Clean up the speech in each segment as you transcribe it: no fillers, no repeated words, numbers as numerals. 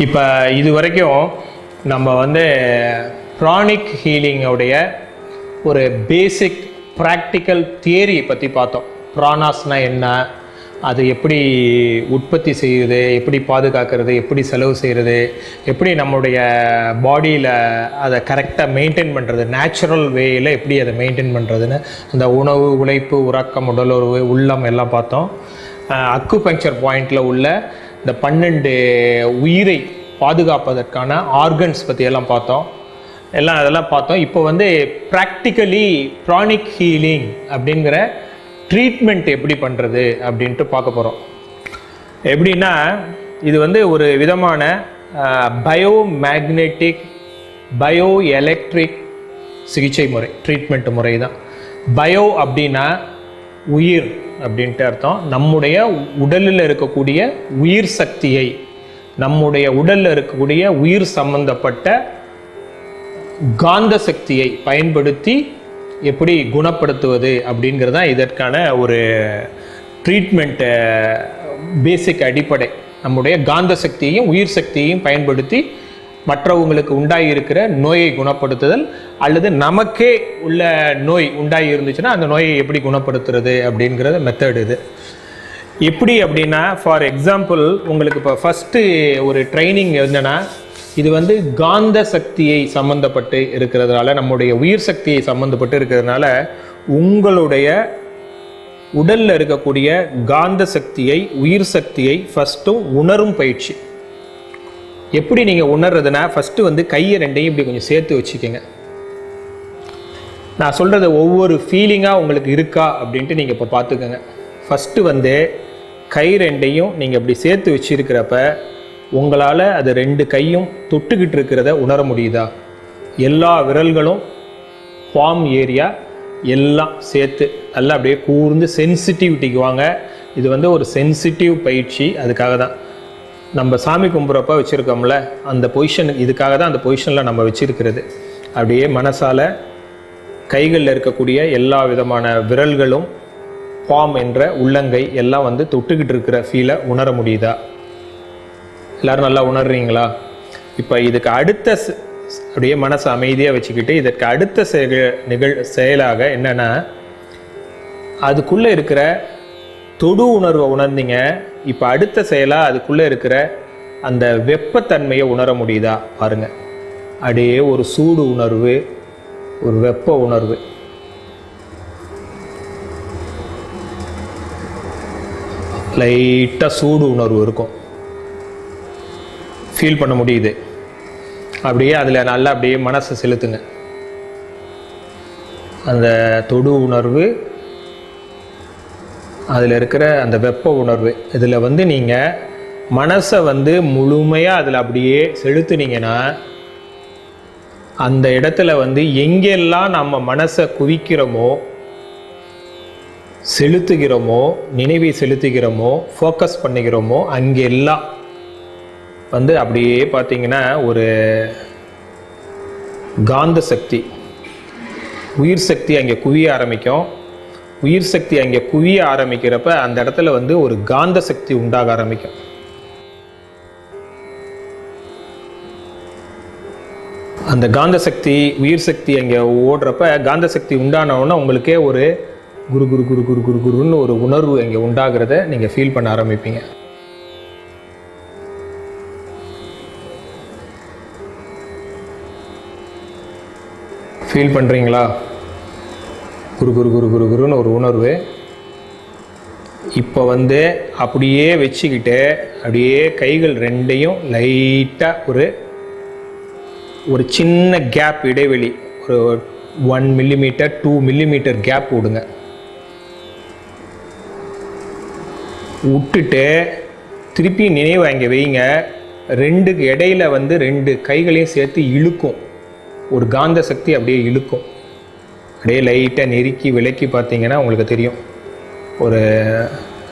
இப்போ இது வரைக்கும் நம்ம வந்து ப்ரானிக் ஹீலிங்கோடைய ஒரு பேசிக் ப்ராக்டிக்கல் தியரி பற்றி பார்த்தோம். ப்ரானாஸ்னா என்ன, அது எப்படி உற்பத்தி செய்யுது, எப்படி பாதுகாக்கிறது, எப்படி செலவு செய்கிறது, எப்படி நம்மளுடைய பாடியில் அதை கரெக்டாக மெயின்டைன் பண்ணுறது, நேச்சுரல் வேயில் எப்படி அதை மெயின்டைன் பண்ணுறதுன்னு அந்த உணவு, உழைப்பு, உறக்கம், உடலுறவு, உள்ளம் எல்லாம் பார்த்தோம். அக்குபங்க்சர் பாயிண்டில் உள்ள இந்த 12 உயிரை பாதுகாப்பதற்கான ஆர்கன்ஸ் பற்றியெல்லாம் பார்த்தோம். அதெல்லாம் பார்த்தோம். இப்போ வந்து ப்ராக்டிக்கலி ப்ரானிக் ஹீலிங் அப்படிங்கிற ட்ரீட்மெண்ட் எப்படி பண்ணுறது அப்படின்ட்டு பார்க்க போகிறோம். எப்படின்னா, இது வந்து ஒரு விதமான பயோமேக்னெட்டிக் பயோ எலக்ட்ரிக் சிகிச்சை முறை, ட்ரீட்மெண்ட் முறை தான். பயோ அப்படின்னா உயிர் அப்படின்ட்டு அர்த்தம். நம்முடைய உடலில் இருக்கக்கூடிய உயிர் சக்தியை, நம்முடைய உடலில் இருக்கக்கூடிய உயிர் சம்பந்தப்பட்ட காந்த சக்தியை பயன்படுத்தி எப்படி குணப்படுத்துவது அப்படிங்கிறது தான் இதற்கான ஒரு ட்ரீட்மெண்ட் பேசிக் அடிப்படை. நம்முடைய காந்த சக்தியையும் உயிர் சக்தியையும் பயன்படுத்தி மற்றவங்களுக்கு உண்டாகியிருக்கிற நோயை குணப்படுத்துதல், அல்லது நமக்கே உள்ள நோய் உண்டாகி இருந்துச்சுன்னா அந்த நோயை எப்படி குணப்படுத்துறது அப்படிங்கிறது மெத்தட். இது எப்படி அப்படின்னா, ஃபார் எக்ஸாம்பிள் உங்களுக்கு இப்போ ஃபஸ்ட்டு ஒரு ட்ரைனிங் என்னென்னா, இது வந்து காந்த சக்தியை சம்மந்தப்பட்டு இருக்கிறதுனால, நம்முடைய உயிர் சக்தியை சம்மந்தப்பட்டு இருக்கிறதுனால உங்களுடைய உடலில் இருக்கக்கூடிய காந்த சக்தியை, உயிர் சக்தியை ஃபஸ்ட்டும் உணரும் பயிற்சி. எப்படி நீங்கள் உணர்றதுனா, ஃபஸ்ட்டு வந்து கையை ரெண்டையும் இப்படி கொஞ்சம் சேர்த்து வச்சுக்கோங்க. நான் சொல்கிறது ஒவ்வொரு ஃபீலிங்காக உங்களுக்கு இருக்கா அப்படின்ட்டு நீங்கள் இப்போ பார்த்துக்கோங்க. ஃபஸ்ட்டு வந்து கை ரெண்டையும் நீங்கள் இப்படி சேர்த்து வச்சுருக்கிறப்ப உங்களால் அது 2 கையும் தொட்டுக்கிட்டு இருக்கிறத உணர முடியுதா? எல்லா விரல்களும், பாம் ஏரியா எல்லாம் சேர்த்து நல்லா அப்படியே கூர்ந்து சென்சிட்டிவிட்டிக்கு வாங்க. இது வந்து ஒரு சென்சிட்டிவ் பயிற்சி. அதுக்காக தான் நம்ம சாமி கும்பிட்றப்ப வச்சுருக்கோம்ல அந்த பொசிஷன், இதுக்காக தான் அந்த பொசிஷனில் நம்ம வச்சுருக்கிறது. அப்படியே மனசால் கைகளில் இருக்கக்கூடிய எல்லா விதமான விரல்களும், பாம் என்ற உள்ளங்கை எல்லாம் வந்து தொட்டுக்கிட்டு இருக்கிற ஃபீலை உணர முடியுதா? எல்லோரும் நல்லா உணர்றீங்களா? இப்போ இதுக்கு அடுத்த அப்படியே மனசை அமைதியாக வச்சுக்கிட்டு இதற்கு அடுத்த செயலாக என்னென்னா, அதுக்குள்ளே இருக்கிற தொடு உணர்வை உணர்ந்தீங்க. இப்போ அடுத்த செயலாக அதுக்குள்ளே இருக்கிற அந்த வெப்பத்தன்மையை உணர முடியுதா பாருங்கள். அப்படியே ஒரு சூடு உணர்வு, ஒரு வெப்ப உணர்வு. லைட்டாக சூடு உணர்வு இருக்கும், ஃபீல் பண்ண முடியுது. அப்படியே அதில் நல்லா அப்படியே மனசை செலுத்துங்க. அந்த தொடு உணர்வு, அதில் இருக்கிற அந்த வெப்ப உணர்வு, இதில் வந்து நீங்கள் மனசை வந்து முழுமையாக அதில் அப்படியே செலுத்துனீங்கன்னா, அந்த இடத்துல வந்து எங்கெல்லாம் நம்ம மனசை குவிக்கிறோமோ, செலுத்துகிறோமோ, நினைவை செலுத்துகிறோமோ, ஃபோக்கஸ் பண்ணிக்கிறோமோ, அங்கெல்லாம் வந்து அப்படியே பார்த்தீங்கன்னா ஒரு காந்த சக்தி, உயிர் சக்தி அங்கே குவிய ஆரம்பிக்கும். உயிர் சக்தி அங்கே குவிய ஆரம்பிக்கிறப்ப அந்த இடத்துல வந்து ஒரு காந்த சக்தி உண்டாக ஆரம்பிக்கும். அந்த காந்த சக்தி, உயிர் சக்தி அங்கே ஓடுறப்ப காந்த சக்தி உண்டானவுடனே உங்களுக்கே ஒரு குரு குரு குரு குரு குரு குருன்னு ஒரு உணர்வு அங்கே உண்டாகிறத நீங்கள் ஃபீல் பண்ண ஆரம்பிப்பீங்க. ஃபீல் பண்ணுறீங்களா? குரு குரு குரு குரு குருன்னு ஒரு உணர்வு. இப்போ வந்து அப்படியே வச்சுக்கிட்டு அப்படியே கைகள் ரெண்டையும் லைட்டாக ஒரு சின்ன கேப், இடைவெளி, ஒரு 1 மில்லிமீட்டர் 2 மில்லிமீட்டர் கேப் விடுங்க. விட்டுட்டு திருப்பி நினைவு அங்கே வைங்க. 2க்கு இடையில வந்து 2 கைகளையும் சேர்த்து இழுக்கும். ஒரு காந்த சக்தி அப்படியே இழுக்கும். அப்படியே லைட்டாக நெருக்கி விலக்கி பார்த்தீங்கன்னா உங்களுக்கு தெரியும். ஒரு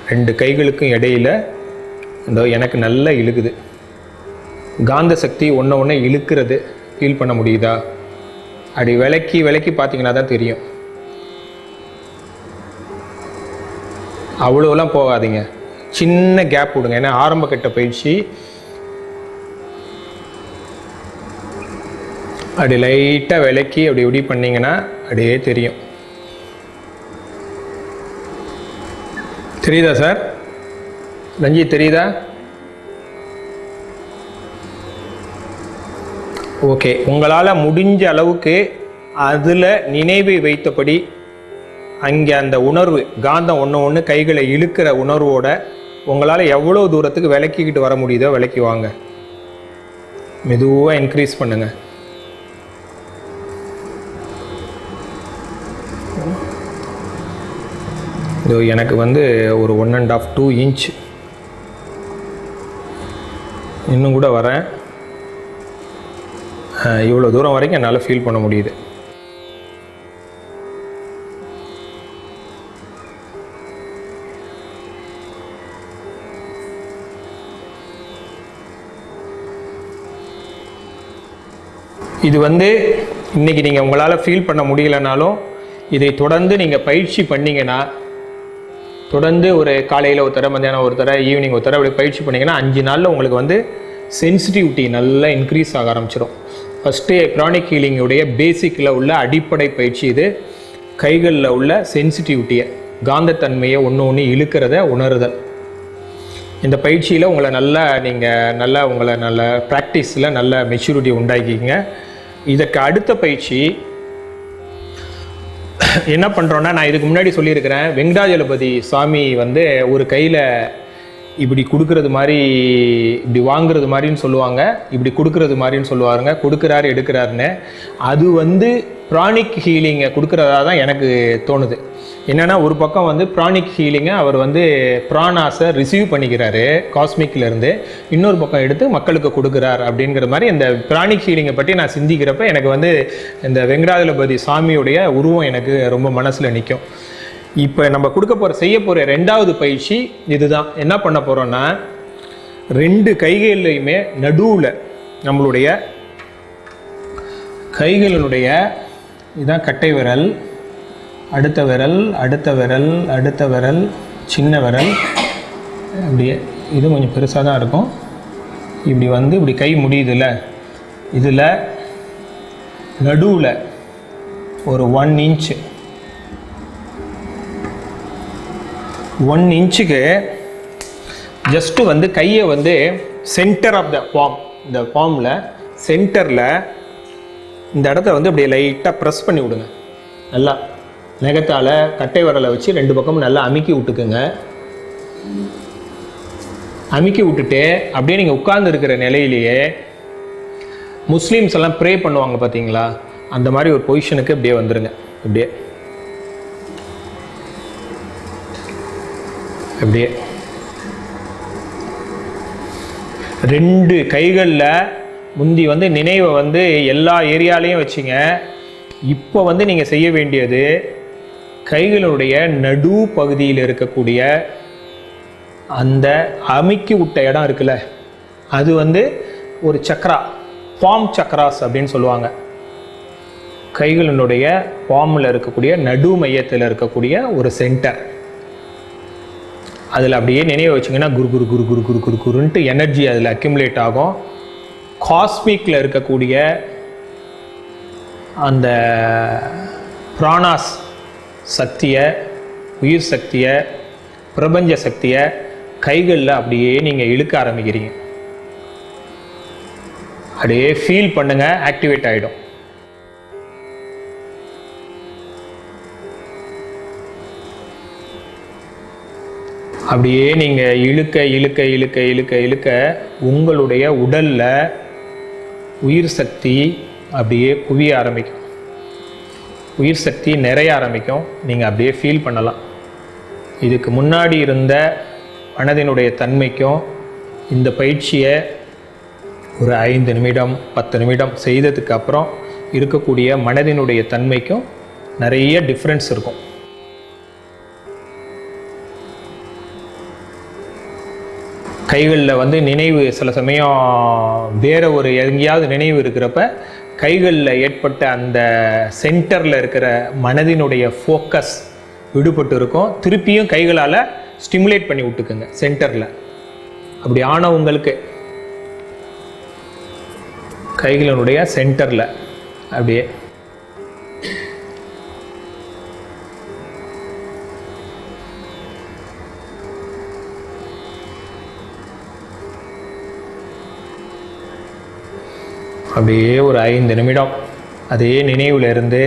2 கைகளுக்கும் இடையில் இந்த எனக்கு நல்லா இழுக்குது. காந்த சக்தி ஒன்று இழுக்கிறது ஃபீல் பண்ண முடியுதா? அப்படி விலக்கி பார்த்தீங்கன்னா தான் தெரியும். அவ்வளோலாம் போகாதீங்க, சின்ன கேப் விடுங்க. ஏன்னா ஆரம்ப கட்ட பயிற்சி அப்படி லைட்டாக விளக்கி அப்படி இப்படி பண்ணிங்கன்னா அப்படியே தெரியும். தெரியுதா சார்? ரஞ்சித் தெரியுதா? ஓகே. உங்களால் முடிஞ்ச அளவுக்கு அதில் நினைவை வைத்தபடி அங்கே அந்த உணர்வு காந்தம் ஒன்று கைகளை இழுக்கிற உணர்வோட உங்களால் எவ்வளோ தூரத்துக்கு விளக்கிக்கிட்டு வர முடியுதோ விளக்கி வாங்க. மெதுவாக இன்க்ரீஸ் பண்ணுங்கள். இது எனக்கு வந்து ஒரு 1.5 2 இன்ச் இன்னும் கூட வரேன். இவ்வளோ தூரம் வரைக்கும் என்னால் ஃபீல் பண்ண முடியுது. இது வந்து இன்றைக்கி நீங்கள் உங்களால் ஃபீல் பண்ண முடியலனாலும் இதை தொடர்ந்து நீங்கள் பயிற்சி பண்ணிங்கன்னா, தொடர்ந்து ஒரு காலையில் ஒரு தடவை, மத்தியானம் ஒரு தடவை, ஈவினிங் ஒரு தடவை அப்படி பயிற்சி பண்ணிங்கன்னா 5 நாளில் உங்களுக்கு வந்து சென்சிட்டிவிட்டி நல்லா இன்க்ரீஸ் ஆக ஆரம்பிச்சிடும். ஃபஸ்ட்டு ப்ரானிக் ஹீலிங்குடைய பேசிக்கில் உள்ள அடிப்படை பயிற்சி இது. கைகளில் உள்ள சென்சிட்டிவிட்டியை, காந்தத்தன்மையை ஒன்று இழுக்கிறத உணருதல். இந்த பயிற்சியில் உங்களை நல்லா உங்களை ப்ராக்டிஸில் நல்ல மெச்சூரிட்டி உண்டாக்கிங்க. இதற்கு அடுத்த பயிற்சி என்ன பண்ணுறோன்னா, நான் இதுக்கு முன்னாடி சொல்லியிருக்கிறேன், வெங்கடாஜலபதி சாமி வந்து ஒரு கையில் இப்படி கொடுக்கறது மாதிரி, இப்படி வாங்குறது மாதிரின்னு சொல்லுவாங்க, இப்படி கொடுக்கறது மாதிரின்னு சொல்லுவாருங்க, கொடுக்குறாரு எடுக்கிறாருன்னு. அது வந்து ப்ரானிக் ஹீலிங்கை கொடுக்குறதா தான் எனக்கு தோணுது. என்னென்னா, ஒரு பக்கம் வந்து ப்ரானிக் ஹீலிங்கை அவர் வந்து ப்ரானாஸை ரிசீவ் பண்ணிக்கிறாரு காஸ்மிக்லேருந்து, இன்னொரு பக்கம் எடுத்து மக்களுக்கு கொடுக்குறார் அப்படிங்கிற மாதிரி இந்த ப்ரானிக் ஹீலிங்கை பற்றி நான் சிந்திக்கிறப்ப எனக்கு வந்து இந்த வெங்கடாஜலபதி சாமியுடைய உருவம் எனக்கு ரொம்ப மனசில் நிற்கும். இப்போ நம்ம செய்ய போகிற 2வது பயிற்சி இதுதான். என்ன பண்ண போகிறோன்னா, 2 கைகள்லையுமே நடுவில் நம்மளுடைய கைகளினுடைய இதுதான் கட்டை விரல், அடுத்த விரல், அடுத்த விரல், அடுத்த விரல், சின்ன விரல், அப்படியே இது கொஞ்சம் பெருசாக தான் இருக்கும். இப்படி வந்து இப்படி கை முடியுதுல்ல, இதில் நடுவில் ஒரு 1 இன்ச்சு 1 இன்ச்சுக்கு ஜஸ்ட்டு வந்து கையை வந்து சென்டர் ஆஃப் த பாம், இந்த பாமில் சென்டரில் இந்த இடத்த வந்து அப்படியே லைட்டாக ப்ரெஸ் பண்ணி விடுங்க. நல்லா நகத்தால் கட்டை விரலை வச்சு 2 பக்கமும் நல்லா அமுக்கி விட்டுக்குங்க. அமுக்கி விட்டுட்டு அப்படியே நீங்கள் உட்கார்ந்து இருக்கிற நிலையிலேயே முஸ்லீம்ஸ் எல்லாம் ப்ரே பண்ணுவாங்க பார்த்தீங்களா, அந்த மாதிரி ஒரு பொசிஷனுக்கு அப்படியே வந்துடுங்க. அப்படியே அப்படியே 2 கைகளில் முந்தி வந்து நினைவை வந்து எல்லா ஏரியாலையும் வச்சிங்க. இப்போ வந்து நீங்கள் செய்ய வேண்டியது, கைகளுடைய நடு பகுதியில் இருக்கக்கூடிய அந்த அமுக்கி விட்ட இடம் இருக்குல்ல, அது வந்து ஒரு சக்ரா, பாம் சக்ராஸ் அப்படின்னு சொல்லுவாங்க. கைகளினுடைய பாமில் இருக்கக்கூடிய நடு மையத்தில் இருக்கக்கூடிய ஒரு சென்டர், அதில் அப்படியே நினைவு வச்சிங்கன்னா குரு குரு குரு குரு குரு குரு குருன்ட்டு எனர்ஜி அதில் அக்யூமுலேட் ஆகும். காஸ்மிக்கில் இருக்கக்கூடிய அந்த பிராணாஸ் சக்தியை, உயிர் சக்தியை, பிரபஞ்ச சக்தியை கைகளில் அப்படியே நீங்கள் இழுக்க ஆரம்பிக்கிறீங்க. அப்படியே ஃபீல் பண்ணுங்கள், ஆக்டிவேட் ஆகிடும். அப்படியே நீங்கள் இழுக்க இழுக்க இழுக்க இழுக்க இழுக்க உங்களுடைய உடலில் உயிர் சக்தி அப்படியே குவிய ஆரம்பிக்கும், உயிர் சக்தி நிறைய ஆரம்பிக்கும். நீங்கள் அப்படியே ஃபீல் பண்ணலாம். இதுக்கு முன்னாடி இருந்த மனதினுடைய தன்மைக்கும் இந்த பயிற்சியை ஒரு 5 நிமிடம் 10 நிமிடம் செய்ததுக்கு அப்புறம் இருக்கக்கூடிய மனதினுடைய தன்மைக்கும் நிறைய டிஃப்ரென்ஸ் இருக்கும். கைகளில் வந்து நினைவு சில சமயம் வேறு ஒரு எங்கேயாவது நினைவு இருக்கிறப்ப கைகளில் ஏற்பட்ட அந்த சென்டரில் இருக்கிற மனதினுடைய ஃபோக்கஸ் விடுபட்டு இருக்கும். திருப்பியும் கைகளால் ஸ்டிமுலேட் பண்ணி விட்டுக்குங்க சென்டரில். அப்படி ஆனவங்களுக்கு கைகளினுடைய சென்டரில் அப்படியே அப்படியே ஒரு 5 நிமிடம் அதே நினைவில் இருந்து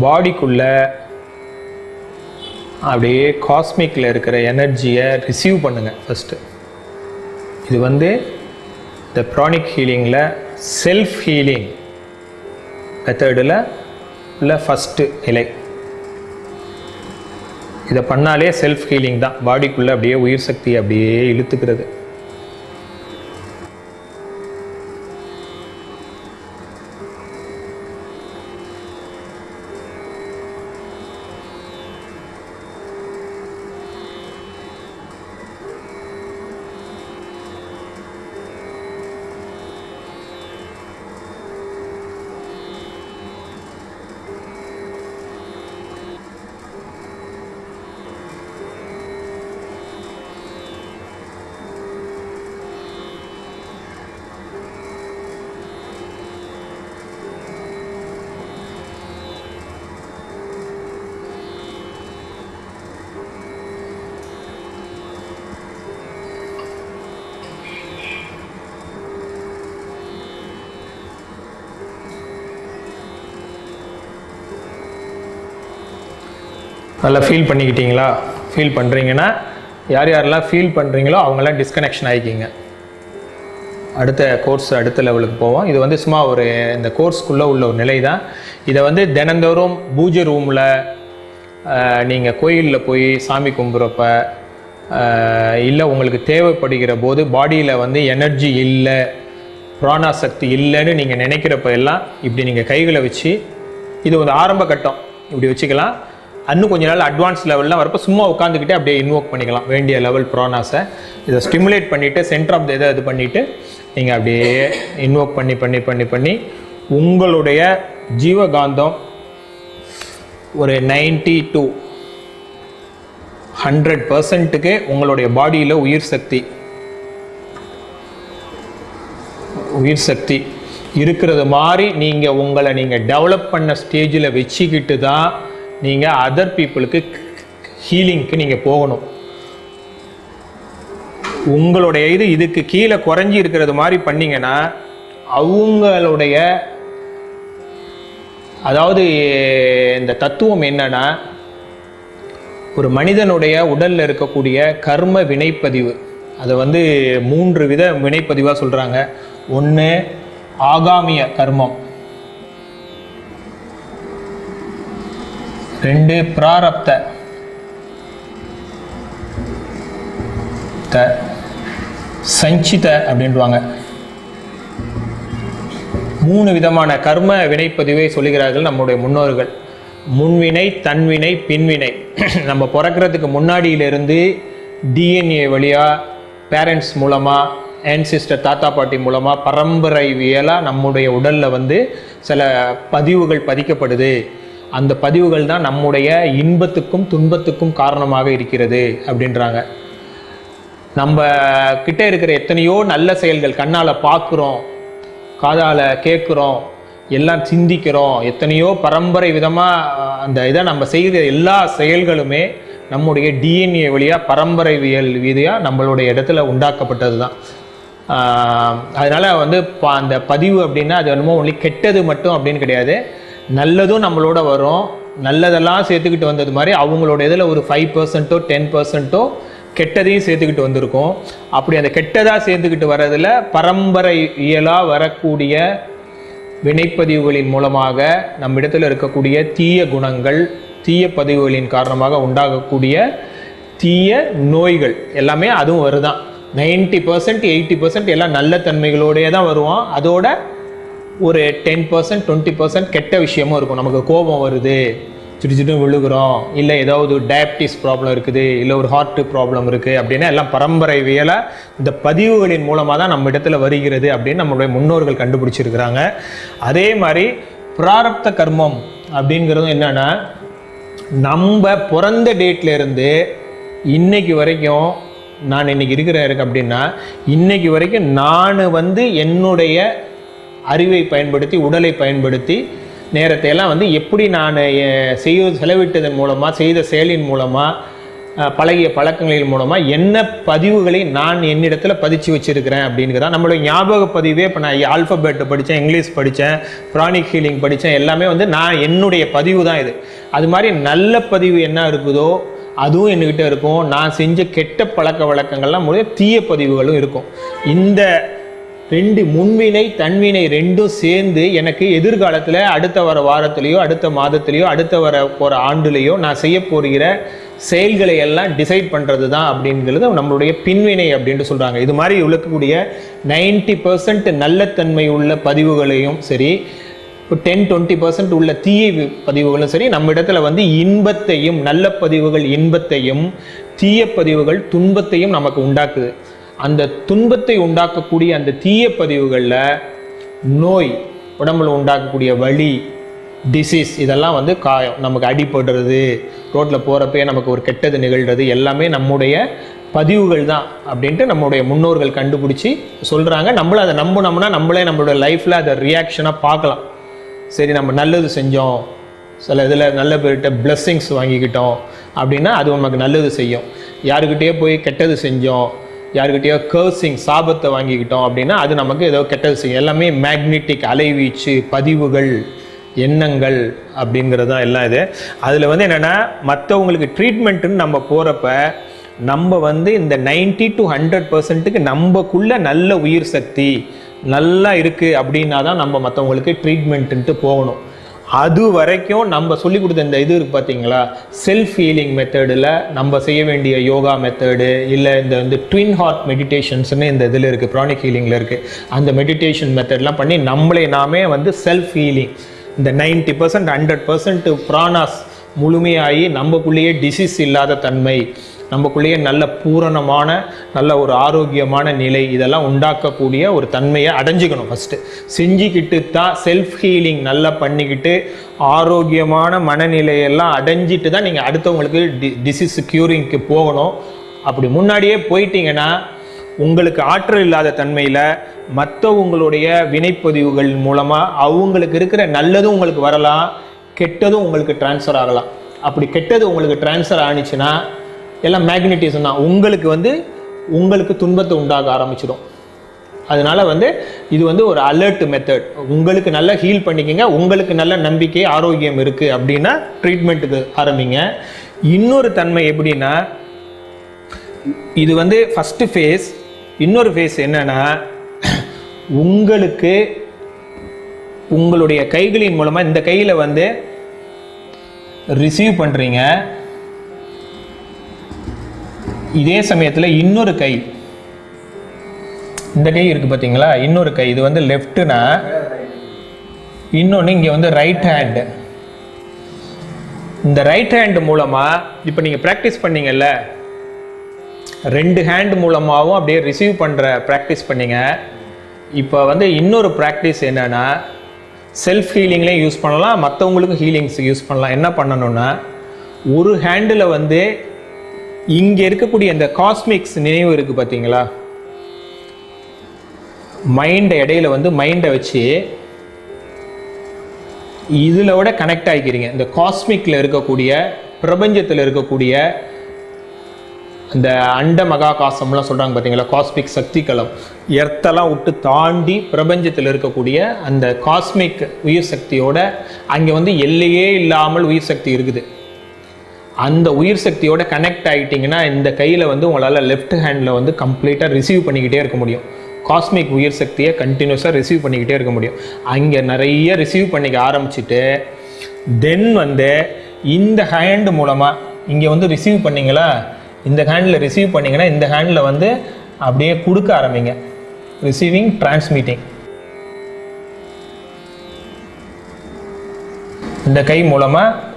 பாடிக்குள்ளே அப்படியே காஸ்மிக்கில் இருக்கிற எனர்ஜியை ரிசீவ் பண்ணுங்கள் ஃபஸ்ட்டு. இது இந்த ப்ரானிக் ஹீலிங்கில் செல்ஃப் ஹீலிங் மெத்தடில் உள்ள ஃபஸ்ட்டு நிலை. இதை பண்ணாலே செல்ஃப் ஹீலிங் தான். பாடிக்குள்ளே அப்படியே உயிர் சக்தியை அப்படியே இழுத்துக்கிறது. நல்லா ஃபீல் பண்ணிக்கிட்டீங்களா? ஃபீல் பண்ணுறீங்கன்னா யார் யாரெல்லாம் ஃபீல் பண்ணுறீங்களோ அவங்களாம் டிஸ்கனெக்ஷன் ஆகிக்கிங்க. அடுத்த லெவலுக்கு போவோம். இது சும்மா இந்த கோர்ஸ்க்குள்ளே உள்ள ஒரு நிலை தான். இதை தினந்தோறும் பூஜை ரூமில் நீங்கள் கோயிலில் போய் சாமி கும்பிட்றப்ப இல்லை உங்களுக்கு தேவைப்படுகிற போது பாடியில் எனர்ஜி இல்லை, பிராணா சக்தி இல்லைன்னு நீங்கள் நினைக்கிறப்ப எல்லாம் இப்படி நீங்கள் கைகளை வச்சு, இது ஆரம்ப கட்டம் இப்படி வச்சுக்கலாம். இன்னும் கொஞ்ச நாள் அட்வான்ஸ் லெவல்லாம் வரப்போ சும்மா உட்காந்துக்கிட்டே அப்படியே இன்வோக் பண்ணிக்கலாம் வேண்டிய லெவல் ப்ரானாஸை. இதை ஸ்டிமுலேட் பண்ணிவிட்டு சென்டர் ஆஃப் த இதை இது பண்ணிவிட்டு நீங்கள் அப்படியே இன்வோக் பண்ணி பண்ணி பண்ணி பண்ணி உங்களுடைய ஜீவகாந்தம் ஒரு 90 to 100% உங்களுடைய பாடியில் உயிர் சக்தி இருக்கிறது மாதிரி உங்களை நீங்கள் டெவலப் பண்ண ஸ்டேஜில் வச்சுக்கிட்டு தான் நீங்கள் அதர் பீப்புளுக்கு ஹீலிங்க்கு நீங்கள் போகணும். உங்களுடைய இதுக்கு கீழே குறைஞ்சி இருக்கிறது மாதிரி பண்ணிங்கன்னா அவங்களுடைய, அதாவது இந்த தத்துவம் என்னன்னா, ஒரு மனிதனுடைய உடலில் இருக்கக்கூடிய கர்ம வினைப்பதிவு, அதை 3 வித வினைப்பதிவாக சொல்கிறாங்க. 1 ஆகாமிய கர்மம், 2 பிராரப்த, சஞ்சித அப்படின்வாங்க. 3 விதமான கர்ம வினைப்பதிவை சொல்லுகிறார்கள் நம்முடைய முன்னோர்கள். முன்வினை, தன்வினை, பின்வினை. நம்ம பிறக்கிறதுக்கு முன்னாடியிலிருந்து டிஎன்ஏ வழியாக, பேரண்ட்ஸ் மூலமாக, ஆன்சிஸ்டர் தாத்தா பாட்டி மூலமாக பரம்பரைவியலாக நம்முடைய உடலில் சில பதிவுகள் பதிக்கப்படுது. அந்த பதிவுகள் தான் நம்முடைய இன்பத்துக்கும் துன்பத்துக்கும் காரணமாக இருக்கிறது அப்படின்றாங்க. நம்ம கிட்ட இருக்கிற எத்தனையோ நல்ல செயல்கள், கண்ணால் பார்க்குறோம், காதால் கேட்குறோம், எல்லாம் சிந்திக்கிறோம், எத்தனையோ பரம்பரை விதமாக அந்த இதை நம்ம செய்கிற எல்லா செயல்களுமே நம்முடைய டிஎன்ஏ வழியாக பரம்பரைவியல் ரீதியாக நம்மளுடைய இடத்துல உண்டாக்கப்பட்டது தான். அதனால் அந்த பதிவு அப்படின்னா அது என்னமோ ஒன்லி கெட்டது மட்டும் அப்படின்னு கிடையாது. நல்லதும் நம்மளோட வரும். நல்லதெல்லாம் சேர்த்துக்கிட்டு வந்தது மாதிரி அவங்களோட இதில் ஒரு 5%, 10% கெட்டதையும் சேர்த்துக்கிட்டு வந்திருக்கும். அப்படி அந்த கெட்டதாக சேர்த்துக்கிட்டு வர்றதில் பரம்பரை இயலாக வரக்கூடிய வினைப்பதிவுகளின் மூலமாக நம்மிடத்தில் இருக்கக்கூடிய தீய குணங்கள், தீய பதிவுகளின் காரணமாக உண்டாகக்கூடிய தீய நோய்கள் எல்லாமே அதுவும் வருதான். 90%, 80% எல்லாம் நல்ல தன்மைகளோடையே தான் வருவோம். அதோட ஒரு 10%, 20% கெட்ட விஷயமும் இருக்கும். நமக்கு கோபம் வருது, சிட்டு விழுகிறோம், இல்லை ஏதாவது டயபிட்டிஸ் ப்ராப்ளம் இருக்குது, இல்லை ஒரு ஹார்ட் ப்ராப்ளம் இருக்குது அப்படின்னா எல்லாம் பரம்பரைவியலாக இந்த பதிவுகளின் மூலமாக தான் நம்ம இடத்துல வருகிறது அப்படின்னு நம்மளுடைய முன்னோர்கள் கண்டுபிடிச்சிருக்கிறாங்க. அதே மாதிரி பிராரப்த கர்மம் அப்படிங்கிறதும் என்னென்னா, நம்ம பிறந்த டேட்லேருந்து இன்னைக்கு வரைக்கும், நான் இன்னைக்கு இருக்கிறேன் அப்படின்னா இன்னைக்கு வரைக்கும் நான் என்னுடைய அறிவை பயன்படுத்தி, உடலை பயன்படுத்தி, நேரத்தை எல்லாம் வந்து எப்படி நான் செலவிட்டதன் மூலமாக, செய்த செயலின் மூலமாக, பழகிய பழக்கங்களின் மூலமாக என்ன பதிவுகளை நான் என்னிடத்தில் பதிச்சு வச்சுருக்கிறேன் அப்படிங்கிறதா நம்மளுடைய ஞாபக பதிவே. இப்போ நான் ஆல்ஃபபெட் படித்தேன், இங்கிலீஷ் படித்தேன், ப்ரானிக் ஹீலிங் படித்தேன், எல்லாமே வந்து நான் என்னுடைய பதிவு தான் இது. அது மாதிரி நல்ல பதிவு என்ன இருக்குதோ அதுவும் என்கிட்ட இருக்கும். நான் செஞ்ச கெட்ட பழக்க வழக்கங்கள்லாம் மூலம் தீய பதிவுகளும் இருக்கும். இந்த ரெண்டு முன்வினை தன்வினை ரெண்டும் சேர்ந்து எனக்கு எதிர்காலத்தில் அடுத்த வர வாரத்துலேயோ, அடுத்த மாதத்துலேயோ, அடுத்த வர போகிற ஆண்டுலேயோ நான் செய்ய போகிற செயல்களை எல்லாம் டிசைட் பண்ணுறது தான் அப்படிங்கிறது நம்மளுடைய பின்வினை அப்படின்ட்டு சொல்கிறாங்க. இது மாதிரி இருக்கக்கூடிய 90% நல்லத்தன்மை உள்ள பதிவுகளையும் சரி, 10-20% உள்ள தீய பதிவுகளும் சரி, நம்ம இடத்துல வந்து இன்பத்தையும், நல்ல பதிவுகள் இன்பத்தையும், தீய பதிவுகள் துன்பத்தையும் நமக்கு உண்டாக்குது. அந்த துன்பத்தை உண்டாக்கக்கூடிய அந்த தீய பதிவுகளில் நோய், உடம்புல உண்டாக்கக்கூடிய வலி, டிசீஸ், இதெல்லாம் வந்து காயம், நமக்கு அடிபடுறது, ரோட்டில் போகிறப்பே நமக்கு ஒரு கெட்டது நிகழ்கிறது, எல்லாமே நம்முடைய பதிவுகள் தான் அப்படின்ட்டு நம்மளுடைய முன்னோர்கள் கண்டுபிடிச்சி சொல்கிறாங்க. நம்மளும் அதை நம்பினோம்னா நம்மளே நம்மளோட லைஃப்பில் அதை ரியாக்ஷனாக பார்க்கலாம். சரி, நம்ம நல்லது செஞ்சோம், சில இதில் நல்ல பேர்கிட்ட பிளெஸ்ஸிங்ஸ் வாங்கிக்கிட்டோம் அப்படின்னா அது நமக்கு நல்லது செய்யும். யாருக்கிட்டேயோ போய் கெட்டது செஞ்சோம், யாருக்கிட்டேயோ கர்சிங் சாபத்தை வாங்கிக்கிட்டோம் அப்படின்னா அது நமக்கு ஏதோ கெட்டது செய்யும். எல்லாமே மேக்னெட்டிக் அலைவீச்சு, பதிவுகள், எண்ணங்கள் அப்படிங்கிறது தான் எல்லாம் இது. அதில் வந்து என்னென்னா, மற்றவங்களுக்கு ட்ரீட்மெண்ட்டுன்னு நம்ம போகிறப்ப நம்ம வந்து இந்த 90-100%க்கு நம்மக்குள்ள நல்ல உயிர் சக்தி நல்லா இருக்குது அப்படின்னா தான் நம்ம மற்றவங்களுக்கு ட்ரீட்மெண்ட்டுன்ட்டு போகணும். அது வரைக்கும் நம்ம சொல்லி கொடுத்த இந்த இது இருக்குது பார்த்தீங்களா, செல்ஃப் ஹீலிங் மெத்தடில் நம்ம செய்ய வேண்டிய யோகா மெத்தடு, இல்லை இந்த வந்து ட்வின் ஹார்ட் மெடிடேஷன்ஸ்னு இந்த இதில் இருக்குது, ப்ரானிக் ஹீலிங்கில் இருக்குது. அந்த மெடிடேஷன் மெத்தட்லாம் பண்ணி நம்மளே நாமே வந்து செல்ஃப் ஹீலிங், இந்த 90% 100% பிராணாஸ் முழுமையாகி நம்மக்குள்ளேயே டிசீஸ் இல்லாத தன்மை, நமக்குள்ளேயே நல்ல பூரணமான நல்ல ஒரு ஆரோக்கியமான நிலை, இதெல்லாம் உண்டாக்கக்கூடிய ஒரு தன்மையை அடைஞ்சிக்கணும். ஃபஸ்ட்டு செஞ்சுக்கிட்டு தான் செல்ஃப் ஹீலிங் நல்லா பண்ணிக்கிட்டு ஆரோக்கியமான மனநிலையெல்லாம் அடைஞ்சிட்டு தான் நீங்கள் அடுத்தவங்களுக்கு டிசீஸ் க்யூரிங்க்கு போகணும். அப்படி முன்னாடியே போயிட்டீங்கன்னா உங்களுக்கு ஆற்றல் இல்லாத தன்மையில் மற்றவங்களுடைய வினைப்பதிவுகள் மூலமாக அவங்களுக்கு இருக்கிற நல்லதும் உங்களுக்கு வரலாம், கெட்டதும் உங்களுக்கு டிரான்ஸ்ஃபர் ஆகலாம். அப்படி கெட்டது உங்களுக்கு டிரான்ஸ்ஃபர் ஆனிச்சுன்னா எல்லாம் மேக்னெட்டிசம் தான், உங்களுக்கு துன்பத்தை உண்டாக ஆரம்பிச்சிடும். அதனால வந்து இது வந்து ஒரு அலர்ட் மெத்தட். உங்களுக்கு நல்லா ஹீல் பண்ணிக்கங்க, உங்களுக்கு நல்ல நம்பிக்கை ஆரோக்கியம் இருக்குது அப்படின்னா ட்ரீட்மெண்ட்டுக்கு ஆரம்பிங்க. இன்னொரு தன்மை எப்படின்னா, இது வந்து ஃபஸ்ட்டு ஃபேஸ். இன்னொரு ஃபேஸ் என்னன்னா, உங்களுக்கு உங்களுடைய கைகளின் மூலமாக இந்த கையில் வந்து ரிசீவ் பண்ணுறீங்க. இதே சமயத்தில் இன்னொரு கை, இந்த கை இருக்குது பார்த்தீங்களா, இன்னொரு கை, இது வந்து லெஃப்ட்டுனா, இன்னொன்று இங்கே வந்து ரைட் ஹேண்டு. இந்த ரைட் ஹேண்டு மூலமாக இப்போ நீங்கள் ப்ராக்டிஸ் பண்ணீங்கல்ல, 2 ஹேண்டு மூலமாகவும் அப்படியே ரிசீவ் பண்ணுற ப்ராக்டிஸ் பண்ணிங்க. இப்போ வந்து இன்னொரு ப்ராக்டிஸ் என்னென்னா, செல்ஃப் ஹீலிங்லேயும் யூஸ் பண்ணலாம், மற்றவங்களுக்கும் ஹீலிங்ஸ் யூஸ் பண்ணலாம். என்ன பண்ணணுன்னா, ஒரு ஹேண்டில் வந்து இங்கே இருக்கக்கூடிய இந்த காஸ்மிக்ஸ் நினைவு இருக்குது பார்த்தீங்களா, மைண்டை இடையில வந்து மைண்டை வச்சு இதிலோட கனெக்ட் ஆகிக்கிறீங்க. இந்த காஸ்மிக்கில் இருக்கக்கூடிய, பிரபஞ்சத்தில் இருக்கக்கூடிய இந்த அண்ட மகாகாசம்லாம் சொல்கிறாங்க பார்த்தீங்களா, காஸ்மிக் சக்தி களம், எர்த்தெல்லாம் விட்டு தாண்டி பிரபஞ்சத்தில் இருக்கக்கூடிய அந்த காஸ்மிக் உயிர் சக்தியோட, அங்கே வந்து எல்லையே இல்லாமல் உயிர் சக்தி இருக்குது. அந்த உயிர் சக்தியோட கனெக்ட் ஆகிட்டிங்கன்னா இந்த கையில் வந்து உங்களால் லெஃப்ட் ஹேண்டில் வந்து கம்ப்ளீட்டாக ரிசீவ் பண்ணிக்கிட்டே இருக்க முடியும். காஸ்மிக் உயிர் சக்தியை கண்டினியூஸாக ரிசீவ் பண்ணிக்கிட்டே இருக்க முடியும். அங்கே நிறைய ரிசீவ் பண்ணிக்க ஆரம்பிச்சுட்டு தென் வந்து இந்த ஹேண்டு மூலமாக இங்கே வந்து ரிசீவ் பண்ணிங்களா, இந்த ஹேண்டில் ரிசீவ் பண்ணிங்கன்னா இந்த ஹேண்டில் வந்து அப்படியே கொடுக்க ஆரம்பிங்க. Receiving, transmitting. இந்த கை மூலமாக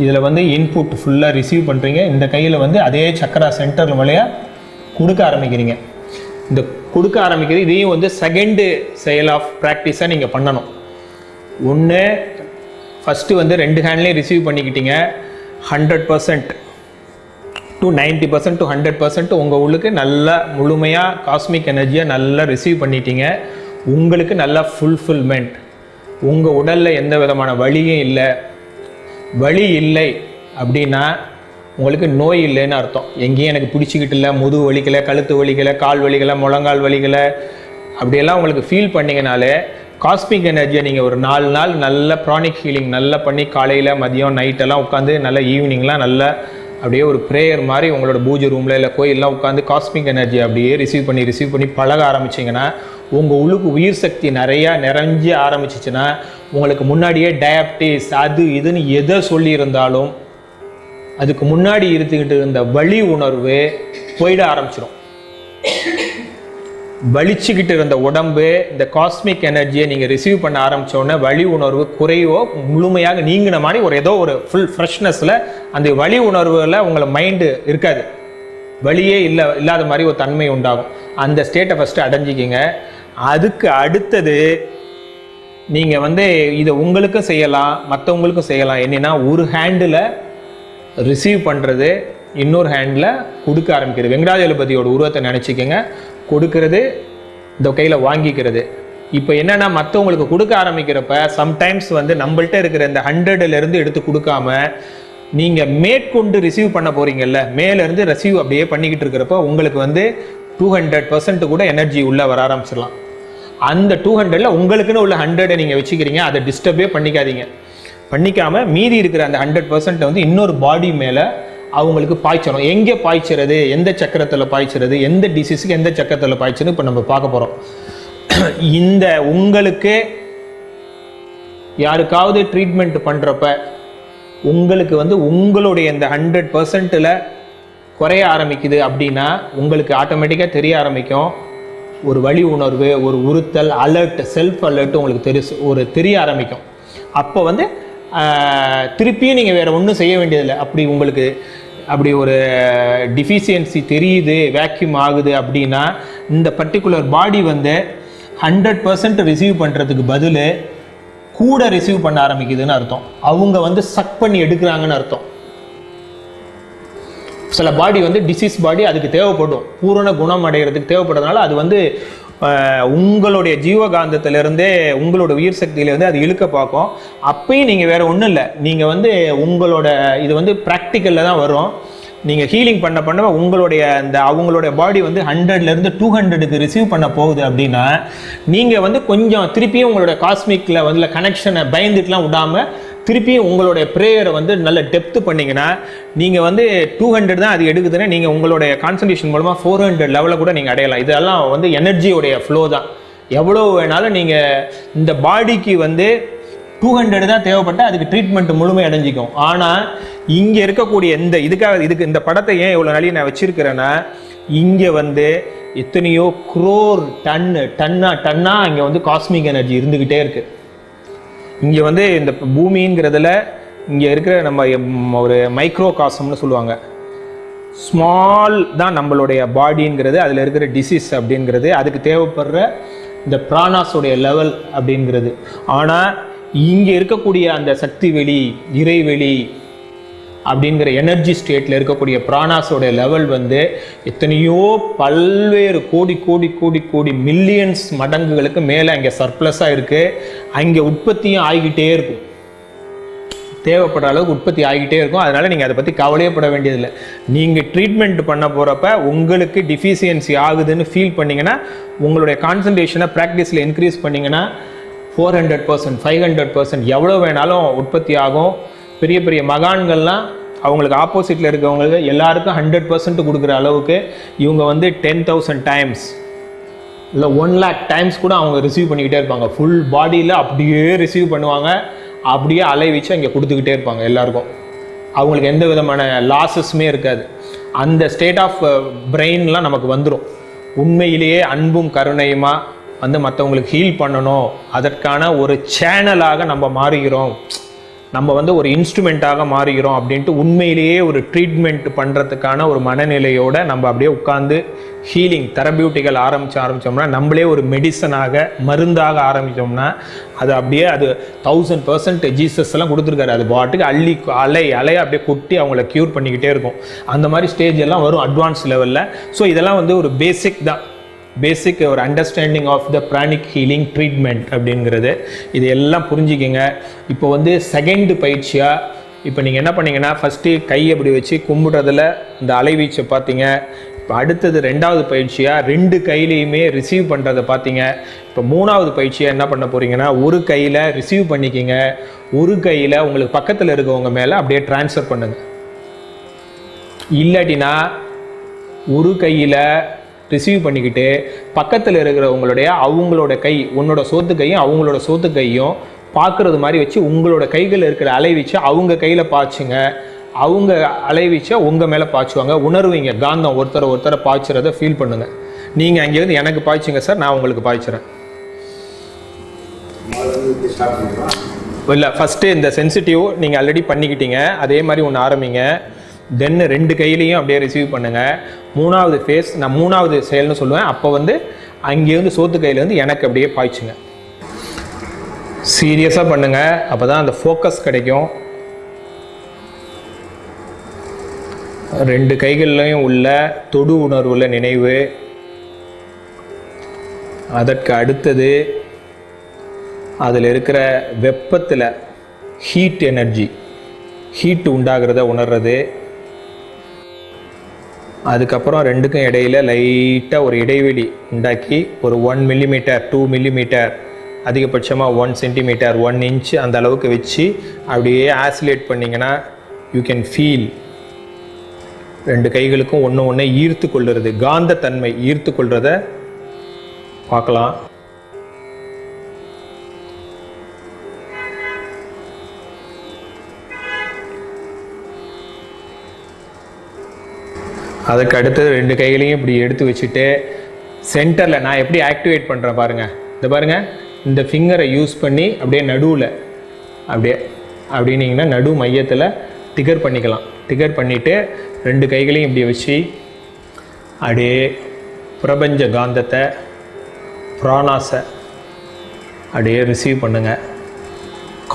இதில் வந்து இன்புட் ஃபுல்லாக ரிசீவ் பண்ணுறீங்க. இந்த கையில் வந்து அதே சக்கரா சென்டர் வழியாக கொடுக்க ஆரம்பிக்கிறீங்க. இந்த கொடுக்க ஆரம்பிக்கிறது இதையும் வந்து செகண்டு செயல் ஆஃப் ப்ராக்டிஸாக நீங்கள் பண்ணணும். ஒன்று, ஃபஸ்ட்டு வந்து 2 ஹேண்ட்லேயும் ரிசீவ் பண்ணிக்கிட்டீங்க. 100% to 90% to 100% உங்கள் உள்ளுக்கு நல்லா முழுமையாக காஸ்மிக் எனர்ஜியை நல்லா ரிசீவ் பண்ணிட்டீங்க. உங்களுக்கு நல்ல ஃபுல்ஃபில்மெண்ட், உங்கள் உடலில் எந்த விதமான வலியும் இல்லை. வலி இல்லை அப்படின்னா உங்களுக்கு நோய் இல்லைன்னு அர்த்தம். எங்கேயும் எனக்கு பிடிச்சிக்கிட்டு இல்லை, முதுகு வலிக்கலை, கழுத்து வலிக்கலை, கால் வலிக்கலை, முழங்கால் வலிக்கலை, அப்படியெல்லாம் உங்களுக்கு ஃபீல் பண்ணிங்கனாலே காஸ்மிக் எனர்ஜியை நீங்கள் ஒரு 4 நாள் நல்ல ப்ரானிக் ஹீலிங் நல்லா பண்ணி காலையில் மதியம் நைட்டெல்லாம் உட்காந்து நல்லா ஈவினிங்லாம் நல்லா அப்படியே ஒரு ப்ரேயர் மாதிரி உங்களோட பூஜை ரூமில் இல்லை கோயிலெலாம் உட்காந்து காஸ்மிக் எனர்ஜி அப்படியே ரிசீவ் பண்ணி பழக ஆரம்பிச்சிங்கன்னா உங்கள் உள்ளுக்கு உயிர் சக்தி நிறையா நிறைஞ்சு ஆரம்பிச்சிச்சுன்னா உங்களுக்கு முன்னாடியே டயபிட்டிஸ் அது இதுன்னு எதை சொல்லியிருந்தாலும் அதுக்கு முன்னாடி இருந்துக்கிட்டு இருந்த வலி உணர்வு போயிட ஆரம்பிச்சிடும். வலிச்சுக்கிட்டு இருந்த உடம்பு இந்த காஸ்மிக் எனர்ஜியை நீங்கள் ரிசீவ் பண்ண ஆரம்பித்தோடனே வலி உணர்வு குறைவோ முழுமையாக நீங்கின மாதிரி ஒரு ஏதோ ஒரு ஃபுல் ஃப்ரெஷ்னஸில் அந்த வலி உணர்வில் உங்களை மைண்டு இருக்காது, வலியே இல்லாத மாதிரி ஒரு தன்மை உண்டாகும். அந்த ஸ்டேட்டை ஃபஸ்ட்டு அடைஞ்சிக்கிங்க. அதுக்கு அடுத்தது நீங்கள் இதை உங்களுக்கும் செய்யலாம், மற்றவங்களுக்கும் செய்யலாம். என்னென்னா ஒரு ஹேண்டில் ரிசீவ் பண்ணுறது, இன்னொரு ஹேண்டில் கொடுக்க ஆரம்பிக்கிறது. வெங்கடாஜலபதியோட உருவத்தை நினச்சிக்கோங்க, கொடுக்கறது இந்த கையில் வாங்கிக்கிறது. இப்போ என்னென்னா மற்றவங்களுக்கு கொடுக்க ஆரம்பிக்கிறப்ப சம்டைம்ஸ் நம்மள்கிட்ட இருக்கிற இந்த 100லேருந்து எடுத்து கொடுக்காம நீங்கள் மேற்கொண்டு ரிசீவ் பண்ண போகிறீங்கல்ல, மேலேருந்து ரிசீவ் அப்படியே பண்ணிக்கிட்டு இருக்கிறப்ப உங்களுக்கு 200% கூட எனர்ஜி உள்ளே வர ஆரம்பிச்சிடலாம். அந்த 200ல் உங்களுக்குன்னு உள்ள 100 நீங்கள் வச்சுக்கிறீங்க, அதை டிஸ்டர்பே பண்ணிக்காமல் மீதி இருக்கிற அந்த 100% இன்னொரு பாடி மேலே அவங்களுக்கு பாய்ச்சணும். எங்கே பாய்ச்சிறது, எந்த சக்கரத்தில் பாய்ச்சிறது, எந்த டிசீஸுக்கு எந்த சக்கரத்தில் பாய்ச்சணும் இப்போ நம்ம பார்க்க போகிறோம். இந்த உங்களுக்கு யாருக்காவது ட்ரீட்மெண்ட் பண்ணுறப்ப உங்களுக்கு உங்களுடைய இந்த 100%ல் குறைய ஆரம்பிக்குது அப்படின்னா உங்களுக்கு ஆட்டோமேட்டிக்காக தெரிய ஆரம்பிக்கும். ஒரு வலி உணர்வு, ஒரு உறுத்தல், அலர்ட், செல்ஃப் அலர்ட் உங்களுக்கு தெரிய ஆரம்பிக்கும். அப்போ திருப்பியும் நீங்கள் வேறு ஒன்றும் செய்ய வேண்டியதில்லை. அப்படி ஒரு டிஃபிஷியன்சி தெரியுது, வேக்யூம் ஆகுது அப்படின்னா இந்த பர்டிகுலர் பாடி 100% ரிசீவ் பண்ணுறதுக்கு பதில் கூட ரிசீவ் பண்ண ஆரம்பிக்குதுன்னு அர்த்தம். அவங்க சக் பண்ணி எடுக்கிறாங்கன்னு அர்த்தம். சில பாடி டிசீஸ் பாடி அதுக்கு தேவைப்படும், பூரண குணம் அடைகிறதுக்கு தேவைப்படுறதுனால அது உங்களுடைய ஜீவகாந்தத்திலிருந்தே உங்களோட உயிர் சக்தியிலேருந்து அது இழுக்க பார்க்கும். அப்பயும் நீங்கள் வேறு ஒன்றும் இல்லை, நீங்கள் உங்களோட இது ப்ராக்டிக்கலில் தான் வரும். நீங்கள் ஹீலிங் பண்ண உங்களுடைய அவங்களுடைய பாடி 100லேருந்து 200க்கு ரிசீவ் பண்ண போகுது அப்படின்னா நீங்கள் கொஞ்சம் திருப்பியும் உங்களோட காஸ்மிக்கில் கனெக்ஷனை பயந்துட்டுலாம் விடாமல் திருப்பியும் உங்களுடைய ப்ரேயரை நல்ல டெப்த்து பண்ணிங்கன்னா நீங்கள் 200 தான் அது எடுக்குதுன்னா நீங்கள் உங்களுடைய கான்சன்ட்ரேஷன் மூலமாக 400 லெவலில் கூட நீங்கள் அடையலாம். இதெல்லாம் எனர்ஜியோடைய ஃப்ளோ தான். எவ்வளோ வேணாலும் நீங்கள் இந்த பாடிக்கு 200 தான் தேவைப்பட்டால் அதுக்கு ட்ரீட்மெண்ட் முழுமை அடைஞ்சிக்கும். ஆனால் இங்கே இருக்கக்கூடிய இதுக்கு இந்த படத்தை ஏன் இவ்வளோ நாளைக்கு நான் வச்சுருக்கிறேன்னா இங்கே எத்தனையோ க்ரோர் டன்னா இங்கே காஸ்மிக் எனர்ஜி இருந்துக்கிட்டே இருக்குது. இங்கே இந்த பூமிங்கிறதுல இங்கே இருக்கிற நம்ம ஒரு மைக்ரோ காசம்னு சொல்லுவாங்க, ஸ்மால் தான் நம்மளுடைய பாடிங்கிறது, அதில் இருக்கிற டிசீஸ் அப்படிங்கிறது, அதுக்கு தேவைப்படுற இந்த பிராணாஸோடைய லெவல் அப்படிங்கிறது. ஆனால் இங்கே இருக்கக்கூடிய அந்த சக்தி வெளி, இறைவெளி அப்படிங்கிற எனர்ஜி ஸ்டேட்டில் இருக்கக்கூடிய பிராணாஸோட லெவல் எத்தனையோ பல்வேறு கோடி மில்லியன்ஸ் மடங்குகளுக்கு மேலே அங்கே சர்ப்ளஸாக இருக்குது. அங்கே உற்பத்தியும் ஆகிக்கிட்டே இருக்கும், தேவைப்படுற அளவுக்கு உற்பத்தி ஆகிக்கிட்டே இருக்கும். அதனால் நீங்கள் அதை பற்றி கவலையப்பட வேண்டியதில்லை. நீங்கள் ட்ரீட்மெண்ட் பண்ண போகிறப்ப உங்களுக்கு டிஃபிஷியன்சி ஆகுதுன்னு ஃபீல் பண்ணிங்கன்னா உங்களுடைய கான்சன்ட்ரேஷனை ப்ராக்டிஸில் இன்க்ரீஸ் பண்ணிங்கன்னா 400%, 500% எவ்வளோ வேணாலும் உற்பத்தி ஆகும். பெரிய பெரிய மகான்கள்லாம் அவங்களுக்கு ஆப்போசிட்டில் இருக்கவங்களுக்கு எல்லாருக்கும் 100% கொடுக்குற அளவுக்கு இவங்க 10,000 டைம்ஸ் இல்லை 1,00,000 டைம்ஸ் கூட அவங்க ரிசீவ் பண்ணிக்கிட்டே இருப்பாங்க. ஃபுல் பாடியில் அப்படியே ரிசீவ் பண்ணுவாங்க, அப்படியே அலை வச்சு அங்கே கொடுத்துக்கிட்டே இருப்பாங்க எல்லாருக்கும். அவங்களுக்கு எந்த விதமான லாஸஸுமே இருக்காது. அந்த ஸ்டேட் ஆஃப் பிரெயின்லாம் நமக்கு வந்துடும். உண்மையிலேயே அன்பும் கருணையுமா மற்றவங்களுக்கு ஹீல் பண்ணணும், அதற்கான ஒரு சேனலாக நம்ம மாறுகிறோம், நம்ம ஒரு இன்ஸ்ட்ருமெண்ட்டாக மாறுகிறோம் அப்படின்ட்டு உண்மையிலேயே ஒரு ட்ரீட்மெண்ட் பண்ணுறதுக்கான ஒரு மனநிலையோடு நம்ம அப்படியே உட்காந்து ஹீலிங் தெரபியூட்டிக்கல் ஆரம்பித்தோம்னா நம்மளே ஒரு மெடிசனாக மருந்தாக ஆரம்பித்தோம்னா அது அப்படியே 1000% ஜீசஸ் எல்லாம் கொடுத்துருக்காரு. அது பாட்டுக்கு அலையை அப்படியே கொட்டி அவங்கள க்யூர் பண்ணிக்கிட்டே இருக்கும். அந்த மாதிரி ஸ்டேஜ் எல்லாம் வரும் அட்வான்ஸ் லெவலில். ஸோ இதெல்லாம் ஒரு பேசிக் தான். பேசிக் ஒரு understanding of the pranic healing treatment அப்படிங்கிறது. இது எல்லாம் புரிஞ்சுக்கிங்க. இப்போ வந்து செகண்ட் பயிற்சியாக இப்போ நீங்கள் என்ன பண்ணீங்கன்னா, ஃபஸ்ட்டு கை அப்படி வச்சு கும்பிடுறதுல இந்த அலைவீச்சை பார்த்தீங்க. இப்போ அடுத்தது ரெண்டாவது பயிற்சியாக 2 கையிலையுமே ரிசீவ் பண்ணுறதை பார்த்தீங்க. இப்போ மூணாவது பயிற்சியாக என்ன பண்ண போகிறீங்கன்னா, ஒரு கையில் ரிசீவ் பண்ணிக்கிங்க, ஒரு கையில் உங்களுக்கு பக்கத்தில் இருக்கவங்க மேலே அப்படியே ட்ரான்ஸ்ஃபர் பண்ணுங்கள். இல்லாட்டினா ஒரு கையில் ரிசீவ் பண்ணிக்கிட்டு பக்கத்தில் இருக்கிறவங்களுடைய அவங்களோட கை, உன்னோட சோத்து கையும் அவங்களோட சோத்து கையும் பார்க்குறது மாதிரி வச்சு உங்களோட கைகளில் இருக்கிற அலைவீச்சை அவங்க கையில் பாய்ச்சுங்க. அவங்க அலைவீச்சை உங்கள் மேலே பாய்ச்சுவாங்க. உணர்வீங்க காந்தம் ஒருத்தரை பாய்ச்சுறதை ஃபீல் பண்ணுங்கள். நீங்கள் அங்கேருந்து எனக்கு பாய்ச்சுங்க சார், நான் உங்களுக்கு பாய்ச்சுறேன். இல்லை, ஃபஸ்ட்டு இந்த சென்சிட்டிவ் நீங்கள் ஆல்ரெடி பண்ணிக்கிட்டீங்க, அதே மாதிரி ஒன்று ஆரம்பிங்க. தென் 2 கையிலையும் அப்படியே ரிசீவ் பண்ணுங்கள். மூணாவது ஃபேஸ், நான் மூணாவது செயல்னு சொல்லுவேன். அப்போ வந்து அங்கேருந்து சோத்து கையிலேருந்து எனக்கு அப்படியே பாய்ச்சுங்க. சீரியஸாக பண்ணுங்கள், அப்போ தான் அந்த ஃபோக்கஸ் கிடைக்கும். 2 கைகள்லையும் உள்ள தொடு உணர்வுள்ள நினைவு. அதற்கு அடுத்தது அதில் இருக்கிற வெப்பத்தில் ஹீட் எனர்ஜி, ஹீட் உண்டாகிறத உணர்றது. அதுக்கப்புறம் 2க்கும் இடையில் லைட்டாக ஒரு இடைவெளி உண்டாக்கி ஒரு 1 மில்லிமீட்டர் 2 மில்லிமீட்டர் அதிகபட்சமாக 1 சென்டிமீட்டர் 1 இன்ச் அந்த அளவுக்கு வச்சு அப்படியே ஆசிலேட் பண்ணிங்கன்னா யூ கேன் ஃபீல் 2 கைகளுக்கும் ஒன்று ஈர்த்து கொள்ளுறது, காந்தத்தன்மை ஈர்த்து கொள்றத பார்க்கலாம். அதுக்கு அடுத்தது 2 கைகளையும் இப்படி எடுத்து வச்சுட்டு சென்டரில் நான் எப்படி ஆக்டிவேட் பண்ணுறேன் பாருங்கள். இந்த பாருங்கள், இந்த ஃபிங்கரை யூஸ் பண்ணி அப்படியே நடுவில் அப்படின்னீங்கன்னா நடு மையத்தில் டிகர் பண்ணிக்கலாம். டிகர் பண்ணிவிட்டு 2 கைகளையும் இப்படி வச்சு அப்படியே பிரபஞ்ச காந்தத்தை, பிராணாஸை அப்படியே ரிசீவ் பண்ணுங்கள்.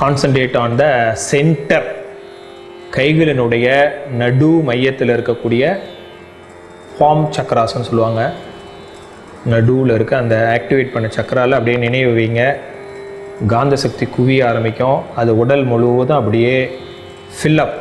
Concentrate on the centre. கைகளினுடைய நடு மையத்தில் இருக்கக்கூடிய ஃபார்ம் சக்கராஸ்ன்னு சொல்லுவாங்க. நடுவில் இருக்க அந்த ஆக்டிவேட் பண்ண சக்கரால் அப்படியே நினைவு வைங்க. காந்த சக்தி குவிய ஆரம்பிக்கும். அது உடல் முழுவதும் அப்படியே ஃபில்லப்.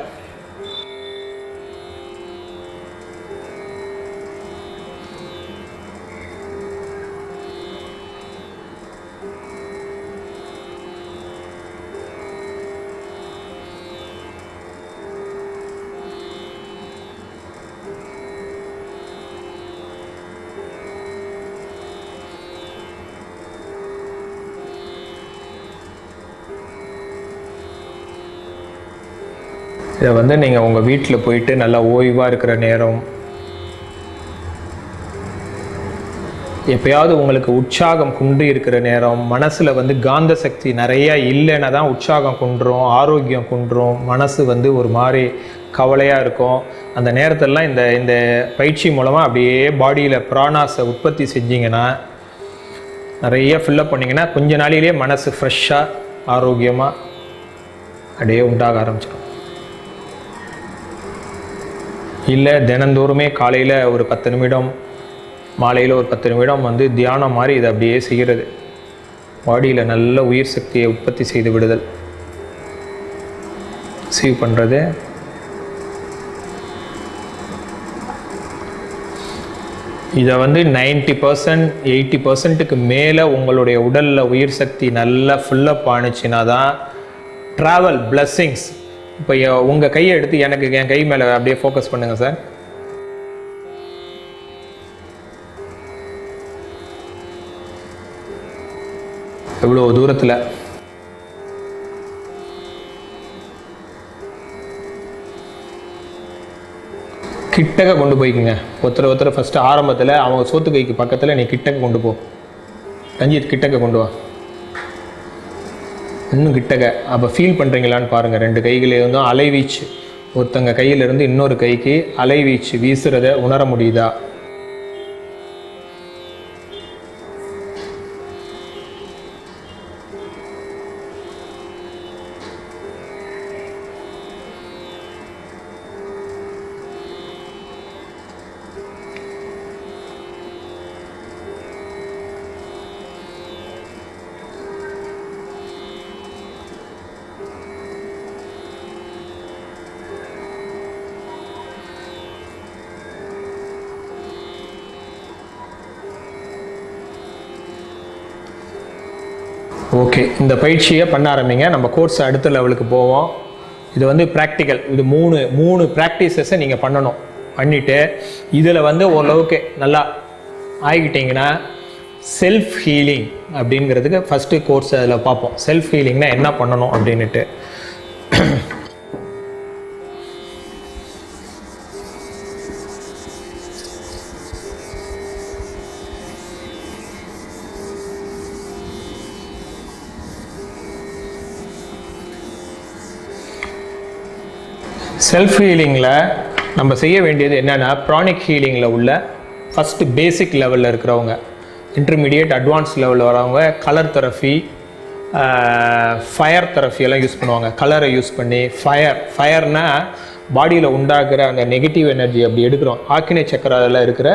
இதை வந்து நீங்கள் உங்கள் வீட்டில் போயிட்டு நல்லா ஓய்வாக இருக்கிற நேரம், எப்பயாவது உங்களுக்கு உற்சாகம் குன்றி இருக்கிற நேரம், மனசில் வந்து காந்த சக்தி நிறையா இல்லைன்னா தான் உற்சாகம் குன்றும், ஆரோக்கியம் குன்றும், மனசு வந்து ஒரு மாதிரி கவலையாக இருக்கும். அந்த நேரத்திலலாம் இந்த பயிற்சி மூலமாக அப்படியே பாடியில் பிராணாஸை உற்பத்தி செஞ்சிங்கன்னா, நிறைய ஃபில்லப் பண்ணிங்கன்னா கொஞ்ச நாளிலேயே மனசு ஃப்ரெஷ்ஷாக ஆரோக்கியமாக அப்படியே உண்டாக ஆரம்பிச்சிடும். இல்லை தினந்தோறுமே காலையில் ஒரு 10 நிமிடம், மாலையில் ஒரு 10 நிமிடம் வந்து தியானம் மாதிரி இதை அப்படியே செய்கிறது. பாடியில் நல்ல உயிர் சக்தியை உற்பத்தி செய்து விடுதல், சீவ் பண்ணுறது. இதை வந்து 90% 80%க்கு மேலே உங்களுடைய உடலில் உயிர் சக்தி நல்லா ஃபுல்லப் ஆணுச்சுன்னா தான் ட்ராவல் பிளஸ்ஸிங்ஸ். இப்போ உங்கள் கையை எடுத்து எனக்கு என் கை மேலே அப்படியே ஃபோக்கஸ் பண்ணுங்கள் சார். எவ்வளோ தூரத்தில் கிட்டக்க கொண்டு போய்க்குங்க. ஒருத்தர் ஃபஸ்ட்டு ஆரம்பத்தில் அவங்க சோத்து கைக்கு பக்கத்தில் நீ கிட்டக்க கொண்டு போ. ரஞ்சித் கிட்டக்க கொண்டு வா, இன்னும் கிட்டக்க. அப்போ ஃபீல் பண்ணுறீங்களான்னு பாருங்கள். 2 கைகளிலிருந்தும் அலைவீச்சு, ஒருத்தங்க கையிலிருந்து இன்னொரு கைக்கு அலைவீச்சு வீசுறதை உணர முடியுதா? ஓகே, இந்த பயிற்சியை பண்ண ஆரம்பிங்க. நம்ம கோர்ஸ் அடுத்த லெவலுக்கு போவோம். இது வந்து ப்ராக்டிக்கல். இது மூணு ப்ராக்டிசஸை நீங்கள் பண்ணணும். பண்ணிவிட்டு இதில் வந்து ஓரளவுக்கு நல்லா ஆகிக்கிட்டிங்கன்னா செல்ஃப் ஹீலிங் அப்படிங்கிறதுக்கு ஃபஸ்ட்டு கோர்ஸ் அதில் பார்ப்போம். செல்ஃப் ஹீலிங்னா என்ன பண்ணணும் அப்படின்ட்டு. செல்ஃப் ஹீலிங்கில் நம்ம செய்ய வேண்டியது என்னென்னா, ப்ரானிக் ஹீலிங்கில் உள்ள ஃபஸ்ட்டு பேசிக் லெவலில் இருக்கிறவங்க, இன்டர்மீடியேட் அட்வான்ஸ் லெவலில் வரவங்க கலர் தெரப்பி, ஃபயர் தெரப்பி எல்லாம் யூஸ் பண்ணுவாங்க. கலரை யூஸ் பண்ணி ஃபயர்னால் பாடியில் உண்டாக்குற அந்த நெகட்டிவ் எனர்ஜி அப்படி எடுக்கிறோம். ஆக்கினை சக்கராவில் இருக்கிற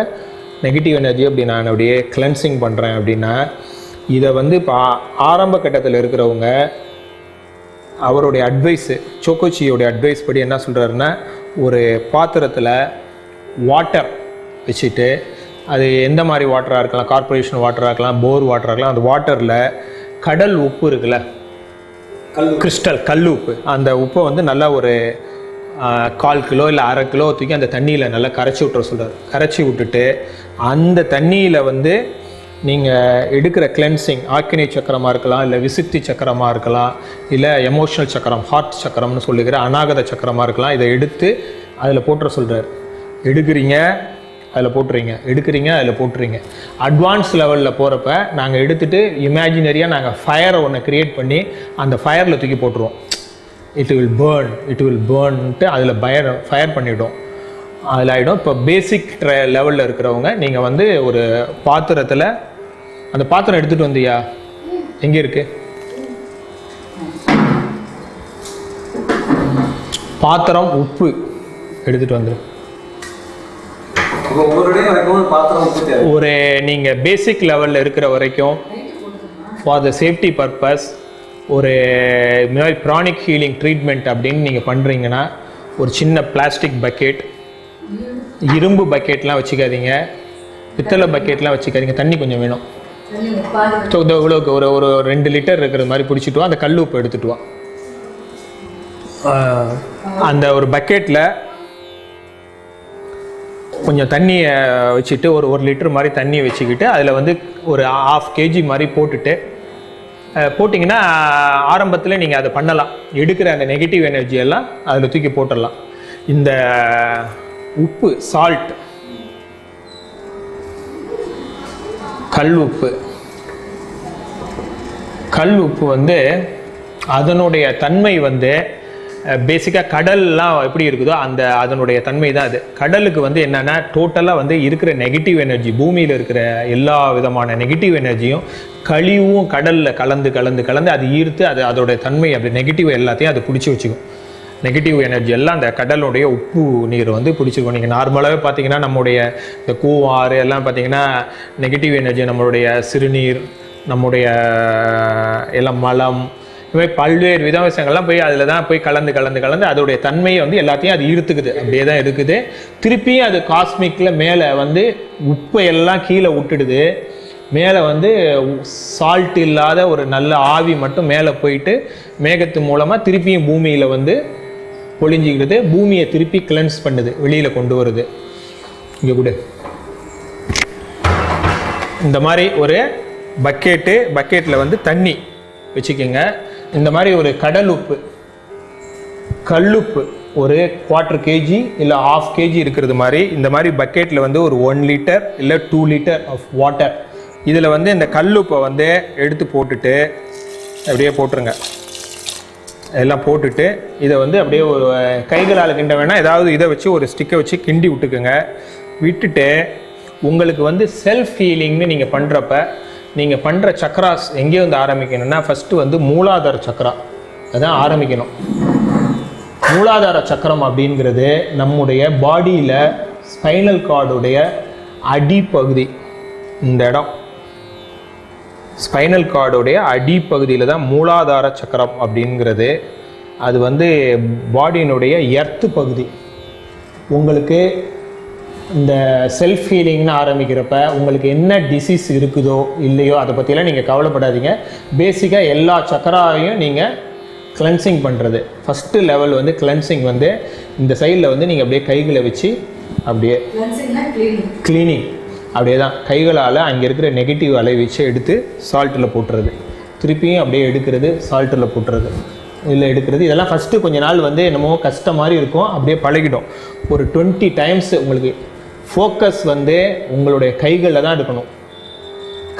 நெகட்டிவ் எனர்ஜி அப்படி நான் அப்படியே கிளென்சிங் பண்ணுறேன் அப்படின்னா, இதை வந்து இப்போ ஆரம்ப கட்டத்தில் இருக்கிறவங்க அவருடைய அட்வைஸு, சோக்கோச்சியோடைய அட்வைஸ் படி என்ன சொல்கிறாருன்னா, ஒரு பாத்திரத்தில் வாட்டர் வச்சுட்டு, அது எந்த மாதிரி வாட்டராக இருக்கலாம், கார்பரேஷன் வாட்டராக இருக்கலாம், போர் வாட்டராக இருக்கலாம், அந்த வாட்டரில் கடல் உப்பு இருக்குல்ல, கிறிஸ்டல் கல் உப்பு, அந்த உப்பை வந்து நல்லா ஒரு 1/4 கிலோ இல்லை 1/2 கிலோ தூக்கி அந்த தண்ணியில் நல்லா கரைச்சி விட்டுற சொல்கிறார். கரைச்சி விட்டுட்டு அந்த தண்ணியில் வந்து நீங்கள் எடுக்கிற கிளென்சிங், ஆக்கினை சக்கரமாக இருக்கலாம், இல்லை விசுத்தி சக்கரமாக இருக்கலாம், இல்லை எமோஷனல் சக்கரம், ஹார்ட் சக்கரம்னு சொல்லுகிற அநாகத சக்கரமாக இருக்கலாம், இதை எடுத்து அதில் போட்டுற சொல்கிறார். எடுக்கிறீங்க, அதில் போட்டுறீங்க, எடுக்கிறீங்க, அதில் போட்டுறீங்க. அட்வான்ஸ் லெவலில் போகிறப்ப நாங்கள் எடுத்துகிட்டு இமேஜினரியாக நாங்கள் ஃபயரை ஒன்று க்ரியேட் பண்ணி அந்த ஃபயரில் தூக்கி போட்டுருவோம். இட் வில் பேர்ன்ட்டு அதில் ஃபயர் பண்ணிவிட்டோம், அதில் ஆகிடும். இப்போ பேசிக் லெவலில் இருக்கிறவங்க நீங்கள் வந்து ஒரு பாத்திரத்தில், அந்த பாத்திரம் எடுத்துகிட்டு வந்தியா, எங்கே இருக்கு பாத்திரம், உப்பு எடுத்துகிட்டு வந்துரு. ஒரு நீங்கள் பேசிக் லெவலில் இருக்கிற வரைக்கும் ஃபார் த சேஃப்டி பர்பஸ் ஒரு மாதிரி ப்ரானிக் ஹீலிங் ட்ரீட்மெண்ட் அப்படின்னு நீங்கள் பண்ணுறீங்கன்னா, ஒரு சின்ன பிளாஸ்டிக் பக்கெட், இரும்பு பக்கெட்லாம் வச்சுக்காதீங்க, பித்தளை பக்கெட்லாம் வச்சுக்காதீங்க. தண்ணி கொஞ்சம் வேணும். இவ்வளோக்கு ஒரு 2 லிட்டர் இருக்கிற மாதிரி பிடிச்சிட்டு வா. அந்த கல் உப்பு எடுத்துட்டு வா. அந்த ஒரு பக்கெட்டில் கொஞ்சம் தண்ணியை வச்சுட்டு, ஒரு 1 லிட்டர் மாதிரி தண்ணியை வச்சுக்கிட்டு, அதில் வந்து ஒரு 1/2 kg மாதிரி போட்டிங்கன்னா ஆரம்பத்தில் நீங்கள் அதை பண்ணலாம். எடுக்கிற அந்த நெகட்டிவ் எனர்ஜியெல்லாம் அதில் தூக்கி போட்டுடலாம். இந்த உப்பு, சால்ட், கல் உப்பு வந்து அதனுடைய தன்மை வந்து பேசிக்காக கடல்லாம் எப்படி இருக்குதோ அதனுடைய தன்மை தான் அது. கடலுக்கு வந்து என்னென்னா, டோட்டலாக வந்து இருக்கிற நெகட்டிவ் எனர்ஜி, பூமியில் இருக்கிற எல்லா விதமான நெகட்டிவ் எனர்ஜியும் கழிவும் கடலில் கலந்து அது ஈர்த்து அதோடைய தன்மை அப்படி நெகட்டிவ் எல்லாத்தையும் அது பிடிச்சி வச்சுக்கும். நெகட்டிவ் எனர்ஜி எல்லாம் அந்த கடலுடைய உப்பு நீர் வந்து பிடிச்சிருக்கும். நீங்கள் நார்மலாகவே பார்த்தீங்கன்னா நம்முடைய இந்த கூவம், ஆறு எல்லாம் பார்த்தீங்கன்னா நெகட்டிவ் எனர்ஜி, நம்மளுடைய சிறுநீர், நம்முடைய எல்லாம் மலம், இதுமாதிரி பல்வேறு விஷயங்கள்லாம் போய் அதில் தான் போய் கலந்து அதோடைய தன்மையை வந்து எல்லாத்தையும் அது ஈர்த்துக்குது. அப்படியே தான் இருக்குது. திருப்பியும் அது காஸ்மிக்கில் மேலே வந்து உப்பை எல்லாம் கீழே விட்டுடுது. மேலே வந்து சால்ட் இல்லாத ஒரு நல்ல ஆவி மட்டும் மேலே போயிட்டு மேகத்து மூலமாக திருப்பியும் பூமியில் வந்து பொழிஞ்சிக்கிறது. பூமியை திருப்பி கிளென்ஸ் பண்ணுது, வெளியில் கொண்டு வருது. இங்கே கூட இந்த மாதிரி ஒரு பக்கெட்டில் வந்து தண்ணி வச்சுக்கோங்க. இந்த மாதிரி ஒரு கல்லுப்பு ஒரு 1/4 kg இல்லை 1/2 kg இருக்கிறது மாதிரி இந்த மாதிரி பக்கெட்டில் வந்து ஒரு 1 லிட்டர் இல்லை 2 லிட்டர் ஆஃப் வாட்டர், இதில் வந்து இந்த கல்லுப்பை வந்து எடுத்து போட்டுட்டு அப்படியே போட்டுருங்க. எல்லாம் போட்டுட்டு இதை வந்து அப்படியே ஒரு கைகளால் கிண்ட வேணால், ஏதாவது இதை வச்சு ஒரு ஸ்டிக்கை வச்சு கிண்டி விட்டுக்குங்க. விட்டுட்டு உங்களுக்கு வந்து செல்ஃப் ஹீலிங்னு நீங்கள் பண்ணுறப்ப நீங்கள் பண்ணுற சக்கராஸ் எங்கேயும் வந்து ஆரம்பிக்கணும்னா, ஃபஸ்ட்டு வந்து மூலாதார சக்கரா அதான் ஆரம்பிக்கணும். மூலாதார சக்கரம் அப்படிங்கிறது நம்முடைய பாடியில் ஸ்பைனல் கார்டுடைய அடிப்பகுதி. இந்த இடம் ஸ்பைனல் கார்டுடைய அடிப்பகுதியில் தான் மூலாதார சக்கரம் அப்படிங்கிறது. அது வந்து பாடியினுடைய எர்த்து பகுதி. உங்களுக்கு இந்த செல்ஃப் ஹீலிங்னு ஆரம்பிக்கிறப்ப உங்களுக்கு என்ன டிசீஸ் இருக்குதோ இல்லையோ அதை பற்றிலாம் நீங்கள் கவலைப்படாதீங்க. பேசிக்காக எல்லா சக்கராவையும் நீங்கள் கிளென்சிங் பண்ணுறது. ஃபஸ்ட்டு லெவல் வந்து கிளென்சிங் வந்து இந்த சைடில் வந்து நீங்கள் அப்படியே கைகளை வச்சு அப்படியே க்ளீனிங் அப்படியே தான் கைகளால் அங்கே இருக்கிற நெகட்டிவ் அலை வச்சு எடுத்து சால்ட்டில் போட்டுறது, திருப்பியும் அப்படியே எடுக்கிறது, சால்ட்டில் போட்டுறது, இல்லை எடுக்கிறது. இதெல்லாம் ஃபஸ்ட்டு கொஞ்ச நாள் வந்து என்னமோ கஷ்டம் மாதிரி இருக்கும், அப்படியே பழகிடும். ஒரு 20 டைம்ஸ் உங்களுக்கு ஃபோக்கஸ் வந்து உங்களுடைய கைகளில் தான் எடுக்கணும்.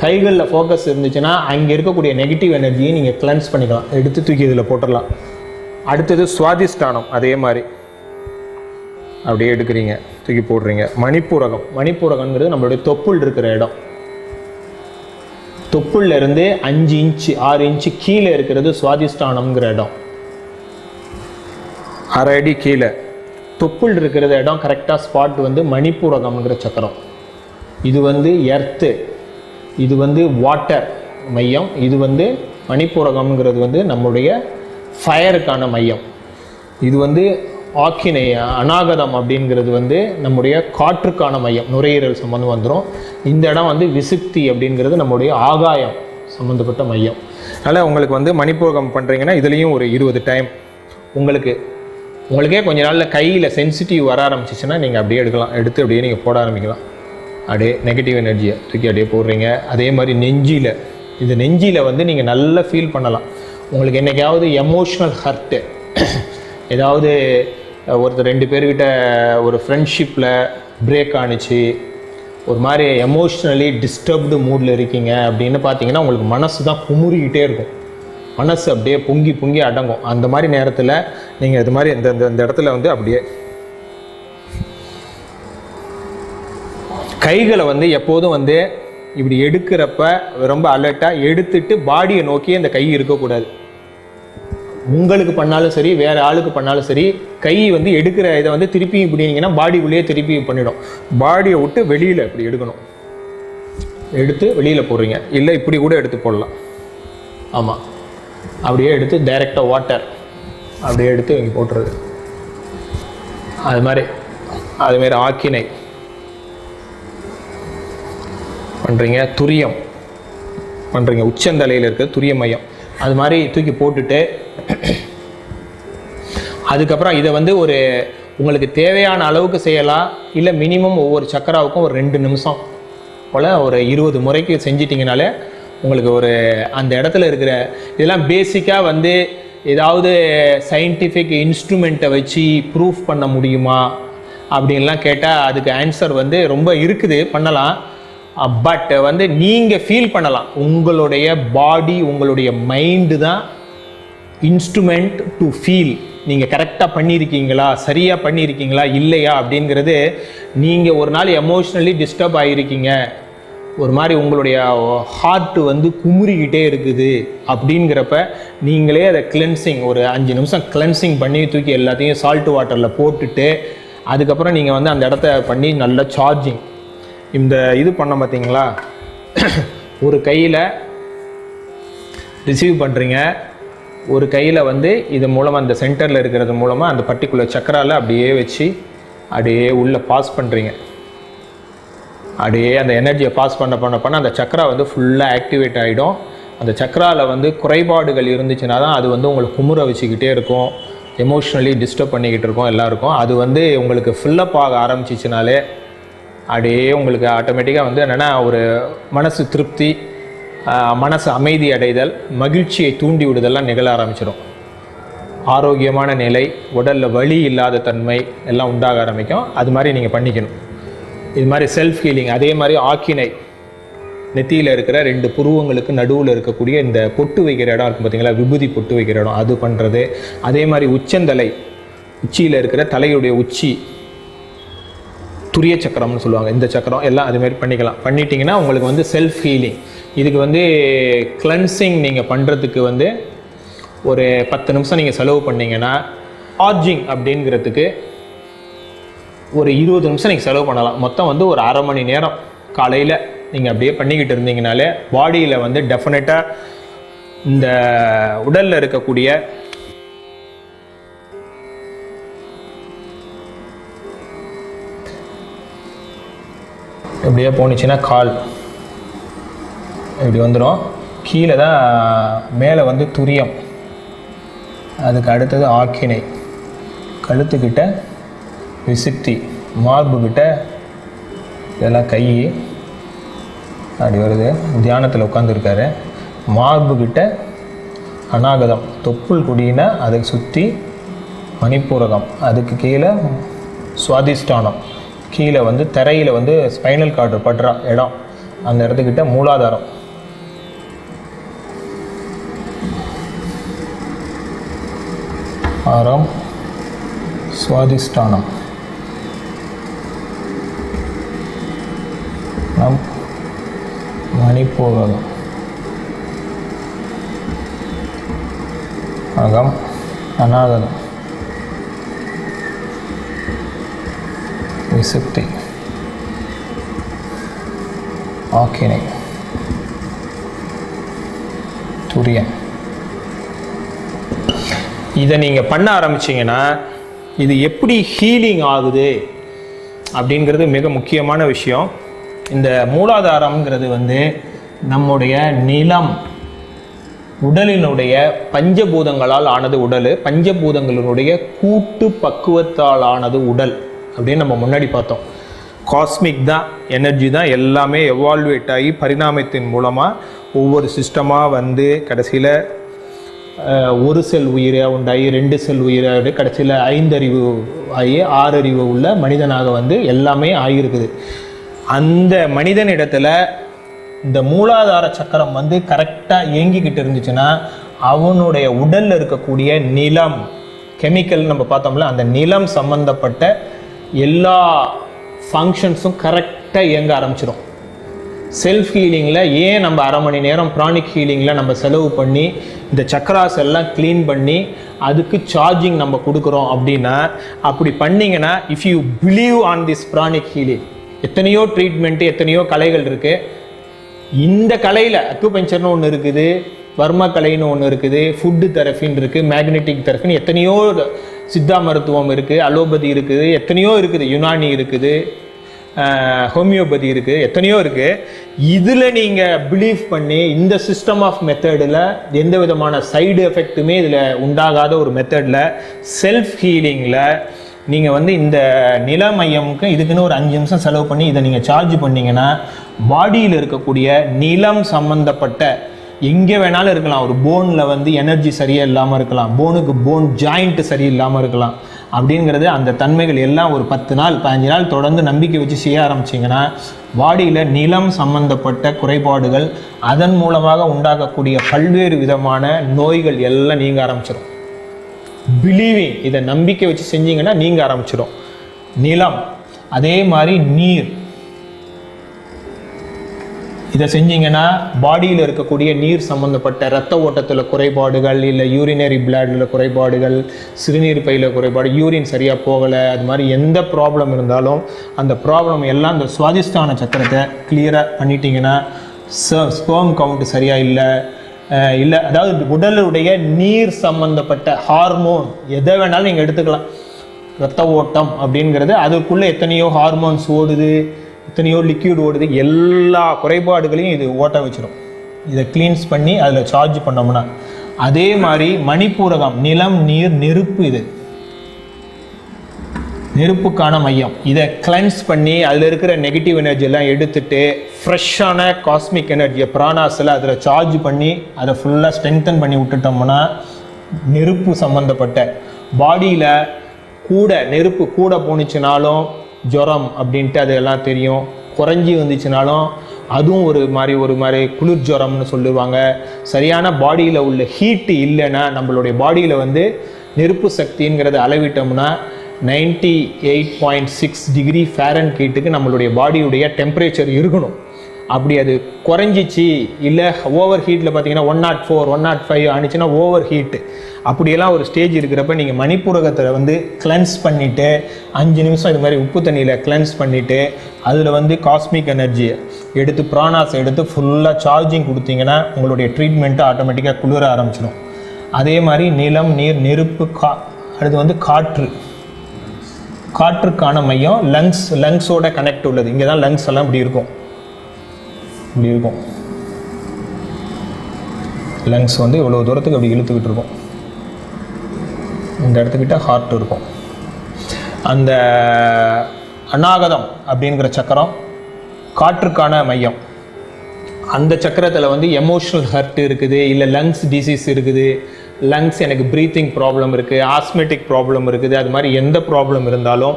கைகளில் ஃபோக்கஸ் இருந்துச்சுன்னா அங்கே இருக்கக்கூடிய நெகட்டிவ் எனர்ஜியை நீங்கள் கிளென்ஸ் பண்ணிக்கலாம், எடுத்து தூக்கி இதில் போட்டுடலாம். அடுத்தது சுவாதிஷ்டானம், அதே மாதிரி அப்படியே எடுக்கிறீங்க, தூக்கி போடுறீங்க. மணிப்பூரகம், மணிப்பூரகங்கிறது நம்மளுடைய தொப்புள் இருக்கிற இடம். தொப்புள்ள இருந்து 5 இன்ச்சு 6 இன்ச்சு கீழே இருக்கிறது சுவாதிஷ்டானம்ங்கிற இடம். 1/2 அடி கீழே தொப்புள் இருக்கிற இடம் கரெக்டாக ஸ்பாட் வந்து மணிப்பூரகம்ங்கிற சக்கரம். இது வந்து எர்த்து, இது வந்து வாட்டர் மையம், இது வந்து மணிப்பூரகம்ங்கிறது வந்து நம்முடைய ஃபயருக்கான மையம். இது வந்து ஆக்கினை அநாகதம் அப்படிங்கிறது வந்து நம்முடைய காற்றுக்கான மையம், நுரையீரல் சம்மந்தம் வந்துடும். இந்த இடம் வந்து விசுப்தி அப்படிங்கிறது நம்முடைய ஆகாயம் சம்மந்தப்பட்ட மையம். அதனால் உங்களுக்கு வந்து மணிப்பூரகம் பண்ணுறீங்கன்னா இதுலேயும் ஒரு 20 டைம் உங்களுக்கே கொஞ்ச நாளில் கையில் சென்சிட்டிவ் வர ஆரம்பிச்சிச்சுன்னா நீங்கள் அப்படியே எடுக்கலாம், எடுத்து அப்படியே நீங்கள் போட ஆரம்பிக்கலாம். அப்படியே நெகட்டிவ் எனர்ஜியை தூக்கி அப்படியே போடுறீங்க. அதே மாதிரி நெஞ்சியில், இது நெஞ்சியில் வந்து நீங்கள் நல்லா ஃபீல் பண்ணலாம். உங்களுக்கு என்றைக்காவது எமோஷ்னல் ஹர்ட்டு, ஏதாவது ஒருத்தர் 2 பேர்கிட்ட ஒரு ஃப்ரெண்ட்ஷிப்பில் பிரேக் ஆணுச்சு, ஒரு மாதிரி எமோஷ்னலி டிஸ்டர்ப்டு மூடில் இருக்கீங்க அப்படின்னு பார்த்தீங்கன்னா உங்களுக்கு மனசு தான் குமுறிக்கிட்டே இருக்கும், மனசு அப்படியே பொங்கி பொங்கி அடங்கும். அந்த மாதிரி நேரத்தில் நீங்கள் இது மாதிரி இந்த இடத்துல வந்து அப்படியே கைகளை வந்து எப்போதும் வந்து இப்படி எடுக்கிறப்ப ரொம்ப அலர்ட்டாக எடுத்துட்டு பாடியை நோக்கி அந்த கை இருக்கக்கூடாது. உங்களுக்கு பண்ணாலும் சரி, வேறு ஆளுக்கு பண்ணாலும் சரி, கை வந்து எடுக்கிற இதை வந்து திருப்பி இப்படிங்கன்னா பாடிக்குள்ளேயே திருப்பி பண்ணிடும். பாடியை விட்டு வெளியில் இப்படி எடுக்கணும், எடுத்து வெளியில் போடுறீங்க. இல்லை இப்படி கூட எடுத்து போடலாம். ஆமாம், அப்படியே எடுத்து டைரெக்டாக வாட்டர் அப்படியே எடுத்து இங்கே போட்டுறது. அதுமாரி ஆக்கினை பண்ணுறீங்க, துரியம் பண்ணுறீங்க, உச்சந்தலையில் இருக்கிற துரிய மையம் அது மாதிரி தூக்கி போட்டுட்டு அதுக்கப்புறம் இதை வந்து ஒரு உங்களுக்கு தேவையான அளவுக்கு செய்யலாம். இல்லை மினிமம் ஒவ்வொரு சக்கராவுக்கும் ஒரு 2 நிமிஷம் போல் ஒரு 20 முறைக்கு செஞ்சிட்டிங்கனாலே உங்களுக்கு ஒரு அந்த இடத்துல இருக்கிற இதெல்லாம் பேசிக்காக வந்து ஏதாவது சயின்டிஃபிக் இன்ஸ்ட்ருமெண்ட்டை வச்சு ப்ரூஃப் பண்ண முடியுமா அப்படின்லாம் கேட்டால் அதுக்கு ஆன்சர் வந்து ரொம்ப இருக்குது, பண்ணலாம். பட் வந்து நீங்கள் ஃபீல் பண்ணலாம். உங்களுடைய பாடி, உங்களுடைய மைண்டு தான் இன்ஸ்ட்ருமெண்ட் டு ஃபீல். நீங்கள் கரெக்டாக பண்ணியிருக்கீங்களா, சரியாக பண்ணியிருக்கீங்களா இல்லையா அப்படிங்கிறது. நீங்கள் ஒரு நாள் எமோஷ்னலி டிஸ்டர்ப் ஆகியிருக்கீங்க, ஒரு மாதிரி உங்களுடைய ஹார்ட்டு வந்து குமுறிக்கிட்டே இருக்குது அப்படிங்கிறப்ப நீங்களே அதை கிளென்சிங் ஒரு 5 நிமிஷம் கிளென்சிங் பண்ணி தூக்கி எல்லாத்தையும் சால்ட் வாட்டரில் போட்டுட்டு அதுக்கப்புறம் நீங்கள் வந்து அந்த இடத்த பண்ணி நல்லா சார்ஜிங் இந்த இது பண்ண பார்த்தீங்களா, ஒரு கையில் ரிசீவ் பண்ணுறீங்க, ஒரு கையில் வந்து இது மூலமாக அந்த சென்டரில் இருக்கிறது மூலமாக அந்த பர்டிகுலர் சக்கராவில் அப்படியே வச்சு அப்படியே உள்ளே பாஸ் பண்ணுறீங்க. அப்படியே அந்த எனர்ஜியை பாஸ் பண்ண அந்த சக்கரா வந்து ஃபுல்லாக ஆக்டிவேட் ஆகிடும். அந்த சக்கராவில் வந்து குறைபாடுகள் இருந்துச்சுன்னா தான் அது வந்து உங்களுக்கு குமுற வச்சுக்கிட்டே இருக்கும், எமோஷ்னலி டிஸ்டர்ப் பண்ணிக்கிட்டு இருக்கும் எல்லாருக்கும். அது வந்து உங்களுக்கு ஃபில்லப் ஆக ஆரம்பிச்சிச்சுனாலே அப்படியே உங்களுக்கு ஆட்டோமேட்டிக்காக வந்து என்னென்னா ஒரு மனசு திருப்தி, மனசு அமைதி அடைதல், மகிழ்ச்சியை தூண்டி விடுதெல்லாம் நிகழ ஆரம்பிச்சிடும். ஆரோக்கியமான நிலை, உடலில் வலி இல்லாத தன்மை எல்லாம் உண்டாக ஆரம்பிக்கும். அது மாதிரி நீங்கள் பண்ணிக்கணும். இது மாதிரி செல்ஃப் ஹீலிங். அதே மாதிரி ஆக்கினை, நெத்தியில் இருக்கிற 2 புருவங்களுக்கு நடுவில் இருக்கக்கூடிய இந்த பொட்டு வைக்கிற இடம் இருக்குது பார்த்தீங்களா, விபூதி பொட்டு வைக்கிற இடம், அது பண்ணுறது. அதே மாதிரி உச்சந்தலை, உச்சியில் இருக்கிற தலையுடைய உச்சி, துரிய சக்கரம்னு சொல்லுவாங்க, இந்த சக்கரம் எல்லாம் அதுமாரி பண்ணிக்கலாம். பண்ணிட்டீங்கன்னா உங்களுக்கு வந்து செல்ஃப் ஹீலிங். இதுக்கு வந்து கிளென்சிங் நீங்கள் பண்ணுறதுக்கு வந்து ஒரு 10 நிமிஷம் நீங்கள் செலவு பண்ணிங்கன்னா, சார்ஜிங் அப்படிங்கிறதுக்கு ஒரு 20 நிமிஷம் நீங்கள் செலவு பண்ணலாம். மொத்தம் வந்து ஒரு 1/2 மணி நேரம் காலையில் நீங்கள் அப்படியே பண்ணிக்கிட்டு இருந்தீங்கனாலே பாடியில் வந்து டெஃபினட்டாக இந்த உடலில் இருக்கக்கூடிய இப்படியே போணுச்சுன்னா கால் இப்படி வந்துடும். கீழே தான் மேலே வந்து துரியம், அதுக்கு அடுத்தது ஆக்கினை, கழுத்துக்கிட்ட விசுக்தி, மார்புக்கிட்ட இதெல்லாம் கை அப்படி வருது. தியானத்தில் உட்காந்துருக்காரு. மார்புக்கிட்ட அநாகதம், தொப்புள் குடினா அதுக்கு சுற்றி மணிப்பூரகம், அதுக்கு கீழே சுவாதிஷ்டானம், கீழே வந்து தரையில் வந்து ஸ்பைனல் கார்டு படுற இடம், அந்த இடத்துக்கிட்ட மூலாதாரம், ஆரம் சுவாதிஷ்டானம், மணிப்பூரகம், அகம் அநாகதம், விசுக்தி, ஆக்கினை, துரியம். இதை நீங்கள் பண்ண ஆரம்பிச்சிங்கன்னா இது எப்படி ஹீலிங் ஆகுது அப்படிங்கிறது மிக முக்கியமான விஷயம். இந்த மூலாதாரம்ங்கிறது வந்து நம்முடைய நிலம், உடலினுடைய பஞ்சபூதங்களால் ஆனது உடல், பஞ்சபூதங்களினுடைய கூட்டு பக்குவத்தால் ஆனது உடல் அப்படின்னு நம்ம முன்னாடி பார்த்தோம். காஸ்மிக் தான், எனர்ஜி தான், எல்லாமே எவால்வேட் ஆகி பரிணாமத்தின் மூலமாக ஒவ்வொரு சிஸ்டமாக வந்து கடைசியில் ஒரு செல் உயிராக உண்டாகி 2 செல் உயிராக கடைசியில் 5 அறிவு ஆகி 6 அறிவு உள்ள மனிதனாக வந்து எல்லாமே ஆகியிருக்குது. அந்த மனிதனிடத்தில் இந்த மூலாதார சக்கரம் வந்து கரெக்டாக இயங்கிக்கிட்டு இருந்துச்சுன்னா அவனுடைய உடலில் இருக்கக்கூடிய நிலம், கெமிக்கல் நம்ம பார்த்தோம்ல, அந்த நிலம் சம்மந்தப்பட்ட எல்லா ஃபங்க்ஷன்ஸும் கரெக்டாக இயங்க ஆரம்பிச்சிடும். செல்ஃப் ஹீலிங்கில் ஏன் நம்ம 1/2 மணி நேரம் ப்ரானிக் ஹீலிங்கில் நம்ம செலவு பண்ணி இந்த சக்கராஸ் எல்லாம் க்ளீன் பண்ணி அதுக்கு சார்ஜிங் நம்ம கொடுக்குறோம் அப்படின்னா, அப்படி பண்ணிங்கன்னா if you believe on this pranic healing, எத்தனையோ ட்ரீட்மெண்ட்டு, எத்தனையோ கலைகள் இருக்குது. இந்த கலையில் அக்குபஞ்சர்னு ஒன்று இருக்குது, வர்மா கலைன்னு ஒன்று இருக்குது, ஃபுட்டு தெரப்பின்னு இருக்குது, மேக்னெட்டிக் தெரப்பின்னு எத்தனையோ, சித்தா மருத்துவம் இருக்குது, அலோபதி இருக்குது, எத்தனையோ இருக்குது, யுனானி இருக்குது, ஹோமியோபதி இருக்குது, எத்தனையோ இருக்குது. இதில் நீங்கள் பிலீவ் பண்ணி இந்த சிஸ்டம் ஆஃப் மெத்தடில் எந்த விதமான சைடு எஃபெக்ட்டுமே இதில் உண்டாகாத ஒரு மெத்தடில் செல்ஃப் ஹீலிங்கில் நீங்கள் வந்து இந்த நில மையமுக்கு இதுக்குன்னு ஒரு 5 நிமிஷம் செலவு பண்ணி இதை நீங்கள் சார்ஜ் பண்ணிங்கன்னா பாடியில் இருக்கக்கூடிய நிலம் சம்மந்தப்பட்ட எங்கே வேணாலும் இருக்கலாம். ஒரு போனில் வந்து எனர்ஜி சரியாக இல்லாமல் இருக்கலாம், போனுக்கு போன் ஜாயிண்ட்டு சரியில்லாமல் இருக்கலாம். அப்படிங்கிறது அந்த தன்மைகள் எல்லாம் ஒரு 10 நாள் 15 நாள் தொடர்ந்து நம்பிக்கை வச்சு செய்ய ஆரம்பிச்சிங்கன்னா பாடியில் நிலம் சம்பந்தப்பட்ட குறைபாடுகள், அதன் மூலமாக உண்டாகக்கூடிய பல்வேறு விதமான நோய்கள் எல்லாம் நீங்க ஆரம்பிச்சிடும். பிலீவிங், இதை நம்பிக்கை வச்சு செஞ்சீங்கன்னா நீங்க ஆரம்பிச்சிடும். நிலம், அதே மாதிரி நீர், இதை செஞ்சீங்கன்னா பாடியில் இருக்கக்கூடிய நீர் சம்மந்தப்பட்ட இரத்த ஓட்டத்தில் குறைபாடுகள், இல்லை யூரினரி பிளாடில் குறைபாடுகள், சிறுநீர் பையில் குறைபாடு, யூரின் சரியாக போகலை, அது மாதிரி எந்த ப்ராப்ளம் இருந்தாலும் அந்த ப்ராப்ளம் எல்லாம் இந்த சுவாதிஷ்டான சக்கரத்தை கிளியராக பண்ணிட்டீங்கன்னா, ஸ்பெர்ம் கவுண்ட் சரியாக இல்லை அதாவது உடலுடைய நீர் சம்மந்தப்பட்ட ஹார்மோன் எதை வேணாலும் நீங்கள் எடுத்துக்கலாம். இரத்த ஓட்டம் அப்படிங்கிறது அதுக்குள்ளே எத்தனையோ ஹார்மோன்ஸ் ஓடுது, எத்தனையோ லிக்யூட் ஓடுது, எல்லா குறைபாடுகளையும் இது ஓட்ட வச்சிடும். இதை க்ளீன்ஸ் பண்ணி அதில் சார்ஜ் பண்ணோம்னா. அதே மாதிரி மணிப்பூரகம், நிலம், நீர், நெருப்பு, இது நெருப்புக்கான மையம். இதை கிளென்ஸ் பண்ணி அதில் இருக்கிற நெகட்டிவ் எனர்ஜியெல்லாம் எடுத்துட்டு ஃப்ரெஷ்ஷான காஸ்மிக் எனர்ஜியை பிராணாஸில் அதில் சார்ஜ் பண்ணி அதை ஃபுல்லாக ஸ்ட்ரென்தன் பண்ணி விட்டுட்டோம்னா நெருப்பு சம்மந்தப்பட்ட பாடியில் கூட நெருப்பு கூட போணுச்சுனாலும் ஜுரம் அப்படின்ட்டு அதெல்லாம் தெரியும். குறைஞ்சி வந்துச்சுனாலும் அதுவும் ஒரு மாதிரி குளிர் ஜுரம்னு சொல்லுவாங்க. சரியான பாடியில் உள்ள ஹீட்டு இல்லைன்னா நம்மளுடைய பாடியில் வந்து நெருப்பு சக்திங்கிறத அளவிட்டோம்னா 98.6 டிகிரி ஃபாரன்ஹீட்டுக்கு நம்மளுடைய பாடியுடைய டெம்பரேச்சர் இருக்கணும். அப்படி அது குறைஞ்சிச்சு இல்லை ஓவர் ஹீட்டில் பார்த்தீங்கன்னா 104 105 ஆனிச்சுன்னா ஓவர் ஹீட்டு. அப்படியெல்லாம் ஒரு ஸ்டேஜ் இருக்கிறப்ப நீங்கள் மணிப்பூரகத்தில் வந்து கிளென்ஸ் பண்ணிவிட்டு 5 நிமிஷம் இது மாதிரி உப்பு தண்ணியில் கிளென்ஸ் பண்ணிவிட்டு அதில் வந்து காஸ்மிக் எனர்ஜியை எடுத்து பிராணாஸை எடுத்து ஃபுல்லாக சார்ஜிங் கொடுத்தீங்கன்னா உங்களுடைய ட்ரீட்மெண்ட்டு ஆட்டோமேட்டிக்காக குளிர ஆரம்பிச்சிடும். அதே மாதிரி நிலம், நீர், நெருப்பு, அடுத்து வந்து காற்று. காற்றுக்கான மையம் லங்ஸோட கனெக்ட் உள்ளது. இங்கே தான் லங்ஸ் எல்லாம் இப்படி இருக்கும். லங்ஸ் வந்து இவ்வளோ தூரத்துக்கு அப்படி இழுத்துக்கிட்டு இருக்கும். இந்த இடத்துக்கிட்ட ஹார்ட் இருக்கும். அந்த அநாகதம் அப்படிங்கிற சக்கரம் காற்றுக்கான மையம். அந்த சக்கரத்தில் வந்து எமோஷ்னல் ஹர்ட் இருக்குது, இல்லை லங்ஸ் டிசீஸ் இருக்குது, லங்ஸ் எனக்கு ப்ரீத்திங் ப்ராப்ளம் இருக்குது, ஆஸ்மெட்டிக் ப்ராப்ளம் இருக்குது, அது மாதிரி எந்த ப்ராப்ளம் இருந்தாலும்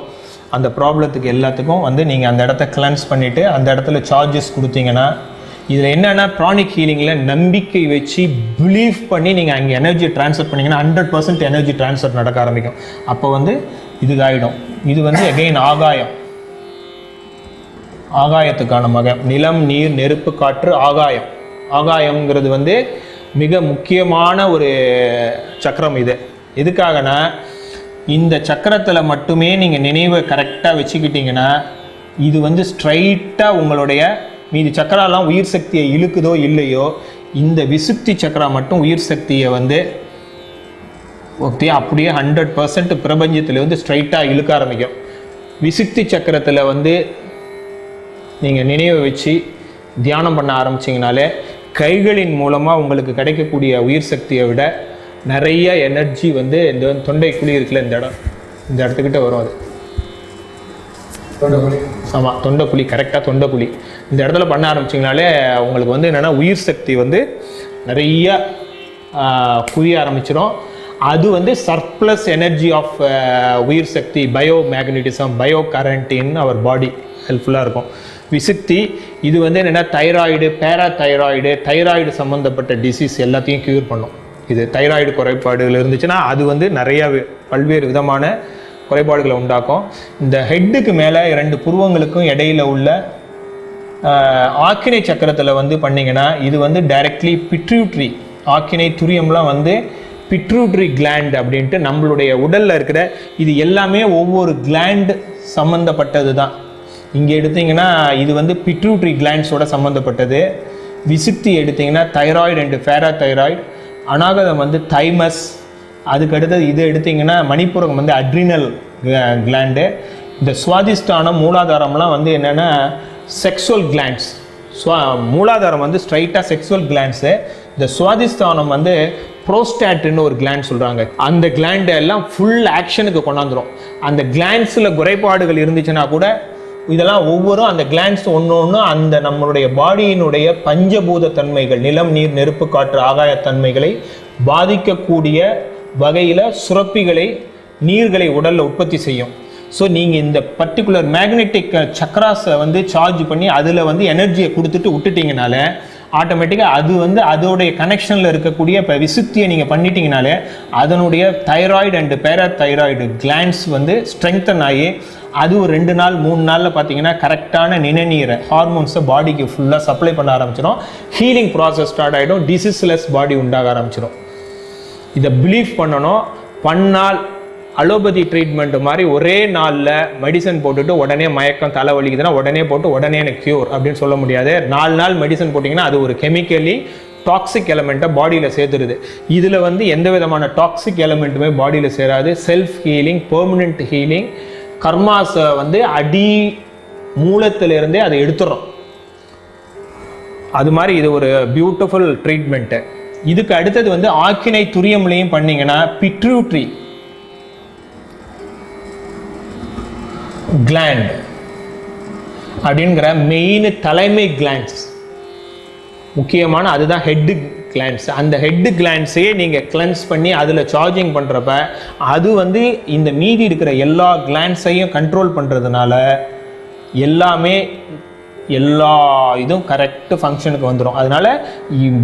அந்த ப்ராப்ளத்துக்கு எல்லாத்துக்கும் வந்து நீங்கள் அந்த இடத்த கிளென்ஸ் பண்ணிவிட்டு அந்த இடத்துல சார்ஜஸ் கொடுத்தீங்கன்னா, இதில் என்னென்னா ப்ரானிக் ஹீலிங்கில் நம்பிக்கை வச்சு பிலீவ் பண்ணி நீங்கள் அங்கே எனர்ஜி ட்ரான்ஸ்ஃபர் பண்ணிங்கன்னா 100% எனர்ஜி ட்ரான்ஸ்ஃபர் நடக்க ஆரம்பிக்கும். அப்போ வந்து இது ஆகிடும். இது வந்து அகெயின் ஆகாயத்துக்கான மகம். நிலம், நீர், நெருப்பு, காற்று, ஆகாயம். ஆகாயம்ங்கிறது வந்து மிக முக்கியமான ஒரு சக்கரம். இது எதுக்காகனா, இந்த சக்கரத்தில் மட்டுமே நீங்கள் நினைவை கரெக்டாக வச்சுக்கிட்டிங்கன்னா இது வந்து ஸ்ட்ரைட்டாக உங்களுடைய மீதி சக்கராலாம் உயிர் சக்தியை இழுக்குதோ இல்லையோ, இந்த விசுப்தி சக்கரா மட்டும் உயிர் சக்தியை வந்து அப்படியே 100% பிரபஞ்சத்தில் வந்து ஸ்ட்ரைட்டாக இழுக்க ஆரம்பிக்கும். விசுப்தி சக்கரத்தில் வந்து நீங்கள் நினைவை வச்சு தியானம் பண்ண ஆரம்பிச்சிங்கனாலே கைகளின் மூலமாக உங்களுக்கு கிடைக்கக்கூடிய உயிர் சக்தியை விட நிறைய எனர்ஜி வந்து இந்த தொண்டை குழி இருக்குல்ல, இந்த இடத்துக்கிட்ட வரும். அது தொண்டைக்குழி. ஆமாம், தொண்டைக்குழி. கரெக்டாக தொண்டைக்குழி. இந்த இடத்துல பண்ண ஆரம்பிச்சிங்கனாலே உங்களுக்கு வந்து என்னென்னா உயிர் சக்தி வந்து நிறைய குவிய ஆரம்பிச்சிடும். அது வந்து சர்ப்ளஸ் எனர்ஜி ஆஃப் உயிர் சக்தி, பயோ மேக்னட்டிசம், பயோ கரண்ட் இன் அவர் பாடி ஹெல்ப்ஃபுல்லாக இருக்கும். விசுக்தி இது வந்து என்னென்னா தைராய்டு, தைராய்டு சம்மந்தப்பட்ட டிசீஸ் எல்லாத்தையும் க்யூர் பண்ணும். இது தைராய்டு குறைபாடுகள் இருந்துச்சுன்னா அது வந்து நிறைய பல்வேறு விதமான குறைபாடுகளை உண்டாக்கும். இந்த ஹெட்டுக்கு மேலே 2 புருவங்களுக்கும் இடையில உள்ள ஆக்கினை சக்கரத்தில் வந்து பண்ணிங்கன்னா இது வந்து டைரக்ட்லி பிட்ரூட்ரி, ஆக்கினை துரியம்லாம் வந்து பிட்ரூட்ரி கிளாண்ட் அப்படின்ட்டு நம்மளுடைய உடலில் இருக்கிற இது எல்லாமே ஒவ்வொரு கிளாண்ட் சம்மந்தப்பட்டது தான். இங்கே எடுத்திங்கன்னா இது வந்து பிட்ரூட்ரி கிளாண்ட்ஸோட சம்மந்தப்பட்டது. விசுக்தி எடுத்திங்கன்னா தைராய்டு அண்டு பேராதைராய்டு, அநாகதம் வந்து தைமஸ், அதுக்கடுத்தது இது எடுத்திங்கன்னா மணிப்புரம் வந்து அட்ரினல் கிளாண்டு. இந்த சுவாதிஷ்டானம், மூலாதாரம்லாம் வந்து என்னென்னா செக்ஸுவல் கிளாண்ட்ஸ். மூலாதாரம் வந்து ஸ்ட்ரைட்டாக செக்ஸுவல் கிளாண்ட்ஸு. இந்த சுவாதிஷ்டானம் வந்து ப்ரோஸ்டாட்னு ஒரு கிளாண்ட் சொல்கிறாங்க. அந்த கிளாண்டை எல்லாம் ஃபுல் ஆக்ஷனுக்கு கொண்டாந்துடும். அந்த கிளாண்ட்ஸில் குறைபாடுகள் இருந்துச்சுன்னா கூட இதெல்லாம் ஒவ்வொரு அந்த கிளாண்ட்ஸ் ஒன்று அந்த நம்மளுடைய பாடியினுடைய பஞ்சபூத தன்மைகள், நிலம், நீர், நெருப்பு, காற்று, ஆகாயத்தன்மைகளை பாதிக்கக்கூடிய வகையில் சுரப்பிகளை, நீர்களை உடலில் உற்பத்தி செய்யும். ஸோ நீங்கள் இந்த பர்டிகுலர் மேக்னெட்டிக் சக்கராஸை வந்து சார்ஜ் பண்ணி அதில் வந்து எனர்ஜியை கொடுத்துட்டு விட்டுட்டிங்கனால ஆட்டோமேட்டிக்காக அது வந்து அதோடைய கனெக்ஷனில் இருக்கக்கூடிய இப்போ விசுத்தியை நீங்கள் பண்ணிட்டீங்கனாலே அதனுடைய தைராய்டு அண்டு பேராதைராய்டு கிளாண்ட்ஸ் வந்து ஸ்ட்ரெங்தன் ஆகி அது ஒரு 2 நாள் 3 நாளில் பார்த்தீங்கன்னா கரெக்டான நிணநீரை, ஹார்மோன்ஸை பாடிக்கு ஃபுல்லாக சப்ளை பண்ண ஆரம்பிச்சிடும். ஹீலிங் ப்ராசஸ் ஸ்டார்ட் ஆகிடும். டிசீஸ்லெஸ் பாடி உண்டாக ஆரம்பிச்சிடும். இதை பிலீவ் பண்ணணும். பண்ணால் அலோபதி ட்ரீட்மெண்ட் மாதிரி ஒரே நாளில் மெடிசன் போட்டுட்டு உடனே மயக்கம், தலை வலிக்குதுன்னா உடனே போட்டு உடனே எனக்கு க்யூர் அப்படின்னு சொல்ல முடியாது. 4 நாள் மெடிசன் போட்டிங்கன்னா அது ஒரு கெமிக்கலி டாக்ஸிக் எலமெண்ட்டை பாடியில் சேர்த்துருது. இதில் வந்து எந்த விதமான டாக்ஸிக் எலமெண்ட்டுமே பாடியில் சேராது. செல்ஃப் ஹீலிங், பெர்மனெண்ட் ஹீலிங், கர்மாஸை வந்து அடி மூலத்திலிருந்தே அதை எடுத்துடுறோம். அது மாதிரி இது ஒரு பியூட்டிஃபுல் ட்ரீட்மெண்ட்டு. இதுக்கு அடுத்தது வந்து ஆக்கினை துரியம்லையும் பண்ணிங்கன்னா பிட்ரூட்ரி கிளாண்ட் அப்படிங்கிற மெயின் தலைமை கிளாண்ட்ஸ் முக்கியமான அதுதான் ஹெட்டு கிளாண்ட்ஸ். அந்த ஹெட்டு கிளாண்ட்ஸையே நீங்கள் கிளென்ஸ் பண்ணி அதில் சார்ஜிங் பண்ணுறப்ப அது வந்து இந்த மீதி இருக்கிற எல்லா கிளாண்ட்ஸையும் கண்ட்ரோல் பண்ணுறதுனால எல்லா இதுவும் கரெக்டு ஃபங்க்ஷனுக்கு வந்துடும். அதனால்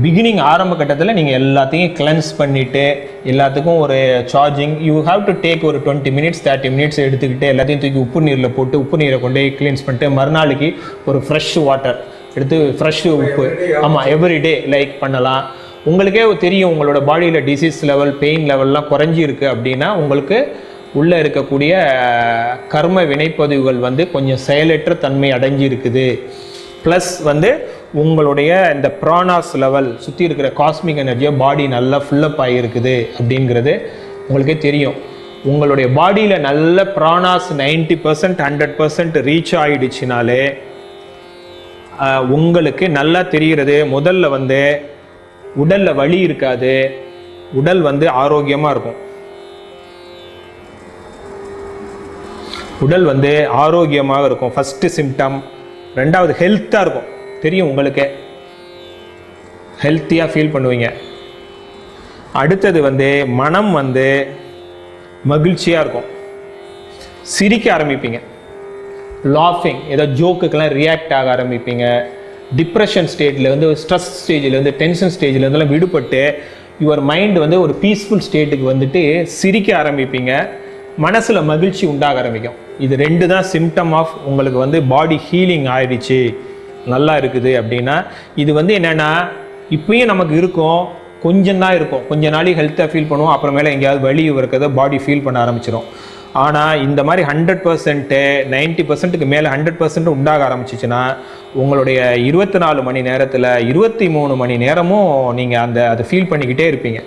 பிகினிங் ஆரம்ப கட்டத்தில் நீங்கள் எல்லாத்தையும் கிளென்ஸ் பண்ணிவிட்டு எல்லாத்துக்கும் ஒரு charging you have to take ஒரு 20 மினிட்ஸ் 30 மினிட்ஸ் எடுத்துக்கிட்டு எல்லாத்தையும் தூக்கி உப்பு நீரில் போட்டு உப்பு நீரை கொண்டு போய் கிளீன்ஸ் பண்ணிட்டு மறுநாளைக்கு ஒரு ஃப்ரெஷ் வாட்டர் எடுத்து ஃப்ரெஷ் உப்பு, ஆமாம், எவ்ரிடே லைக் பண்ணலாம். உங்களுக்கே தெரியும் உங்களோட பாடியில் டிசீஸ் லெவல், பெயின் லெவல்லாம் குறைஞ்சி இருக்குது அப்படின்னா உங்களுக்கு உள்ளே இருக்கக்கூடிய கர்ம வினைப்பதிவுகள் வந்து கொஞ்சம் செயலற்ற தன்மை அடைஞ்சி இருக்குது. ப்ளஸ் வந்து உங்களுடைய இந்த பிராணாஸ் லெவல் சுற்றி இருக்கிற காஸ்மிக் எனர்ஜியாக பாடி நல்லா ஃபுல்லப் ஆகிருக்குது அப்படிங்கிறது உங்களுக்கே தெரியும். உங்களுடைய பாடியில் நல்ல பிராணாஸ் 90% 100% ரீச் ஆகிடுச்சினாலே உங்களுக்கு நல்லா தெரிகிறது. முதல்ல வந்து உடலில் வலி இருக்காது, உடல் வந்து ஆரோக்கியமாக இருக்கும். உடல் வந்து ஆரோக்கியமாக இருக்கும் ஃபஸ்ட்டு சிம்டம். ரெண்டாவது ஹெல்த்தாக இருக்கும், தெரியும் உங்களுக்கே, ஹெல்த்தியாக ஃபீல் பண்ணுவீங்க. அடுத்தது வந்து மனம் வந்து மகிழ்ச்சியாக இருக்கும், சிரிக்க ஆரம்பிப்பீங்க, லாஃபிங், ஏதோ ஜோக்குக்கெல்லாம் ரியாக்ட் ஆக ஆரம்பிப்பீங்க. டிப்ரெஷன் ஸ்டேட்டில் வந்து ஸ்ட்ரெஸ் ஸ்டேஜில் வந்து டென்ஷன் ஸ்டேஜில் இருந்தெல்லாம் விடுபட்டு யுவர் மைண்ட் வந்து ஒரு பீஸ்ஃபுல் ஸ்டேட்டுக்கு வந்துட்டு சிரிக்க ஆரம்பிப்பீங்க, மனசில் மகிழ்ச்சி உண்டாக ஆரம்பிக்கும். இது 2 தான் சிம்டம் ஆஃப் உங்களுக்கு வந்து பாடி ஹீலிங் ஆயிடுச்சு, நல்லா இருக்குது அப்படின்னா. இது வந்து என்னென்னா இப்பயும் நமக்கு இருக்கும், கொஞ்சம் தான் இருக்கும், கொஞ்ச நாளைக்கு ஹெல்த்தாக ஃபீல் பண்ணுவோம், அப்புறமேல எங்கேயாவது வலி இருக்கிறத பாடி ஃபீல் பண்ண ஆரம்பிச்சிடும். ஆனால் இந்த மாதிரி 100% 90%க்கு மேலே 100% உண்டாக ஆரம்பிச்சிச்சுன்னா உங்களுடைய 24 மணி நேரத்தில் 23 மணி நேரமும் நீங்கள் அதை ஃபீல் பண்ணிக்கிட்டே இருப்பீங்க.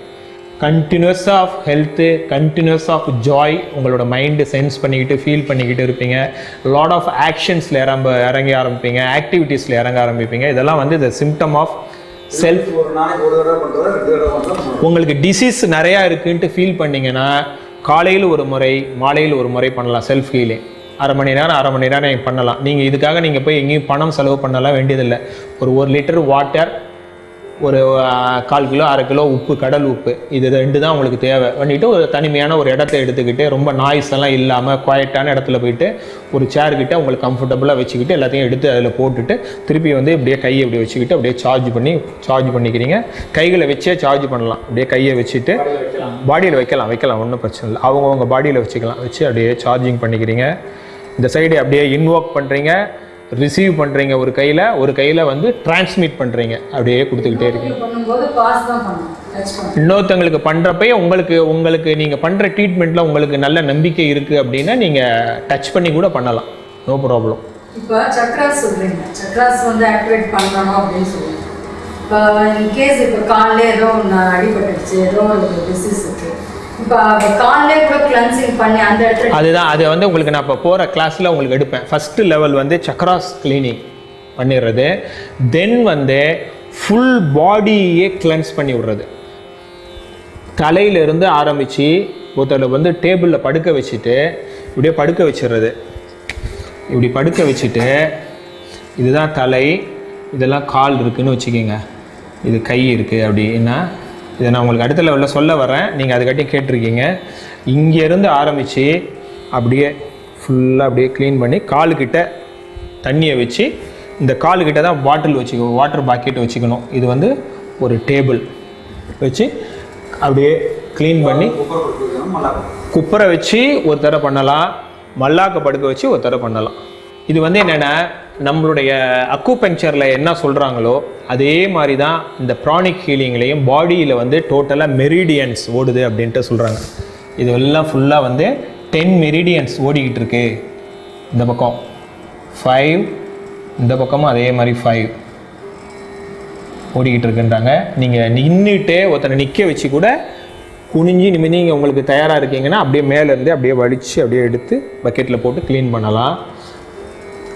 Continuous of health, continuous of joy, உங்களோட மைண்டு சென்ஸ் பண்ணிக்கிட்டு ஃபீல் பண்ணிக்கிட்டு இருப்பீங்க. லாட் ஆஃப் ஆக்ஷன்ஸில் இறங்க ஆரம்பிப்பீங்க, ஆக்டிவிட்டீஸில் இறங்க ஆரம்பிப்பீங்க. இதெல்லாம் வந்து இந்த சிம்டம் ஆஃப் செல்ஃப். உங்களுக்கு டிசீஸ் நிறையா இருக்குன்ட்டு ஃபீல் பண்ணிங்கன்னா காலையில் ஒரு முறை மாலையில் ஒரு முறை பண்ணலாம் செல்ஃப் ஹீலிங். அரை மணி நேரம் நீங்கள் பண்ணலாம். நீங்கள் இதுக்காக நீங்கள் போய் எங்கேயும் பணம் செலவு பண்ணலாம் வேண்டியதில்லை. ஒரு 1 லிட்டர் வாட்டர், ஒரு 1/4 கிலோ 1/2 கிலோ உப்பு, கடல் உப்பு, இது 2 தான் உங்களுக்கு தேவை. பண்ணிவிட்டு ஒரு தனிமையான ஒரு இடத்த எடுத்துக்கிட்டு ரொம்ப நாய்ஸ் எல்லாம் இல்லாமல் குவாய்ட்டான இடத்துல போயிட்டு ஒரு சேர்கிட்ட உங்களுக்கு கம்ஃபர்டபுளாக வச்சுக்கிட்டு எல்லாத்தையும் எடுத்து அதில் போட்டுட்டு திருப்பி வந்து இப்படியே கையை இப்படி வச்சுக்கிட்டு அப்படியே சார்ஜ் பண்ணிக்கிறீங்க. கைகளை வச்சே சார்ஜ் பண்ணலாம். அப்படியே கையை வச்சுட்டு பாடியில் வைக்கலாம், ஒன்றும் பிரச்சனை இல்லை. அவங்கவுங்க பாடியில் வச்சு அப்படியே சார்ஜிங் பண்ணிக்கிறீங்க. இந்த சைடு அப்படியே இன்வோக் பண்ணுறீங்க, ரிசீவ் பண்ணுறீங்க. ஒரு கையில் வந்து டிரான்ஸ்மிட் பண்ணுறீங்க, அப்படியே கொடுத்துக்கிட்டே இருக்கீங்க. இன்னொருத்தங்களுக்கு பண்ணுறப்பயே உங்களுக்கு நீங்கள் பண்ணுற ட்ரீட்மெண்ட்டில் உங்களுக்கு நல்ல நம்பிக்கை இருக்குது அப்படின்னா நீங்கள் டச் பண்ணி கூட பண்ணலாம், நோ ப்ராப்ளம். இப்போ சக்ராஸ் சொல்கிறீங்க, சக்ராஸ் வந்து ஆக்டிவேட் பண்ணணும் அப்படின்னு சொல்லுங்கள். இப்போ இன்கேஸ் இப்போ காலில் ஏதோ ஒன்று அடிபட்டுருச்சு, ஏதோ ஒரு டிசீஸ் இருக்குது, இப்போ காலிலே கூட கிளென்சிங் பண்ணி அந்த இடத்துல அதுதான் அது வந்து உங்களுக்கு நான் இப்போ போகிற கிளாஸில் உங்களுக்கு எடுப்பேன். ஃபஸ்ட்டு லெவல் வந்து சக்ராஸ் கிளீனிங் பண்ணிடுறது, தென் வந்து ஃபுல் பாடியே கிளென்ஸ் பண்ணி விடுறது. தலையிலிருந்து ஆரம்பித்து ஒருத்தர் வந்து டேபிளில் படுக்க வச்சுட்டு இப்படியே படுக்க வச்சிடுறது. இப்படி படுக்க வச்சுட்டு இதுதான் தலை, இதெல்லாம் கால் இருக்குதுன்னு வச்சுக்கோங்க, இது கை இருக்குது அப்படின்னா, இதை நான் உங்களுக்கு அடுத்த லெவலில் சொல்ல வரேன், நீங்கள் அதுக்காட்டி கேட்டிருக்கீங்க. இங்கேருந்து ஆரம்பித்து அப்படியே ஃபுல்லாக அப்படியே க்ளீன் பண்ணி காலுக்கிட்ட தண்ணியை வச்சு, இந்த காலுக்கிட்ட தான் வாட்டர் பாக்கெட் வச்சுக்கணும். இது வந்து ஒரு டேபிள் வச்சு அப்படியே க்ளீன் பண்ணி குப்பரை வச்சு ஒரு தடவை பண்ணலாம், மல்லாக்க படுக்க வச்சு ஒரு தடவை பண்ணலாம். இது வந்து என்னென்னா நம்மளுடைய அக்குபங்க்சரில் என்ன சொல்கிறாங்களோ அதே மாதிரி தான் இந்த ப்ரானிக் ஹீலிங்லேயும் பாடியில் வந்து டோட்டலாக மெரிடியன்ஸ் ஓடுது அப்படின்ட்டு சொல்கிறாங்க. இது எல்லாம் ஃபுல்லாக வந்து 10 மெரிடியன்ஸ் ஓடிக்கிட்டு இருக்கு. இந்த பக்கம் 5, இந்த பக்கமும் அதே மாதிரி 5 ஓடிக்கிட்டு இருக்குன்றாங்க. நீங்கள் நின்றுட்டு ஒருத்தனை நிற்க வச்சு கூட குனிஞ்சு நிமிந்து நீங்கள் உங்களுக்கு தயாராக இருக்கீங்கன்னா அப்படியே மேலேருந்து அப்படியே வலித்து அப்படியே எடுத்து பக்கெட்டில் போட்டு க்ளீன் பண்ணலாம்.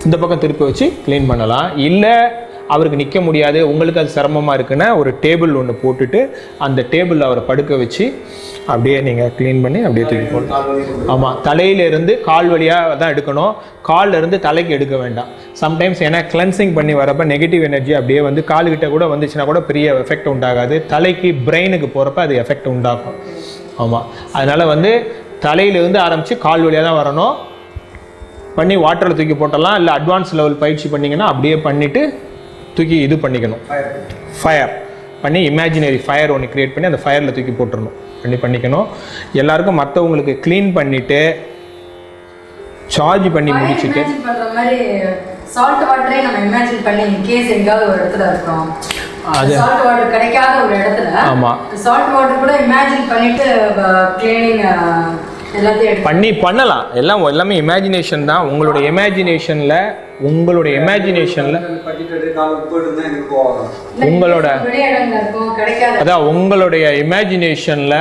இந்த பக்கம் திருப்பி வச்சு க்ளீன் பண்ணலாம். இல்லை அவருக்கு நிற்க முடியாது, உங்களுக்கு அது சிரமமாக இருக்குன்னா ஒரு டேபிள் ஒன்று போட்டுட்டு அந்த டேபிளில் அவரை படுக்க வச்சு அப்படியே நீங்கள் க்ளீன் பண்ணி அப்படியே தூக்கி போடணும். ஆமாம், தலையிலேருந்து கால் வழியாக தான் எடுக்கணும், காலிலேருந்து தலைக்கு எடுக்க வேண்டாம். சம்டைம்ஸ் ஏன்னா கிளென்சிங் பண்ணி வரப்போ நெகட்டிவ் எனர்ஜி அப்படியே வந்து காலுக்கிட்ட கூட வந்துச்சுன்னா கூட பெரிய எஃபெக்ட் உண்டாகாது, தலைக்கு பிரெயினுக்கு போகிறப்ப அது எஃபெக்ட் உண்டாகும். ஆமாம், அதனால் வந்து தலையிலேருந்து ஆரம்பித்து கால் வழியாக தான் வரணும். பண்ணி வாட்டரில் தூக்கி போட்டலாம். இல்லை அட்வான்ஸ் லெவல் பயிற்சி பண்ணிங்கன்னா அப்படியே பண்ணிவிட்டு தூக்கி இது பண்ணிக்கணும், ஃபயர் பண்ணி இமேஜினரி ஃபயர் ஒன்று க்ரியேட் பண்ணி அந்த ஃபயரில் தூக்கி போட்டுடணும். பண்ணிக்கணும். எல்லாருக்கும் மற்றவங்களுக்கு க்ளீன் பண்ணிவிட்டு சார்ஜ் பண்ணி முடிச்சுட்டு சால்ட் வாட்டரே நம்ம இமேஜின் பண்ணி கேஸ் எங்காவது ஒரு இடத்துல இருக்கோம், அது சால்ட் வாட்டர் கிடைக்காத ஒரு இடத்துல, ஆமாம், சால்ட் வாட்டர் கூட இமேஜின் பண்ணிட்டு க்ளீனிங் எல்லாத்தையும் பண்ணலாம். எல்லாமே இமேஜினேஷன் தான். உங்களோட இமேஜினேஷனில் உங்களோட அதான் உங்களுடைய இமேஜினேஷனில்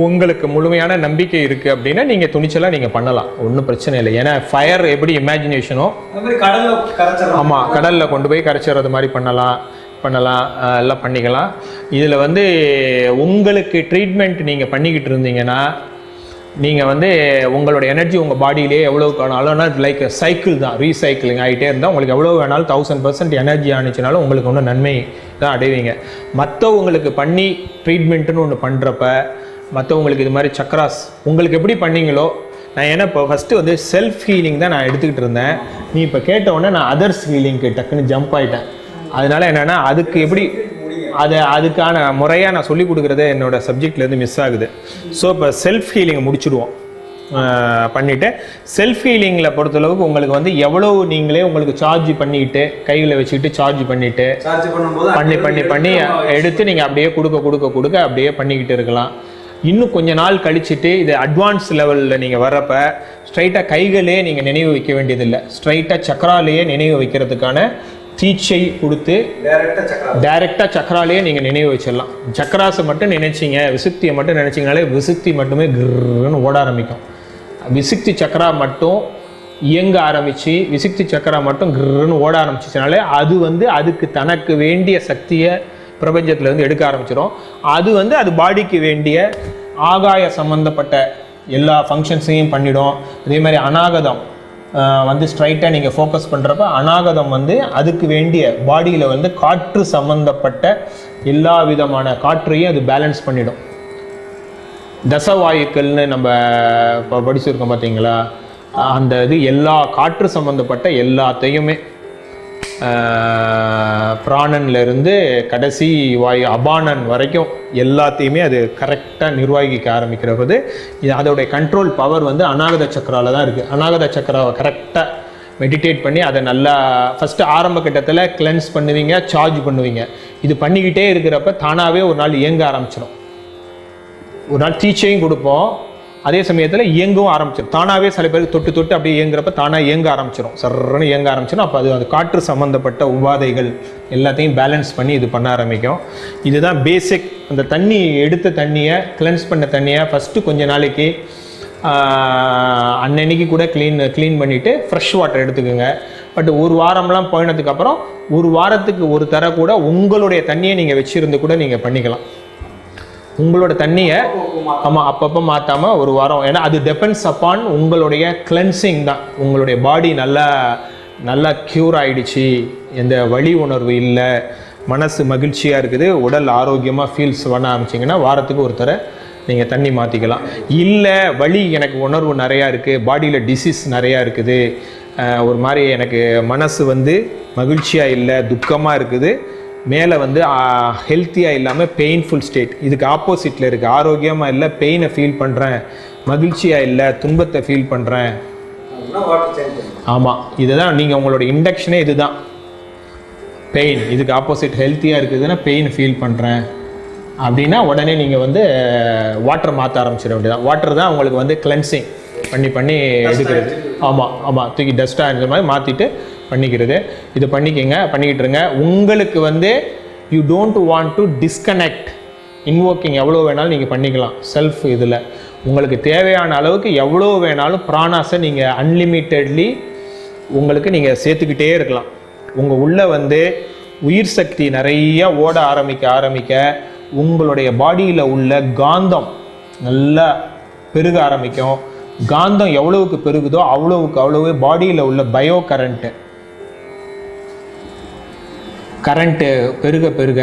உங்களுக்கு முழுமையான நம்பிக்கை இருக்குது அப்படின்னா நீங்கள் துணிச்சலாக நீங்கள் பண்ணலாம், ஒன்றும் பிரச்சனை இல்லை. ஏன்னா ஃபயர் எப்படி இமேஜினேஷனோ ஆமாம், கடலில் கொண்டு போய் கரைச்சிடுறது மாதிரி பண்ணலாம் எல்லாம் பண்ணிக்கலாம். இதில் வந்து உங்களுக்கு ட்ரீட்மெண்ட் நீங்கள் பண்ணிக்கிட்டு இருந்தீங்கன்னா நீங்கள் வந்து உங்களோட எனர்ஜி உங்கள் பாடியிலே எவ்வளோக்கு வேணாலும் லைக் சைக்கிள் தான், ரீசைக்கிளிங் ஆகிட்டே இருந்தால் உங்களுக்கு எவ்வளோ வேணாலும் 1000% எனர்ஜி ஆனிச்சுனாலும் உங்களுக்கு ஒன்றும் நன்மை தான் அடைவீங்க. மற்றவங்களுக்கு பண்ணி ட்ரீட்மெண்ட்டுன்னு ஒன்று பண்ணுறப்ப மற்றவங்களுக்கு இது மாதிரி சக்ராஸ் உங்களுக்கு எப்படி பண்ணீங்களோ, நான் ஏன்னா இப்போ ஃபஸ்ட்டு வந்து செல்ஃப் ஹீலிங் தான் நான் எடுத்துக்கிட்டு இருந்தேன். நீ இப்போ கேட்டவுடனே நான் அதர்ஸ் ஹீலிங்க்கு டக்குன்னு ஜம்ப் ஆகிட்டேன். அதனால் என்னென்னா அதுக்கு எப்படி அதுக்கான முறையாக நான் சொல்லிக் கொடுக்குறதே என்னோடய சப்ஜெக்ட்லேருந்து மிஸ் ஆகுது. ஸோ இப்போ செல்ஃப் ஹீலிங்கை முடிச்சுடுவோம். பண்ணிவிட்டு செல்ஃப் ஹீலிங்கில் பொறுத்தளவுக்கு உங்களுக்கு வந்து எவ்வளோ நீங்களே உங்களுக்கு சார்ஜ் பண்ணிக்கிட்டு கையில் வச்சுக்கிட்டு சார்ஜ் பண்ணிவிட்டு பண்ணி எடுத்து நீங்கள் அப்படியே கொடுக்க அப்படியே பண்ணிக்கிட்டு இருக்கலாம். இன்னும் கொஞ்ச நாள் கழிச்சுட்டு இது அட்வான்ஸ் லெவலில் நீங்கள் வர்றப்ப ஸ்ட்ரைட்டாக கைகளே நீங்கள் நினைவு வைக்க வேண்டியதில்லை, ஸ்ட்ரைட்டாக சக்கராலேயே நினைவு வைக்கிறதுக்கான தீட்சை கொடுத்து டைரெக்டாக சக்கராலேயே நீங்கள் நினைவு வச்சிடலாம். சக்கராஸை மட்டும் நினைச்சிங்க, விசுக்தியை மட்டும் நினைச்சிங்கனாலே விசுக்தி மட்டுமே கிருன்னு ஓட ஆரம்பிக்கும். விசுக்தி சக்கரா மட்டும் இயங்க ஆரம்பித்து விசுக்தி சக்கரா மட்டும் கிருன்னு ஓட ஆரம்பிச்சிச்சுனாலே அது வந்து அதுக்கு தனக்கு வேண்டிய சக்தியை பிரபஞ்சத்துலேருந்து எடுக்க ஆரம்பிச்சிடும். அது வந்து அது பாடிக்கு வேண்டிய ஆகாய சம்மந்தப்பட்ட எல்லா ஃபங்க்ஷன்ஸையும் பண்ணிடும். அதே மாதிரி அநாகதம் வந்து ஸ்ட்ரைட்டாக நீங்கள் ஃபோக்கஸ் பண்ணுறப்ப அநாகதம் வந்து அதுக்கு வேண்டிய பாடியில் வந்து காற்று சம்மந்தப்பட்ட எல்லா விதமான காற்றையும் அது பேலன்ஸ் பண்ணிடும். தசவாயுக்கள்னு நம்ம இப்போ படிச்சிருக்கோம் பார்த்தீங்களா, அந்த இது எல்லா காற்று சம்மந்தப்பட்ட எல்லாத்தையுமே பிராணன்லேருந்து கடைசி வாயு அபானன் வரைக்கும் எல்லாத்தையுமே அது கரெக்டாக நிர்வகிக்க ஆரம்பிக்கிறபோது அதோடைய கண்ட்ரோல் பவர் வந்து அநாகத சக்கராவில் தான் இருக்குது. அநாகத சக்கராவை கரெக்டாக மெடிடேட் பண்ணி அதை நல்லா ஃபஸ்ட்டு ஆரம்ப கட்டத்தில் கிளென்ஸ் பண்ணுவீங்க, சார்ஜ் பண்ணுவீங்க. இது பண்ணிக்கிட்டே இருக்கிறப்ப தானாகவே ஒரு நாள் இயங்க ஆரம்பிச்சிடும். ஒரு நாள் டீச்சையும் கொடுப்போம், அதே சமயத்தில் இயங்கவும் ஆரம்பிச்சிடும். தானாகவே சில பேருக்கு தொட்டு அப்படியே இயங்குறப்ப தானாக இயங்க ஆரம்பிச்சிடும், சர்றன்னு இயங்க ஆரம்பிச்சிடும். அப்போ அது காற்று சம்மந்தப்பட்ட உபாதைகள் எல்லாத்தையும் பேலன்ஸ் பண்ணி இது பண்ண ஆரம்பிக்கும். இதுதான் பேசிக். அந்த தண்ணி எடுத்த தண்ணியை கிளென்ஸ் பண்ண தண்ணியை ஃபஸ்ட்டு கொஞ்ச நாளைக்கு அன்னன்னைக்கு கூட க்ளீன் பண்ணிவிட்டு ஃப்ரெஷ் வாட்டர் எடுத்துக்கோங்க. பட் ஒரு வாரம்லாம் போயினதுக்கப்புறம் ஒரு வாரத்துக்கு ஒரு தர கூட உங்களுடைய தண்ணியை நீங்கள் வச்சுருந்து கூட நீங்கள் பண்ணிக்கலாம். உங்களோட தண்ணியை அப்பப்போ மாற்றாமல் ஒரு வாரம், ஏன்னா அது டிபெண்ட்ஸ் அப்பான் உங்களுடைய கிளென்சிங் தான். உங்களுடைய பாடி நல்லா க்யூர் ஆகிடுச்சு, எந்த வலி உணர்வு இல்லை, மனசு மகிழ்ச்சியாக இருக்குது, உடல் ஆரோக்கியமாக ஃபீல்ஸ் பண்ண ஆரம்பிச்சிங்கன்னா வாரத்துக்கு ஒரு தர நீங்கள் தண்ணி மாற்றிக்கலாம். இல்லை வலி எனக்கு உணர்வு நிறையா இருக்குது, பாடியில் டிசீஸ் நிறையா இருக்குது, ஒரு மாதிரி எனக்கு மனசு வந்து மகிழ்ச்சியாக இல்லை, துக்கமாக இருக்குது, மேலே வந்து ஹெல்த்தியாக இல்லாமல் பெயின்ஃபுல் ஸ்டேட், இதுக்கு ஆப்போசிட்டில் இருக்குது. ஆரோக்கியமாக இல்லை, பெயினை ஃபீல் பண்ணுறேன், மகிழ்ச்சியாக இல்லை, துன்பத்தை ஃபீல் பண்ணுறேன். ஆமாம், இதுதான் நீங்கள் உங்களோட இண்டக்ஷனே இதுதான். பெயின் இதுக்கு ஆப்போசிட் ஹெல்த்தியாக இருக்குதுன்னா பெயின் ஃபீல் பண்ணுறேன் அப்படின்னா உடனே நீங்கள் வந்து வாட்டர் மாற்ற ஆரம்பிச்சிட வேண்டியதான். வாட்டர் தான் உங்களுக்கு வந்து கிளென்சிங் பண்ணி எடுக்கிறது. ஆமாம் தூக்கி டஸ்ட்டாக இருந்த மாதிரி மாற்றிட்டு பண்ணிக்கிறது. இது பண்ணிக்கிட்டு இருங்க. உங்களுக்கு வந்து you don't want to disconnect. Invoking எவ்வளோ வேணாலும் நீங்கள் பண்ணிக்கலாம். செல்ஃப் இதில் உங்களுக்கு தேவையான அளவுக்கு எவ்வளோ வேணாலும் பிராணாஸை நீங்கள் அன்லிமிட்டட்லி உங்களுக்கு நீங்கள் சேர்த்துக்கிட்டே இருக்கலாம். உங்கள் உள்ளே வந்து உயிர் சக்தி நிறைய ஓட ஆரம்பிக்க உங்களுடைய பாடியில் உள்ள காந்தம் நல்லா பெருக ஆரம்பிக்கும். காந்தம் எவ்வளவுக்கு பெருகுதோ அவ்வளவு பாடியில் உள்ள பயோ கரண்ட்டு பெருக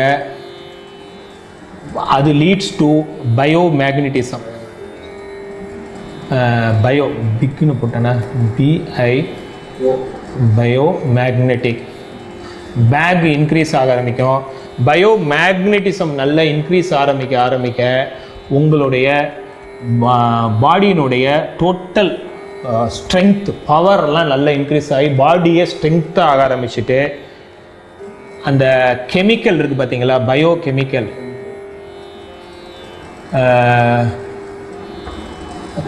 அது leads to bio magnetism. Bio பிக்குன்னு போட்டேன்னா BI பயோ மேக்னெட்டிக் பேக் இன்க்ரீஸ் ஆக ஆரம்பிக்கும். பயோ மேக்னட்டிசம் நல்லா இன்க்ரீஸ் ஆரம்பிக்க உங்களுடைய பாடியினுடைய டோட்டல் ஸ்ட்ரென்த் பவர்லாம் நல்லா இன்க்ரீஸ் ஆகி பாடியே ஸ்ட்ரென்த்தாக ஆக ஆரம்பிச்சுட்டு அந்த கெமிக்கல் இருக்குது பார்த்தீங்களா, பயோ கெமிக்கல்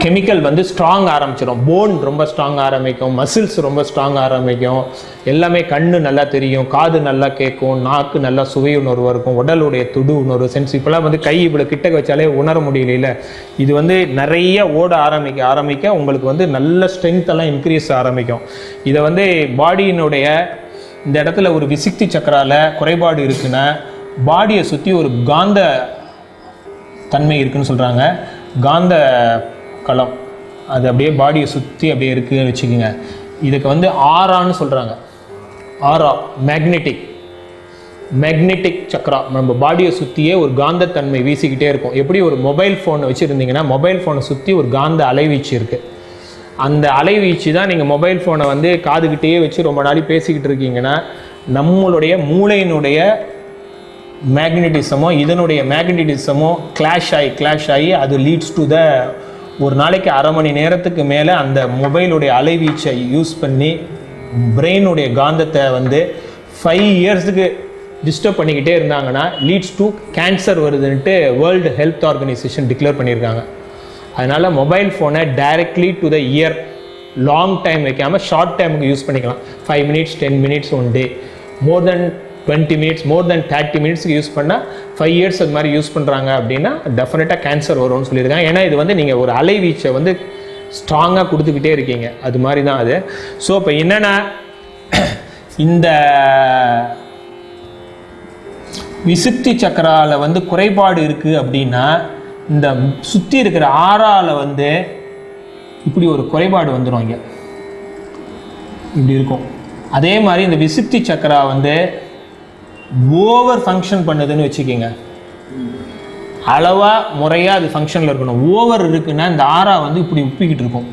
கெமிக்கல் வந்து ஸ்ட்ராங் ஆரம்பிச்சிடும். போன் ரொம்ப ஸ்ட்ராங் ஆரம்பிக்கும், மசில்ஸ் ரொம்ப ஸ்ட்ராங் ஆரம்பிக்கும், எல்லாமே கண்ணு நல்லா தெரியும், காது நல்லா கேட்கும், நாக்கு நல்லா சுவை உணர்வு இருக்கும், உடலுடைய துடு உணர்வு சென்ஸ். இப்போலாம் வந்து கை இவ்வளோ கிட்ட வச்சாலே உணர முடியல. இது வந்து நிறைய ஓட ஆரம்பிக்க உங்களுக்கு வந்து நல்ல ஸ்ட்ரென்த் எல்லாம் இன்க்ரீஸ் ஆரம்பிக்கும். இதை வந்து பாடியினுடைய இந்த இடத்துல ஒரு விசிக்தி சக்கரால குறைபாடு இருக்குன்னா பாடியை சுற்றி ஒரு காந்த தன்மை இருக்குன்னு சொல்கிறாங்க, காந்த களம், அது அப்படியே பாடியை சுற்றி அப்படியே இருக்குன்னு வச்சுக்கோங்க. இதுக்கு வந்து ஆரான்னு சொல்கிறாங்க. ஆரா மேக்னெட்டிக் சக்கரா நம்ம பாடியை சுற்றியே ஒரு காந்தத்தன்மை வீசிக்கிட்டே இருக்கும். எப்படி ஒரு மொபைல் ஃபோனை வச்சுருந்தீங்கன்னா மொபைல் ஃபோனை சுற்றி ஒரு காந்த அலைவீச்சு இருக்குது. அந்த அலைவீச்சு தான் நீங்கள் மொபைல் ஃபோனை வந்து காதுகிட்டே வச்சு ரொம்ப நாளைக்கு பேசிக்கிட்டு இருக்கீங்கன்னா நம்மளுடைய மூளையினுடைய மேக்னெட்டிசமோ இதனுடைய மேக்னெட்டிசமோ கிளாஷ் ஆகி அது லீட்ஸ் டு த ஒரு நாளைக்கு அரை மணி நேரத்துக்கு மேலே அந்த மொபைலுடைய அலைவீச்சை யூஸ் பண்ணி பிரெயினுடைய காந்தத்தை வந்து 5 இயர்ஸுக்கு டிஸ்டர்ப் பண்ணிக்கிட்டே இருந்தாங்கன்னா லீட்ஸ் டு கேன்சர் வருதுன்ட்டு வேர்ல்டு ஹெல்த் ஆர்கனைசேஷன் டிக்ளேர் பண்ணியிருக்காங்க. அதனால் மொபைல் ஃபோனை directly to the ear long time வைக்காமல் ஷார்ட் டைமுக்கு யூஸ் பண்ணிக்கலாம். 5 minutes 10 minutes one day. More than 20 minutes more than 30 மினிட்ஸ்க்கு யூஸ் பண்ணால் 5 இயர்ஸ் அது மாதிரி யூஸ் பண்ணுறாங்க அப்படின்னா டெஃபினட்டாக கேன்சர் வரும்னு சொல்லியிருக்காங்க. ஏன்னா இது வந்து நீங்கள் ஒரு அலைவீச்சை வந்து ஸ்ட்ராங்காக கொடுத்துக்கிட்டே இருக்கீங்க, அது மாதிரி தான் அது. ஸோ இப்போ என்னென்னா இந்த விசுக்தி சக்கரால வந்து குறைபாடு இருக்குது அப்படின்னா இந்த சுற்றி இருக்கிற ஆறால வந்து இப்படி ஒரு குறைபாடு வந்துடும், இங்கே இப்படி இருக்கும். அதே மாதிரி இந்த விசுக்தி சக்கரா வந்து ஓவர் ஃபங்க்ஷன் பண்ணுதுன்னு வச்சுக்கோங்க, அளவாக முறையாக அது ஃபங்க்ஷனில் இருக்கணும். ஓவர் இருக்குன்னா இந்த ஆறா வந்து இப்படி உப்பிக்கிட்டு இருக்கும்.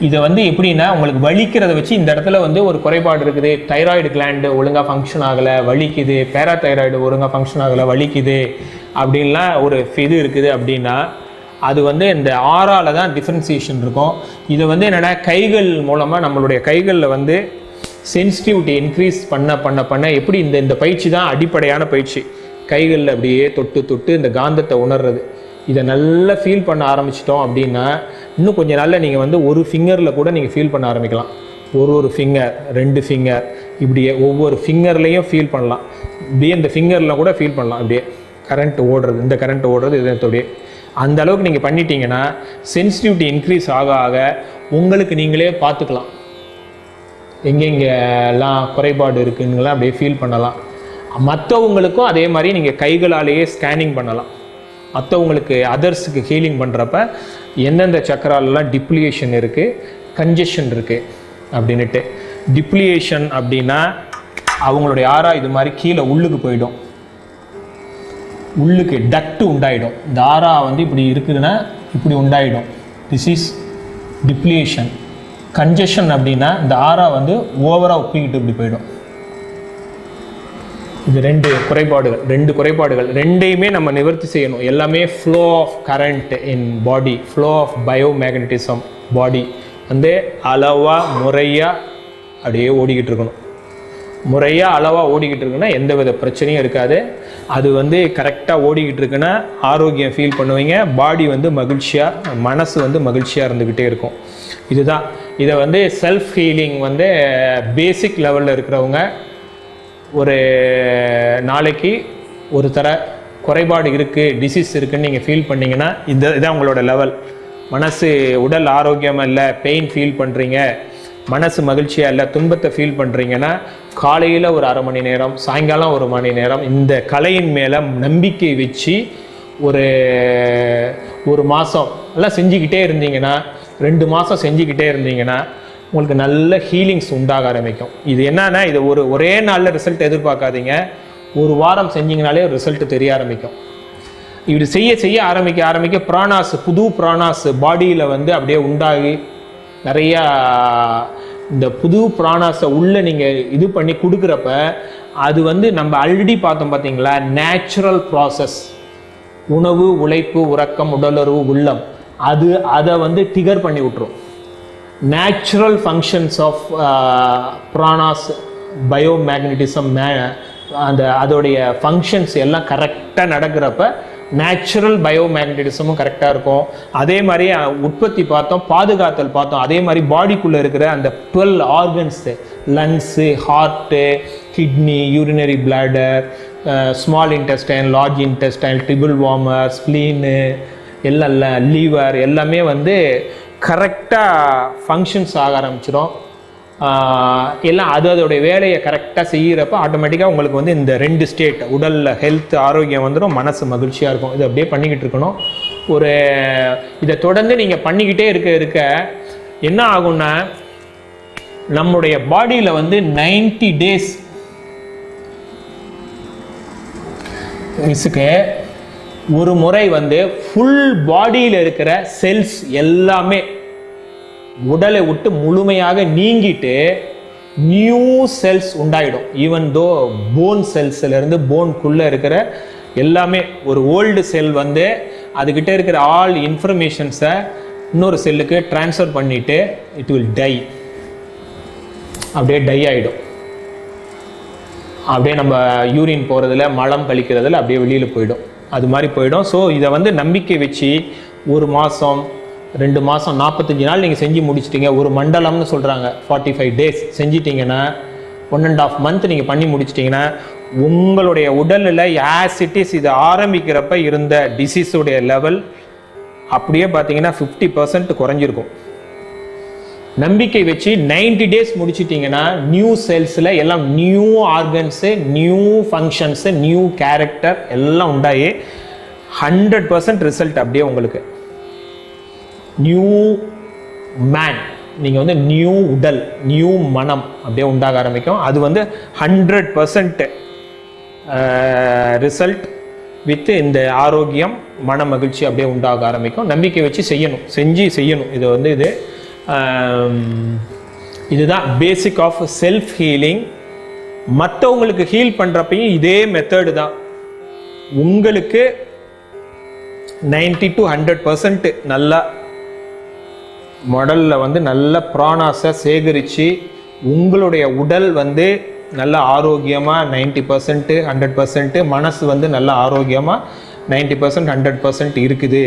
இதை வந்து எப்படின்னா உங்களுக்கு வலிக்கிறத வச்சு இந்த இடத்துல வந்து ஒரு குறைபாடு இருக்குது, தைராய்டு கிளாண்டு ஒழுங்காக ஃபங்க்ஷன் ஆகலை வலிக்குது, பேராதைராய்டு ஒழுங்காக ஃபங்க்ஷன் ஆகலை வலிக்குது அப்படின்லாம் ஒரு இது இருக்குது அப்படின்னா அது வந்து இந்த ஆறால தான் டிஃப்ரென்சியேஷன் இருக்கும். இதை வந்து என்னென்னா கைகள் மூலமாக நம்மளுடைய கைகளில் வந்து சென்சிட்டிவிட்டி இன்க்ரீஸ் பண்ண எப்படி இந்த பயிற்சி தான் அடிப்படையான பயிற்சி. கைகளில் அப்படியே தொட்டு இந்த காந்தத்தை உணர்றது. இதை நல்லா ஃபீல் பண்ண ஆரம்பிச்சிட்டோம் அப்படின்னா இன்னும் கொஞ்சம் நாளில் நீங்கள் வந்து ஒரு ஃபிங்கரில் கூட நீங்கள் ஃபீல் பண்ண ஆரம்பிக்கலாம். ஒரு ஃபிங்கர் 2 ஃபிங்கர் இப்படியே ஒவ்வொரு ஃபிங்கர்லேயும் ஃபீல் பண்ணலாம். இப்படியே இந்த ஃபிங்கரில் கூட ஃபீல் பண்ணலாம். அப்படியே கரண்ட் ஓடுறது, இந்த கரண்ட் ஓடுறது இதோடைய அந்த அளவுக்கு நீங்கள் பண்ணிட்டீங்கன்னா சென்சிட்டிவிட்டி இன்க்ரீஸ் ஆக உங்களுக்கு நீங்களே பார்த்துக்கலாம் எங்கெங்கெல்லாம் குறைபாடு இருக்குன்னுலாம் அப்படியே ஃபீல் பண்ணலாம். மற்றவங்களுக்கும் அதே மாதிரி நீங்கள் கைகளாலேயே ஸ்கேனிங் பண்ணலாம். மற்றவங்களுக்கு அதர்ஸுக்கு ஹீலிங் பண்ணுறப்ப எந்தெந்த சக்கராலெலாம் டிப்ளியேஷன் இருக்குது, கன்ஜெஷன் இருக்குது அப்படின்ட்டு. டிப்ளியேஷன் அப்படின்னா அவங்களுடைய ஆறா இது மாதிரி கீழே உள்ளுக்கு போயிடும், உள்ளுக்கு டக்ட்டு உண்டாயிடும். இந்த ஆறா வந்து இப்படி இருக்குதுன்னா இப்படி உண்டாயிடும். This is depletion. கன்ஜெஷன் அப்படின்னா இந்த ஆறா வந்து ஓவராக ஒப்பிக்கிட்டு இப்படி போயிடும். இது 2 குறைபாடுகள் ரெண்டையுமே நம்ம நிவர்த்தி செய்யணும். எல்லாமே flow of current in body, flow of biomagnetism body வந்து அளவாக முறையாக அப்படியே ஓடிக்கிட்டு இருக்கணும். முறையாக அளவாக ஓடிக்கிட்டு இருக்குன்னா எந்த வித பிரச்சனையும் இருக்காது. அது வந்து கரெக்டாக ஓடிக்கிட்டு இருக்குன்னா ஆரோக்கியம் ஃபீல் பண்ணுவீங்க, பாடி வந்து மகிழ்ச்சியாக, மனசு வந்து மகிழ்ச்சியாக இருந்துக்கிட்டே இருக்கும். இதுதான் இதை வந்து செல்ஃப் ஹீலிங் வந்து பேசிக் லெவலில் இருக்கிறவங்க ஒரு நாளைக்கு ஒரு குறைபாடு இருக்குது, டிசீஸ் இருக்குதுன்னு நீங்கள் ஃபீல் பண்ணிங்கன்னா இதான் உங்களோட லெவல். மனசு உடல் ஆரோக்கியமாக இல்லை, பெயின் ஃபீல் பண்ணுறீங்க, மனசு மகிழ்ச்சியாக இல்லை, துன்பத்தை ஃபீல் பண்ணுறீங்கன்னா காலையில் ஒரு அரை மணி நேரம், சாயங்காலம் 1 மணி நேரம் இந்த கலையின் மேலே நம்பிக்கை வச்சு ஒரு மாதம் எல்லாம் செஞ்சுக்கிட்டே இருந்தீங்கன்னா, 2 மாதம் செஞ்சுக்கிட்டே இருந்தீங்கன்னா உங்களுக்கு நல்ல ஹீலிங்ஸ் உண்டாக ஆரம்பிக்கும். இது என்னன்னா இது ஒரே நாளில் ரிசல்ட் எதிர்பார்க்காதீங்க. 1 வாரம் செஞ்சிங்கனாலே ரிசல்ட் தெரிய ஆரம்பிக்கும். இப்படி செய்ய ஆரம்பிக்க பிராணாஸ், புது பிராணாஸ் பாடியில் வந்து அப்படியே உண்டாகி நிறையா இந்த புது பிராணாஸை உள்ளே நீங்கள் இது பண்ணி கொடுக்குறப்ப அது வந்து நம்ம ஆல்ரெடி பார்த்தோம் பார்த்தீங்களா, நேச்சுரல் ப்ராசஸ். உணவு, உழைப்பு, உறக்கம், உடலுறவு, உள்ளம், அதை வந்து டிகர் பண்ணி விட்டுரும். நேச்சுரல் ஃபங்க்ஷன்ஸ் ஆஃப் பிராணாஸ், பயோமேக்னட்டிசம், அதோடைய ஃபங்க்ஷன்ஸ் எல்லாம் கரெக்டாக நடக்கிறப்ப நேச்சுரல் பயோமேக்னட்டிசமும் கரெக்டாக இருக்கும். அதே மாதிரி உற்பத்தி பார்த்தோம், பாதுகாத்தல் பார்த்தோம். அதே மாதிரி பாடிக்குள்ளே இருக்கிற அந்த 12 organs, lungs, heart, kidney, urinary bladder, small intestine, large intestine, triple warmer, spleen, எல்லாம் லீவர் எல்லாமே வந்து கரெக்டாக ஃபங்க்ஷன்ஸ் ஆக ஆரம்பிச்சிடும். எல்லாம் அதோடைய வேலையை கரெக்டாக செய்கிறப்ப ஆட்டோமேட்டிக்காக உங்களுக்கு வந்து இந்த 2 ஸ்டேட், உடலில் ஹெல்த் ஆரோக்கியம் வந்துடும், மனசு மகிழ்ச்சியாக இருக்கும். இது அப்படியே பண்ணிக்கிட்டு இருக்கணும். இதை தொடர்ந்து நீங்கள் பண்ணிக்கிட்டே இருக்க என்ன ஆகும்னா, நம்முடைய பாடியில் வந்து 90 days மிஸ்ஸுக்கு ஒரு முறை வந்து ஃபுல் பாடியில் இருக்கிற செல்ஸ் எல்லாமே உடலை விட்டு முழுமையாக நீங்கிட்டு நியூ செல்ஸ் உண்டாயிடும். ஈவன் தோ போன் செல்ஸ்லேருந்து போன்குள்ளே இருக்கிற எல்லாமே ஒரு ஓல்டு செல் வந்து அதுக்கிட்ட இருக்கிற ஆல் இன்ஃபர்மேஷன்ஸை இன்னொரு செல்லுக்கு ட்ரான்ஸ்ஃபர் பண்ணிவிட்டு இட் வில் டை, அப்படியே டை ஆகிடும். அப்படியே நம்ம யூரின் போகிறதுல, மலம் கழிக்கிறதுல அப்படியே வெளியில் போயிடும், அது மாதிரி போயிடும். ஸோ இதை வந்து நம்பிக்கை வச்சு 1 மாதம் 2 மாதம் 45 நாள் நீங்கள் செஞ்சு முடிச்சிட்டிங்க. ஒரு மண்டலம்னு சொல்கிறாங்க, 45 days செஞ்சிட்டிங்கன்னா 1.5 month நீங்கள் பண்ணி முடிச்சிட்டிங்கன்னா உங்களுடைய உடலில் ஆசிட்டிஸ் இது ஆரம்பிக்கிறப்ப இருந்த டிசீஸுடைய லெவல் அப்படியே பார்த்தீங்கன்னா 50% குறைஞ்சிருக்கும். நம்பிக்கை வச்சு 90 days முடிச்சிட்டிங்கன்னா நியூ செல்ஸில் எல்லாம் new organs, new functions, new character எல்லாம் உண்டாகி 100% ரிசல்ட் அப்படியே உங்களுக்கு நியூ மேன், நீங்கள் வந்து நியூ உடல், நியூ மனம் அப்படியே உண்டாக ஆரம்பிக்கும். அது வந்து 100% ரிசல்ட் வித் இந்த ஆரோக்கியம், மன மகிழ்ச்சி அப்படியே உண்டாக ஆரம்பிக்கும். நம்பிக்கை வச்சு செய்யணும். இது வந்து இதுதான் பேசிக் ஆஃப் செல்ஃப் ஹீலிங். மற்றவங்களுக்கு ஹீல் பண்ணுறப்பையும் இதே மெத்தடு தான். உங்களுக்கு 90 to 100% நல்லா உடலில் வந்து நல்ல பிராணாஸை சேகரித்து உங்களுடைய உடல் வந்து நல்ல ஆரோக்கியமாக 90% 100%, மனசு வந்து நல்ல ஆரோக்கியமாக 90% 100% இருக்குது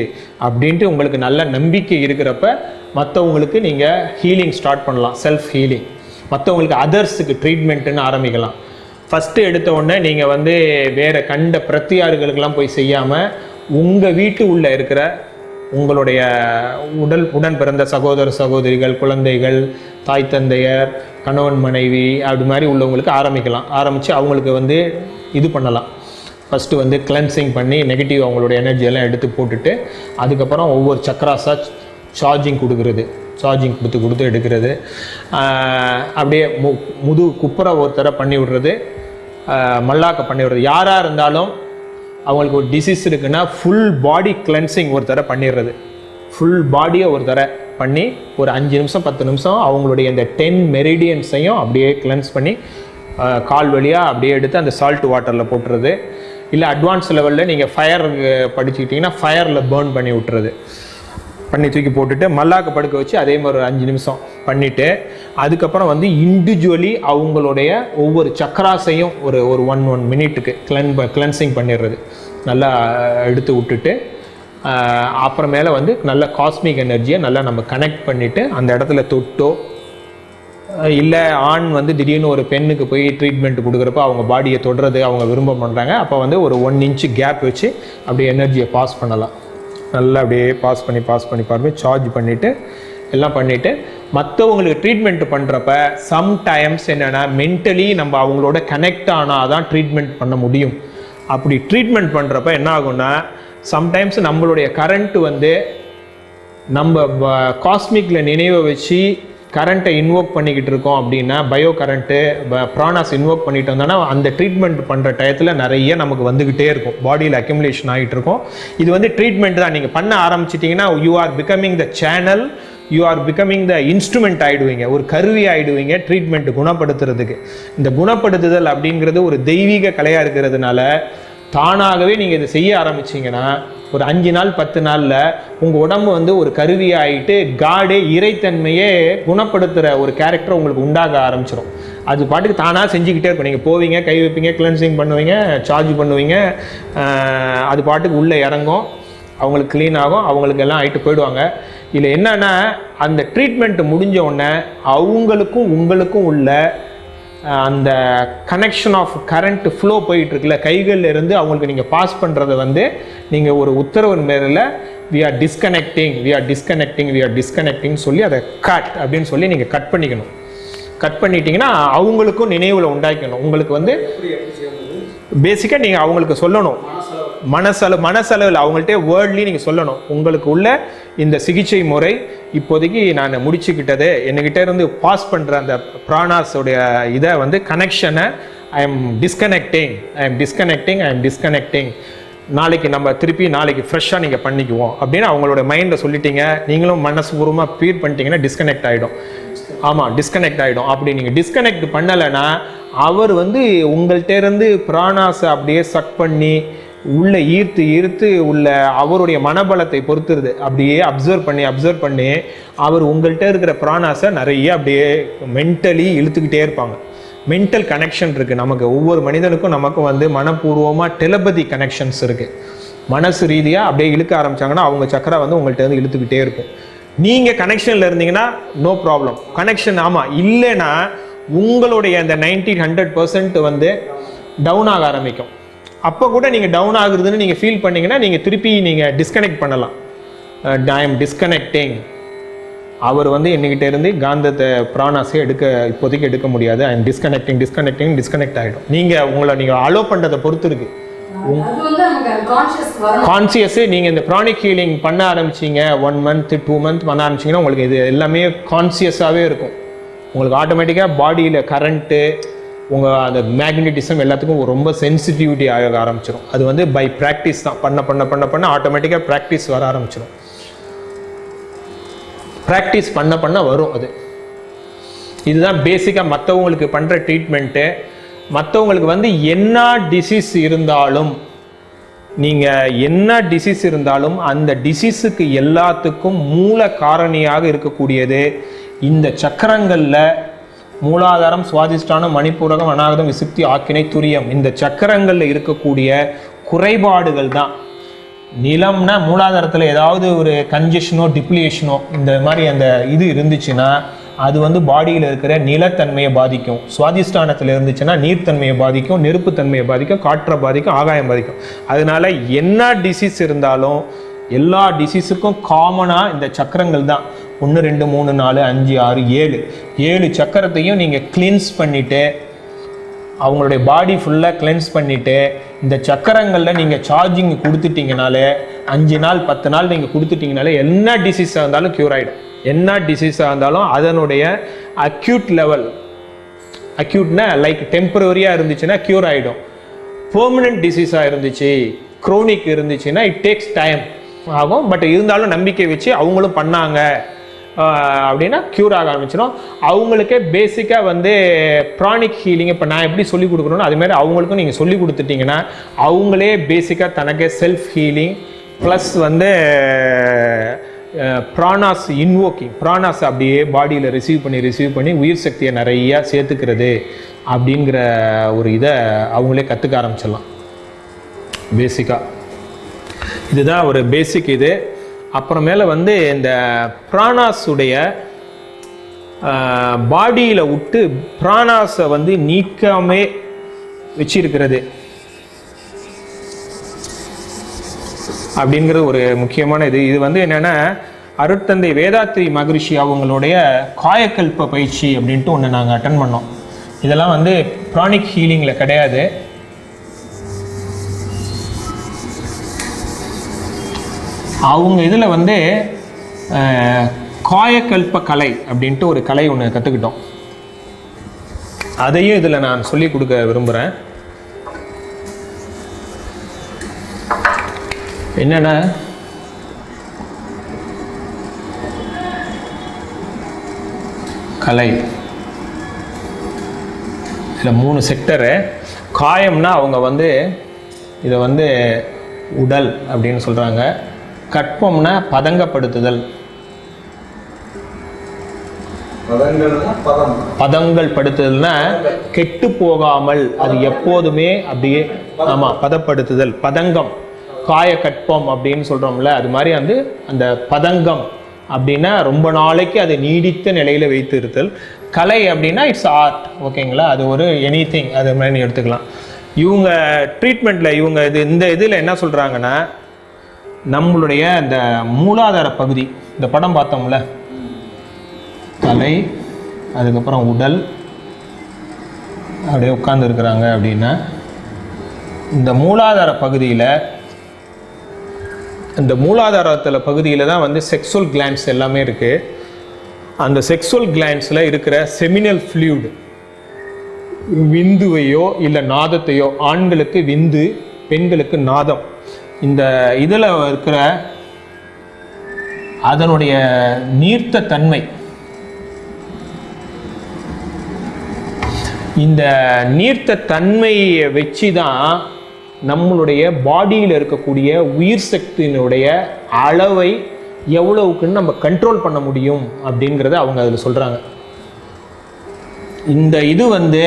அப்படின்ட்டு உங்களுக்கு நல்ல நம்பிக்கை இருக்கிறப்ப மற்றவங்களுக்கு நீங்கள் ஹீலிங் ஸ்டார்ட் பண்ணலாம். செல்ஃப் ஹீலிங், மற்றவங்களுக்கு அதர்ஸுக்கு ட்ரீட்மெண்ட்டுன்னு ஆரம்பிக்கலாம். ஃபஸ்ட்டு எடுத்த உடனே நீங்கள் வந்து வேறு கண்ட பிரத்தியார்களுக்கெல்லாம் போய் செய்யாமல் உங்கள் வீட்டு உள்ளே இருக்கிற உங்களுடைய உடன் பிறந்த சகோதர சகோதரிகள், குழந்தைகள், தாய் தந்தையர், கணவன் மனைவி அப்படி மாதிரி உள்ளவங்களுக்கு ஆரம்பித்து அவங்களுக்கு வந்து இது பண்ணலாம். ஃபஸ்ட்டு வந்து கிளென்சிங் பண்ணி நெகட்டிவ் அவங்களுடைய எனர்ஜியெல்லாம் எடுத்து போட்டுட்டு அதுக்கப்புறம் ஒவ்வொரு சக்கராஸாக சார்ஜிங் கொடுத்து எடுக்கிறது. அப்படியே குப்புற ஒருத்தரை பண்ணி விடுறது, மல்லாக்க பண்ணி விடுறது. யாராக இருந்தாலும் அவங்களுக்கு ஒரு டிசீஸ் இருக்குன்னா ஃபுல் பாடி கிளென்சிங் ஒரு தடவை பண்ணிடுறது. ஃபுல் பாடியை ஒரு தடவை பண்ணி ஒரு 5 நிமிஷம் 10 நிமிஷம் அவங்களுடைய இந்த 10 மெரிடியன்ஸையும் அப்படியே கிளென்ஸ் பண்ணி கால் வழியாக அப்படியே எடுத்து அந்த சால்ட் வாட்டரில் போட்டுறது. இல்லை அட்வான்ஸ் லெவலில் நீங்கள் ஃபயர் படிச்சுக்கிட்டிங்கன்னா ஃபயரில் பேர்ன் பண்ணி விட்டுறது. பண்ணி தூக்கி போட்டுட்டு மல்லாக்க படுக்க வச்சு அதே மாதிரி ஒரு 5 நிமிஷம் பண்ணிவிட்டு அதுக்கப்புறம் வந்து இண்டிவிஜுவலி அவங்களுடைய ஒவ்வொரு சக்கராசையும் ஒரு 1 மினிட்டுக்கு கிளென்சிங் பண்ணிடுறது. நல்லா எடுத்து விட்டுட்டு அப்புறமேல வந்து நல்ல காஸ்மிக் எனர்ஜியை நல்லா நம்ம கனெக்ட் பண்ணிவிட்டு அந்த இடத்துல தொட்டோ இல்லை ஆண் வந்து திடீர்னு ஒரு பெண்ணுக்கு போய் ட்ரீட்மெண்ட் கொடுக்குறப்ப அவங்க பாடியை தொடுறது அவங்க விரும்ப பண்ணுறாங்க. அப்போ வந்து ஒரு 1 இன்ச்சு கேப் வச்சு அப்படியே எனர்ஜியை பாஸ் பண்ணலாம். நல்லா அப்படியே பாஸ் பண்ணி சார்ஜ் பண்ணிவிட்டு எல்லாம் பண்ணிவிட்டு மற்றவங்களுக்கு ட்ரீட்மெண்ட் பண்ணுறப்ப சம்டைம்ஸ் என்னென்னா மென்டலி நம்ம அவங்களோட கனெக்ட் ஆனால் தான் ட்ரீட்மெண்ட் பண்ண முடியும். அப்படி ட்ரீட்மெண்ட் பண்ணுறப்ப என்ன ஆகும்னா சம்டைம்ஸ் நம்மளுடைய கரண்ட்டு வந்து நம்ம காஸ்மிக்கில் நினைவை வச்சு கரண்ட்டை இன்வோக் பண்ணிக்கிட்டு இருக்கோம் அப்படின்னா பயோ கரண்ட்டு ப்ராணாஸ் இன்வோக் பண்ணிட்டு வந்தோன்னா அந்த ட்ரீட்மெண்ட் பண்ணுற டயத்தில் நிறைய நமக்கு வந்துக்கிட்டே இருக்கும், பாடியில் அக்யூமுலேஷன் ஆகிட்டு இருக்கும். இது வந்து ட்ரீட்மெண்ட் தான். நீங்கள் பண்ண ஆரம்பிச்சிட்டிங்கன்னா you are becoming the channel, you are becoming the instrument ஆகிடுவீங்க, ஒரு கருவி ஆகிடுவீங்க ட்ரீட்மெண்ட் குணப்படுத்துறதுக்கு. இந்த குணப்படுத்துதல் அப்படிங்கிறது ஒரு தெய்வீக கலையாக இருக்கிறதுனால தானாகவே நீங்கள் இதை செய்ய ஆரம்பிச்சிங்கன்னா ஒரு 5 நாள் 10 நாளில் உங்கள் உடம்பு வந்து ஒரு கருவியாகிட்டு காடே இறைத்தன்மையே குணப்படுத்துகிற ஒரு கேரக்டர் உங்களுக்கு உண்டாக ஆரம்பிச்சிடும். அது பாட்டுக்கு தானாக செஞ்சுக்கிட்டே இருக்கும். நீங்கள் போவீங்க, கை வைப்பீங்க, கிளென்சிங் பண்ணுவீங்க, சார்ஜ் பண்ணுவீங்க, அது பாட்டுக்கு உள்ளே இறங்கும், அவங்களுக்கு க்ளீன் ஆகும், அவங்களுக்கு எல்லாம் ஆகிட்டு போயிடுவாங்க. இல்லை என்னென்னா அந்த ட்ரீட்மெண்ட் முடிஞ்ச உடனே அவங்களுக்கும் உங்களுக்கும் உள்ள அந்த கனெக்ஷன் ஆஃப் கரண்ட் ஃப்ளோ போயிட்டுருக்குல்ல, கைகளில் இருந்து அவங்களுக்கு நீங்கள் பாஸ் பண்ணுறதை வந்து நீங்கள் ஒரு உத்தரவு மேலே we are disconnecting சொல்லி அதை கட் அப்படின்னு சொல்லி நீங்கள் கட் பண்ணிக்கணும். கட் பண்ணிட்டீங்கன்னா அவங்களுக்கும் நினைவில் உண்டாக்கணும். உங்களுக்கு வந்து பேசிக்காக நீங்கள் அவங்களுக்கு சொல்லணும், மனசளவில் அவங்கள்ட்ட வேர்ட்லி நீங்கள் சொல்லணும், உங்களுக்கு உள்ள இந்த சிகிச்சை முறை இப்போதைக்கு நான் முடிச்சுக்கிட்டது, என்கிட்ட இருந்து பாஸ் பண்ணுற அந்த பிராணாஸோடைய இதை வந்து கனெக்ஷனை ஐ எம் டிஸ்கனெக்டிங், நாளைக்கு நம்ம திருப்பி நாளைக்கு ஃப்ரெஷ்ஷாக நீங்கள் பண்ணிக்குவோம் அப்படின்னு அவங்களோட மைண்டை சொல்லிட்டீங்க. நீங்களும் மனசுபூர்வமாக ஃபீல் பண்ணிட்டீங்கன்னா டிஸ்கனெக்ட் ஆகிடும். ஆமாம், டிஸ்கனெக்ட் ஆகிடும். அப்படி நீங்கள் டிஸ்கனெக்ட் பண்ணலைன்னா அவர் வந்து உங்கள்கிட்ட இருந்து பிராணாஸை அப்படியே சக் பண்ணி உள்ளே ஈர்த்து உள்ள அவருடைய மனபலத்தை பொறுத்துருது. அப்படியே அப்சர்வ் பண்ணி அவர் உங்கள்கிட்ட இருக்கிற பிராணாஸை நிறைய அப்படியே மென்டலி இழுத்துக்கிட்டே இருப்பாங்க. மென்டல் கனெக்ஷன் இருக்குது நமக்கு, ஒவ்வொரு மனிதனுக்கும் நமக்கும் வந்து மனப்பூர்வமாக டெலபதி கனெக்ஷன்ஸ் இருக்குது. மனசு ரீதியாக அப்படியே இழுக்க ஆரம்பித்தாங்கன்னா அவங்க சக்கரை வந்து உங்கள்கிட்ட வந்து இழுத்துக்கிட்டே இருக்கும். நீங்கள் கனெக்ஷனில் இருந்தீங்கன்னா நோ ப்ராப்ளம். கனெக்ஷன் ஆமாம் இல்லைன்னா உங்களுடைய அந்த 90-100% வந்து டவுன் ஆக ஆரம்பிக்கும். அப்போ கூட நீங்கள் டவுன் ஆகுறதுன்னு நீங்கள் ஃபீல் பண்ணிங்கன்னா நீங்கள் திருப்பி நீங்கள் டிஸ்கனெக்ட் பண்ணலாம். I am disconnecting. அவர் வந்து என்கிட்ட இருந்து காந்தத்தை பிராணாஸை இப்போதைக்கு எடுக்க முடியாது. ஐ எம் டிஸ்கனெக்ட் ஆகிடும். நீங்கள் அலோ பண்ணுறதை பொறுத்து இருக்குது. கான்சியஸு நீங்கள் இந்த ப்ரானிக் ஹீலிங் பண்ண ஆரம்பிச்சிங்க 1 month 2 month பண்ண ஆரம்பிச்சிங்கன்னா உங்களுக்கு இது எல்லாமே கான்சியஸாகவே இருக்கும். உங்களுக்கு ஆட்டோமேட்டிக்காக பாடியில் கரண்ட்டு உங்கள் அந்த மேக்னட்டிசம் எல்லாத்துக்கும் ரொம்ப சென்சிட்டிவிட்டி ஆக ஆரம்பிச்சிடும். அது வந்து பை ப்ராக்டிஸ் தான். பண்ண ஆட்டோமேட்டிக்காக ப்ராக்டிஸ் வர ஆரம்பிச்சிடும். ப்ராக்டிஸ் பண்ண வரும். அது இதுதான் பேசிக்காக மற்றவங்களுக்கு பண்ணுற ட்ரீட்மெண்ட்டு. மற்றவங்களுக்கு வந்து என்ன டிசீஸ் இருந்தாலும் அந்த டிசீஸுக்கு எல்லாத்துக்கும் மூல காரணியாக இருக்கக்கூடியது இந்த சக்கரங்களில் மூலாதாரம், சுவாதிஷ்டானம், மணிப்பூரகம், அநாகதம், விசுப்தி, ஆக்கினை, துரியம், இந்த சக்கரங்களில் இருக்கக்கூடிய குறைபாடுகள் தான். நிலம்னா மூலாதாரத்தில் ஏதாவது ஒரு கன்ஜெஷனோ டிப்ளியேஷனோ இந்த மாதிரி அந்த இது இருந்துச்சுன்னா அது வந்து பாடியில் இருக்கிற நிலத்தன்மையை பாதிக்கும். சுவாதிஷ்டானத்தில் இருந்துச்சுன்னா நீர்த்தன்மையை பாதிக்கும், நெருப்புத்தன்மையை பாதிக்கும், காற்றை பாதிக்கும், ஆகாயம் பாதிக்கும். அதனால என்ன டிசீஸ் இருந்தாலும் எல்லா டிசீஸுக்கும் காமனாக இந்த சக்கரங்கள் தான். 1 2 3 4 5 6 7 சக்கரத்தையும் நீங்கள் கிளீன்ஸ் பண்ணிவிட்டு அவங்களுடைய பாடி ஃபுல்லாக கிளென்ஸ் பண்ணிவிட்டு இந்த சக்கரங்களில் நீங்கள் சார்ஜிங் கொடுத்துட்டிங்கனாலே 5 நாள் 10 நாள் நீங்கள் கொடுத்துட்டிங்கனாலே என்ன டிசீஸாக இருந்தாலும் க்யூர் ஆகிடும். என்ன டிசீஸாக இருந்தாலும் அதனுடைய அக்யூட் லெவல், அக்யூட்னா லைக் டெம்பரரியாக இருந்துச்சுன்னா க்யூர் ஆகிடும். பெர்மனன்ட் டிசீஸாக இருந்துச்சு, க்ரோனிக் இருந்துச்சுன்னா இட் டேக்ஸ் டைம் ஆகும். பட் இருந்தாலும் நம்பிக்கை வச்சு அவங்களும் பண்ணாங்க அப்படின்னா க்யூர் ஆக ஆரம்பிச்சிடும். அவங்களுக்கே பேசிக்காக வந்து ப்ரானிக் ஹீலிங் இப்போ நான் எப்படி சொல்லிக் கொடுக்குறோன்னா அதுமாதிரி அவங்களுக்கும் நீங்கள் சொல்லி கொடுத்துட்டிங்கன்னா அவங்களே பேசிக்காக தனக்கே செல்ஃப் ஹீலிங் ப்ளஸ் வந்து பிராணாஸ் இன்வோக்கிங், பிராணாஸ் அப்படியே பாடியில் ரிசீவ் பண்ணி உயிர் சக்தியை நிறையா சேர்த்துக்கிறது அப்படிங்கிற ஒரு இதை அவங்களே கற்றுக்க ஆரம்பிச்சிடலாம். பேசிக்காக இதுதான் ஒரு பேசிக் இது. அப்புறமேல வந்து இந்த பிராணாஸுடைய பாடியில் விட்டு பிராணாஸை வந்து நீக்காமே வச்சிருக்கிறது அப்படிங்கிறது ஒரு முக்கியமான இது. இது வந்து என்னென்னா அருட்தந்தை வேதாத்ரி மகரிஷி அவங்களுடைய காயக்கல்ப பயிற்சி அப்படின்ட்டு ஒன்று நாங்கள் அட்டன் பண்ணோம். இதெல்லாம் வந்து ப்ரானிக் ஹீலிங்கில் கிடையாது. அவங்க இதில் வந்து காயக்கல்ப கலை அப்படின்ட்டு ஒரு கலை ஒன்று கற்றுக்கிட்டோம். அதையும் இதில் நான் சொல்லி கொடுக்க விரும்புகிறேன். என்னென்னா கலை இதில் 3 செக்டரு. காயம்னா அவங்க வந்து இதை வந்து உடல் அப்படின்னு சொல்கிறாங்க. கற்பம்னா பதங்கப்படுத்துதல், பதங்கள் படுத்துதல்னா கெட்டு போகாமல் அது எப்போதுமே அப்படியே. ஆமாம், பதப்படுத்துதல், பதங்கம், காயக்கட்பம் அப்படின்னு சொல்கிறோம்ல, அது மாதிரி வந்து அந்த பதங்கம் அப்படின்னா ரொம்ப நாளைக்கு அதை நீடித்த நிலையில் வைத்து இருத்தல். கலை அப்படின்னா இட்ஸ் ஆர்ட். ஓகேங்களா, அது ஒரு எனிதிங் அது மாதிரி நீ எடுத்துக்கலாம். இவங்க ட்ரீட்மெண்ட்டில் இவங்க இந்த இதில் என்ன சொல்கிறாங்கன்னா, நம்மளுடைய இந்த மூலாதார பகுதி, இந்த படம் பார்த்தோம்ல, தலை, அதுக்கப்புறம் உடல், அப்படியே உட்கார்ந்து இருக்கிறாங்க அப்படின்னா, இந்த மூலாதார பகுதியில், இந்த மூலாதாரத்தில் பகுதியில் தான் வந்து செக்ஸுவல் கிளான்ஸ் எல்லாமே இருக்குது. அந்த செக்ஸுவல் கிளான்ஸில் இருக்கிற செமினல் ஃப்ளூயிட், விந்துவையோ இல்லை நாதத்தையோ, ஆண்களுக்கு விந்து, பெண்களுக்கு நாதம், இந்த இதில் இருக்கிற அதனுடைய நீர்த்த தன்மை, இந்த நீர்த்த தன்மையை வச்சு தான் நம்மளுடைய பாடியில் இருக்கக்கூடிய உயிர் சக்தியினுடைய அளவை எவ்வளவுக்குன்னு நம்ம கண்ட்ரோல் பண்ண முடியும் அப்படிங்கிறத அவங்க அதில் சொல்கிறாங்க. இந்த இது வந்து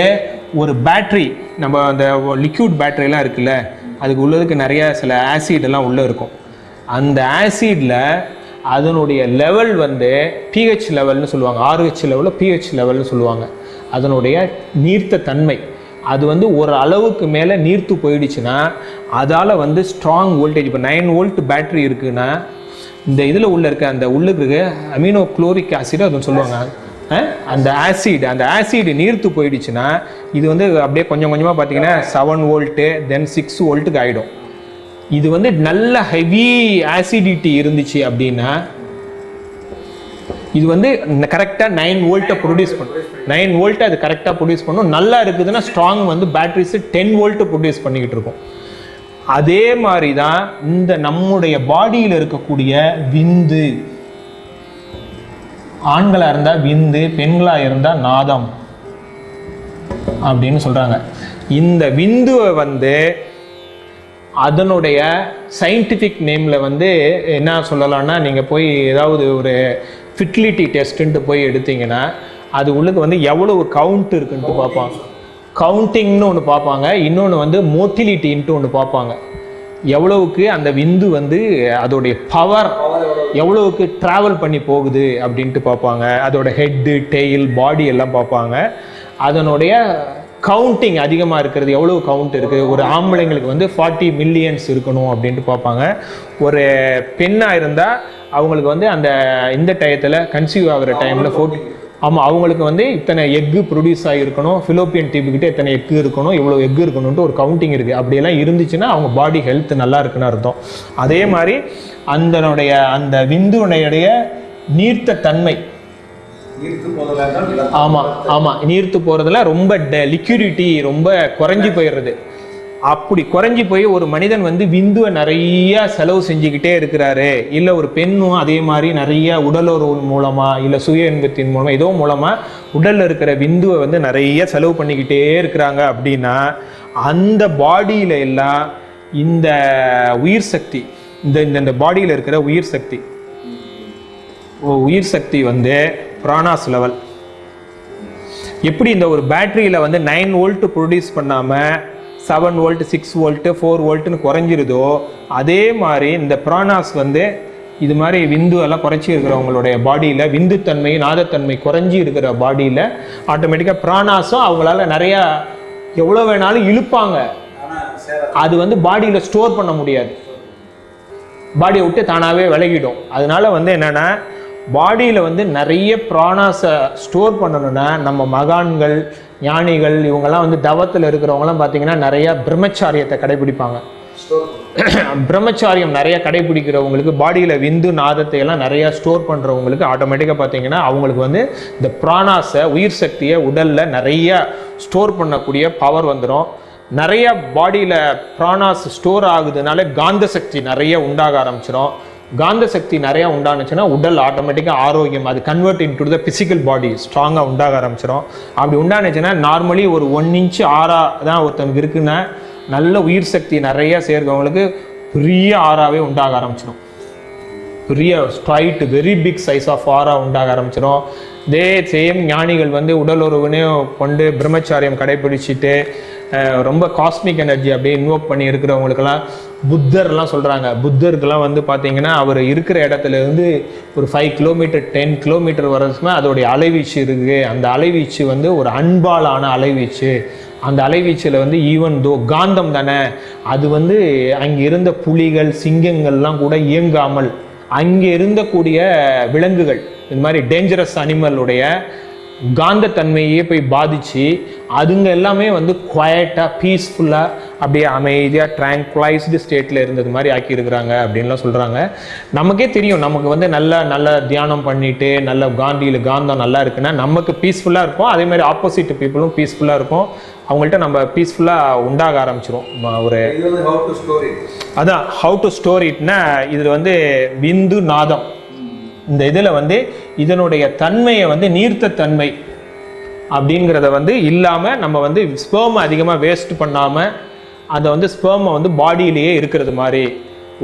ஒரு பேட்ரி, நம்ம அந்த லிக்யூட் பேட்டரிலாம் இருக்குல்ல, அதுக்கு உள்ளதுக்கு நிறைய சில ஆசிடெல்லாம் உள்ளே இருக்கும். அந்த ஆசிடில் அதனுடைய லெவல் வந்து pH லெவல்னு சொல்லுவாங்க, RH லெவலில் pH லெவல்னு சொல்லுவாங்க. அதனுடைய நீர்த்த தன்மை அது வந்து ஒரு அளவுக்கு மேலே நீர்த்து போயிடுச்சுன்னா அதால் வந்து ஸ்ட்ராங் வோல்டேஜ், இப்போ 9 வோல்ட் பேட்ரி இருக்குன்னா இந்த இதில் உள்ள இருக்க அந்த உள்ளுக்கு அமினோ குளோரிக் ஆசிட் அதுன்னு சொல்லுவாங்க, அந்த ஆசிட் நீர்த்து போயிடுச்சுன்னா இது வந்து அப்படியே கொஞ்சம் கொஞ்சமாக பார்த்தீங்கன்னா 7 வோல்ட்டு தென் 6 வோல்ட்டுக்கு ஆகிடும். இது வந்து நல்ல ஹெவி ஆசிடிட்டி இருந்துச்சு அப்படின்னா இது வந்து கரெக்டாக 9 வோல்ட்டை ப்ரொடியூஸ் பண்ணும். 9 வோல்ட்டை அது கரெக்டாக ப்ரொடியூஸ் பண்ணும். நல்லா இருக்குதுன்னா ஸ்ட்ராங் வந்து பேட்ரிஸு 10 வோல்ட்டு ப்ரொடியூஸ் பண்ணிக்கிட்டு இருக்கும். அதே மாதிரி தான் இந்த நம்முடைய பாடியில் இருக்கக்கூடிய விந்து, ஆண்களாக இருந்தால் விந்து, பெண்களாக இருந்தால் நாதம் அப்படின்னு சொல்கிறாங்க. இந்த விந்துவை வந்து அதனுடைய சயின்டிஃபிக் நேமில் வந்து என்ன சொல்லலாம்னா, நீங்கள் போய் ஏதாவது ஒரு ஃபிர்டிலிட்டி டெஸ்ட்டுன்ட்டு போய் எடுத்தீங்கன்னா அது உள்ளுக்கு வந்து எவ்வளவு கவுண்ட் இருக்குன்ட்டு பார்ப்பாங்க. கவுண்டிங்னு ஒன்று பார்ப்பாங்க, இன்னொன்று வந்து மோட்டிலிட்டின்ட்டு ஒன்று பார்ப்பாங்க. எவ்வளவுக்கு அந்த விந்து வந்து அதோடைய பவர் எவ்வளவுக்கு ட்ராவல் பண்ணி போகுது அப்படின்ட்டு பார்ப்பாங்க. அதோட ஹெட்டு, டெயில், பாடி எல்லாம் பார்ப்பாங்க. அதனுடைய கவுண்டிங் அதிகமாக இருக்கிறது, எவ்வளவு கவுண்ட் இருக்குது, ஒரு ஆம்பளைங்களுக்கு வந்து 40 மில்லியன்ஸ் இருக்கணும் அப்படின்ட்டு பார்ப்பாங்க. ஒரு பெண்ணாக இருந்தால் அவங்களுக்கு வந்து அந்த இந்த டயத்தில் கன்சீவ் ஆகிற டைமில் ஆமாம், அவங்களுக்கு வந்து இத்தனை எக்கு ப்ரொடியூஸ் ஆகிருக்கணும், ஃபிலோப்பியன் டியூப்கிட்ட இத்தனை எக்கு இருக்கணும், இவ்வளோ எக்கு இருக்கணும்ட்டு ஒரு கவுண்டிங் இருக்குது. அப்படியெல்லாம் இருந்துச்சுன்னா அவங்க பாடி ஹெல்த் நல்லா இருக்குன்னு அர்த்தம். அதே மாதிரி அந்த விந்துனுடைய நீர்த்த தன்மை, ஆமாம் நீர்த்து போகிறதுல ரொம்ப லிக்விடிட்டி ரொம்ப குறைஞ்சி போயிடுறது. அப்படி குறைஞ்சி போய் ஒரு மனிதன் வந்து விந்துவை நிறைய செலவு செஞ்சுக்கிட்டே இருக்கிறாரு, இல்லை ஒரு பெண்ணும் அதே மாதிரி நிறைய உடலுறவு மூலமாக இல்லை சுய இன்பத்தின் மூலமாக ஏதோ மூலமாக உடலில் இருக்கிற விந்துவை வந்து நிறைய செலவு பண்ணிக்கிட்டே இருக்கிறாங்க அப்படின்னா அந்த பாடியில் எல்லாம் இந்த உயிர் சக்தி, இந்த பாடியில் இருக்கிற உயிர் சக்தி வந்து பிராணாஸ் லெவல் எப்படி இந்த ஒரு பேட்டரியில் வந்து 9 வோல்ட் ப்ரொடியூஸ் பண்ணாமல் 7 வோல்ட் 6 வோல்ட்டு 4 வோல்ட்டுன்னு குறைஞ்சிருதோ, அதே மாதிரி இந்த பிராணாஸ் வந்து இது மாதிரி விந்து எல்லாம் குறைச்சி இருக்கிறவங்களுடைய பாடியில் விந்துத்தன்மை, நாதத்தன்மை குறைஞ்சி இருக்கிற பாடியில் ஆட்டோமேட்டிக்காக பிராணாஸும் அவங்களால நிறையா எவ்வளோ வேணாலும் இழுப்பாங்க. அது வந்து பாடியில் ஸ்டோர் பண்ண முடியாது, பாடியை விட்டு தானாகவே விலகிடும். அதனால வந்து என்னென்னா பாடியில் வந்து நிறைய பிராணாஸை ஸ்டோர் பண்ணணும்னா நம்ம மகான்கள், ஞானிகள், இவங்கெல்லாம் வந்து தவத்தில் இருக்கிறவங்களாம் பார்த்தீங்கன்னா நிறைய பிரம்மச்சாரியத்தை கடைபிடிப்பாங்க. பிரம்மச்சாரியம் நிறைய கடைபிடிக்கிறவங்களுக்கு பாடியில் விந்து நாதத்தை எல்லாம் நிறையா ஸ்டோர் பண்ணுறவங்களுக்கு ஆட்டோமேட்டிக்காக பார்த்தீங்கன்னா அவங்களுக்கு வந்து இந்த பிராணாஸை, உயிர் சக்தியை உடலில் நிறைய ஸ்டோர் பண்ணக்கூடிய பவர் வந்துடும். நிறைய பாடியில் பிராணாஸ் ஸ்டோர் ஆகுதுனால காந்த சக்தி நிறைய உண்டாக ஆரம்பிச்சிடும். காந்த சக்தி நிறையா உண்டானுச்சுன்னா உடல் ஆட்டோமேட்டிக்காக ஆரோக்கியம், அது convert in to the physical body ஸ்ட்ராங்காக உண்டாக ஆரம்பிச்சிடும். அப்படி உண்டானுச்சுன்னா நார்மலி ஒரு 1 இன்ச் ஆறா தான் ஒருத்தனுக்கு இருக்குன்னா நல்ல உயிர் சக்தி நிறைய சேர்க்கவங்களுக்கு பெரிய ஆறாவே உண்டாக ஆரம்பிச்சிடும். பெரிய straight very big size of aura உண்டாக ஆரம்பிச்சிடும். இதே சேம் ஞானிகள் வந்து உடலுறவுனையும் கொண்டு பிரம்மச்சாரியம் கடைபிடிச்சிட்டு ரொம்ப காஸ்மிக் எனர்ஜி அப்படியே இன்வோக் பண்ணி இருக்கிறவங்களுக்கெல்லாம் புத்தர்லாம் சொல்கிறாங்க. புத்தருக்கெல்லாம் வந்து பார்த்தீங்கன்னா அவர் இருக்கிற இடத்துல இருந்து ஒரு 5 கிலோமீட்டர் 10 கிலோமீட்டர் வரதுமே அதோடைய அலைவீச்சு இருக்குது. அந்த அலைவீச்சு வந்து ஒரு அன்பாலான அலைவீச்சு. அந்த அலைவீச்சில் வந்து ஈவன் தோ காந்தம் தானே, அது வந்து அங்கே இருந்த புலிகள் சிங்கங்கள்லாம் கூட இயங்காமல் அங்கே இருந்தக்கூடிய விலங்குகள் இந்த மாதிரி டேஞ்சரஸ் அனிமலுடைய காந்தத்தன்மையே போய் பாதித்து அதுங்க எல்லாமே வந்து குவாய்ட்டாக பீஸ்ஃபுல்லாக அப்படியே அமைதியாக ட்ராங்குலைஸ்டு ஸ்டேட்டில் இருந்தது மாதிரி ஆக்கியிருக்கிறாங்க அப்படின்லாம் சொல்கிறாங்க. நமக்கே தெரியும், நமக்கு வந்து நல்ல தியானம் பண்ணிவிட்டு நல்ல காந்தம் நல்லா இருக்குன்னா நமக்கு பீஸ்ஃபுல்லாக இருக்கும். அதே மாதிரி ஆப்போசிட் பீப்புளும் பீஸ்ஃபுல்லாக இருக்கும். அவங்கள்ட்ட நம்ம பீஸ்ஃபுல்லாக உண்டாக ஆரம்பிச்சிடும். ஒரு அதான் ஹவு டு ஸ்டோர் இட்னா இதில் வந்து விந்து நாதம் இந்த இதில் வந்து இதனுடைய தன்மையை வந்து நீர்த்த தன்மை அப்படிங்கிறத வந்து இல்லாமல் நம்ம வந்து ஸ்பெர்மை அதிகமாக வேஸ்ட் பண்ணாமல் அதை வந்து ஸ்பெர்மை வந்து பாடியிலேயே இருக்கிறது மாதிரி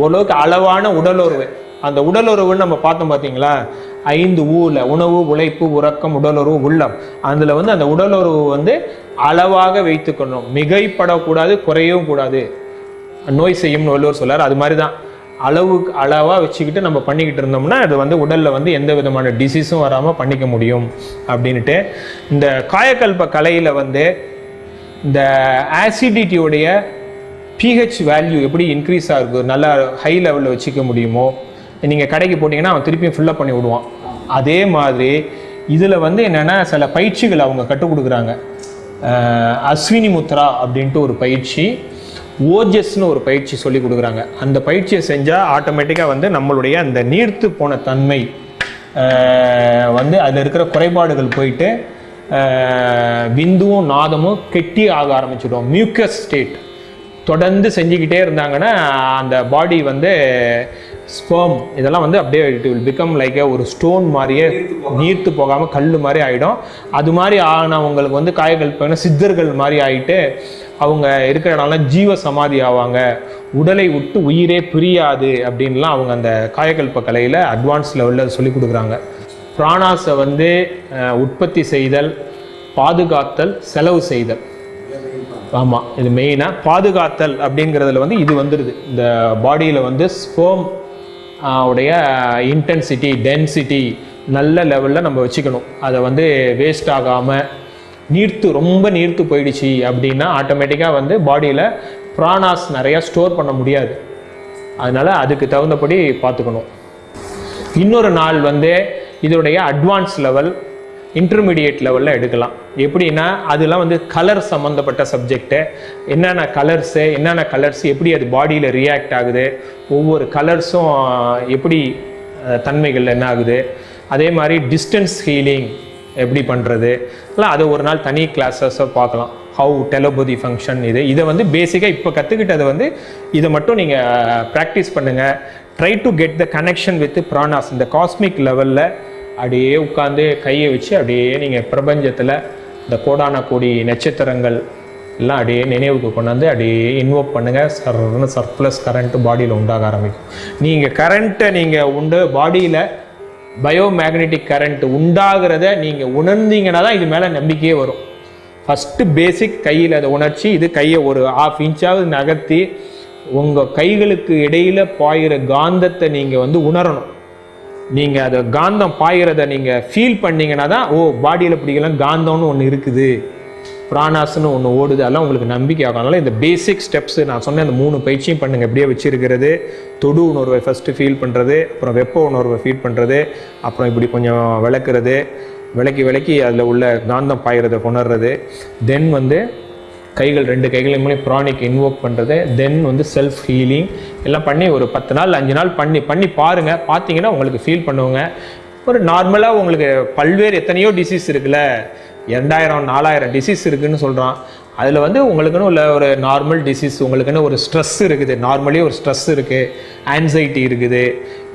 ஓரளவுக்கு அளவான உடலுறவு. அந்த உடலுறவுன்னு நம்ம பார்த்தோம் பார்த்தீங்களா, 5 ஊரில் உணவு, உழைப்பு, உறக்கம், உடலுறவு, உள்ளம். அதில் வந்து அந்த உடலுறவு வந்து அளவாக வைத்துக்கணும், மிகைப்படக்கூடாது, குறையவும் கூடாது. நோய் செய்யும்னு வள்ளுவர் சொல்லார். அது மாதிரி தான் அளவாக வச்சுக்கிட்டு நம்ம பண்ணிக்கிட்டு இருந்தோம்னா அது வந்து உடலில் வந்து எந்த விதமான டிசீஸும் வராமல் பண்ணிக்க முடியும் அப்படின்ட்டு. இந்த காயக்கல்ப கலையில் வந்து இந்த ஆசிடிட்டியோடைய pH வேல்யூ எப்படி இன்க்ரீஸ் ஆகுது, நல்லா ஹை லெவலில் வச்சுக்க முடியுமோ. நீங்கள் கடைக்கு போட்டிங்கன்னா அவன் திருப்பியும் ஃபில்லப் பண்ணி விடுவான். அதே மாதிரி இதில் வந்து என்னென்னா சில பயிற்சிகள் அவங்க கற்றுக் கொடுக்குறாங்க. அஸ்வினி முத்ரா அப்படின்ட்டு ஒரு பயிற்சி, ஓஜஸ்னு ஒரு பயிற்சி சொல்லி கொடுக்குறாங்க. அந்த பயிற்சியை செஞ்சால் ஆட்டோமேட்டிக்காக வந்து நம்மளுடைய அந்த நீர்த்து போன தன்மை வந்து அதில் இருக்கிற குறைபாடுகள் போயிட்டு விந்துவும் நாதமும் கெட்டி ஆக ஆரம்பிச்சிடும். மியூக்கஸ் ஸ்டேட் தொடர்ந்து செஞ்சுக்கிட்டே இருந்தாங்கன்னா அந்த பாடி வந்து ஸ்பெர்ம் இதெல்லாம் வந்து அப்படியே இட் வில் பிகம் லைக் ஒரு ஸ்டோன் மாதிரியே நீர்த்து போகாமல் கல் மாதிரி ஆகிடும். அது மாதிரி ஆனவங்களுக்கு வந்து காயக்கல்பனை சித்தர்கள் மாதிரி ஆகிட்டு அவங்க இருக்கிற இடம்லாம் ஜீவ சமாதி ஆவாங்க, உடலை விட்டு உயிரே பிரியாது அப்படின்லாம் அவங்க அந்த காயக்கல்ப கலையில் அட்வான்ஸ் லெவலில் சொல்லி கொடுக்குறாங்க. பிராணாஸை வந்து உற்பத்தி செய்தல், பாதுகாத்தல், செலவு செய்தல். ஆமாம், இது மெயினாக பாதுகாத்தல் அப்படிங்கிறதுல வந்து இது வந்துடுது. இந்த பாடியில் வந்து ஸ்பெர்ம் உடைய இன்டென்சிட்டி, டென்சிட்டி நல்ல லெவலில் நம்ம வச்சுக்கணும். அதை வந்து வேஸ்ட் ஆகாமல் ரொம்ப நீர்த்து போயிடுச்சு அப்படின்னா ஆட்டோமேட்டிக்காக வந்து பாடியில் பிராணாஸ் நிறையா ஸ்டோர் பண்ண முடியாது. அதனால் அதுக்கு தகுந்தபடி பார்த்துக்கணும். இன்னொரு நாள் வந்து இதோடைய அட்வான்ஸ் லெவல், இன்டர்மீடியேட் லெவலில் எடுக்கலாம். எப்படின்னா அதெல்லாம் வந்து கலர் சம்மந்தப்பட்ட சப்ஜெக்டு. என்னென்ன கலர்ஸ் எப்படி அது பாடியில் ரியாக்ட் ஆகுது, ஒவ்வொரு கலர்ஸும் எப்படி தன்மைகள் என்ன ஆகுது, அதே மாதிரி டிஸ்டன்ஸ் ஹீலிங் எப்படி பண்ணுறது இல்லை, அதை ஒரு நாள் தனி கிளாஸஸை பார்க்கலாம். ஹவு டெலபதி ஃபங்க்ஷன் இதை வந்து பேசிக்காக இப்போ கற்றுக்கிட்டதை வந்து இதை மட்டும் நீங்கள் ப்ராக்டிஸ் பண்ணுங்கள். Try to get the connection with pranas. இந்த காஸ்மிக் லெவலில் அப்படியே உட்காந்து கையை வச்சு அப்படியே நீங்கள் பிரபஞ்சத்தில் இந்த கோடான கோடி நட்சத்திரங்கள் எல்லாம் அப்படியே நினைவுக்கு கொண்டாந்து அப்படியே இன்வோக் பண்ணுங்கள். சர்ப்ளஸ் கரண்ட்டு பாடியில் உண்டாக ஆரம்பிக்கும். நீங்கள் கரண்ட்டை நீங்கள் பாடியில் பயோமேக்னெட்டிக் கரண்ட் உண்டாகிறத நீங்கள் உணர்ந்தீங்கன்னா தான் இது மேலே நம்பிக்கையே வரும். ஃபஸ்ட்டு பேசிக் கையில் அதை உணர்ச்சி, இது கையை ஒரு 1/2 இன்ச்சாவது நகர்த்தி உங்கள் கைகளுக்கு இடையில் பாயிற காந்தத்தை நீங்கள் வந்து உணரணும். நீங்கள் அதை காந்தம் பாயிறத நீங்கள் ஃபீல் பண்ணிங்கன்னா தான் பாடியில் பிடிக்கலாம் காந்தம்னு ஒன்று இருக்குது, பிராணாஸ்னு ஒன்று ஓடுது, அதெல்லாம் உங்களுக்கு நம்பிக்கை ஆகும். அதனால் இந்த பேசிக் ஸ்டெப்ஸு நான் சொன்னேன், அந்த 3 பயிற்சியும் பண்ணுங்கள். எப்படியே வச்சுருக்கிறது, தொடு உணர்வை ஃபஸ்ட்டு ஃபீல் பண்ணுறது, அப்புறம் வெப்ப உணர்வை ஃபீல் பண்ணுறது, அப்புறம் இப்படி கொஞ்சம் விளக்குறது, விளக்கி அதில் உள்ள காந்தம் பாயிறதை உணர்றது, தென் வந்து கைகள் 2 கைகளையும் ப்ராணிக் இன்வோக் பண்ணுறது, தென் வந்து செல்ஃப் ஹீலிங் எல்லாம் பண்ணி ஒரு 10 நாள் 5 நாள் பண்ணி பாருங்கள். பார்த்தீங்கன்னா உங்களுக்கு ஃபீல் பண்ணுவோங்க. ஒரு நார்மலாக உங்களுக்கு பல்வேறு எத்தனையோ டிசீஸ் இருக்குல்ல, 2000-4000 டிசீஸ் இருக்குதுன்னு சொல்கிறான். அதில் வந்து உங்களுக்குன்னு உள்ள ஒரு நார்மல் டிசீஸ், உங்களுக்குன்னு ஒரு ஸ்ட்ரெஸ் இருக்குது, நார்மலி ஒரு ஸ்ட்ரெஸ் இருக்குது, ஆன்சைட்டி இருக்குது,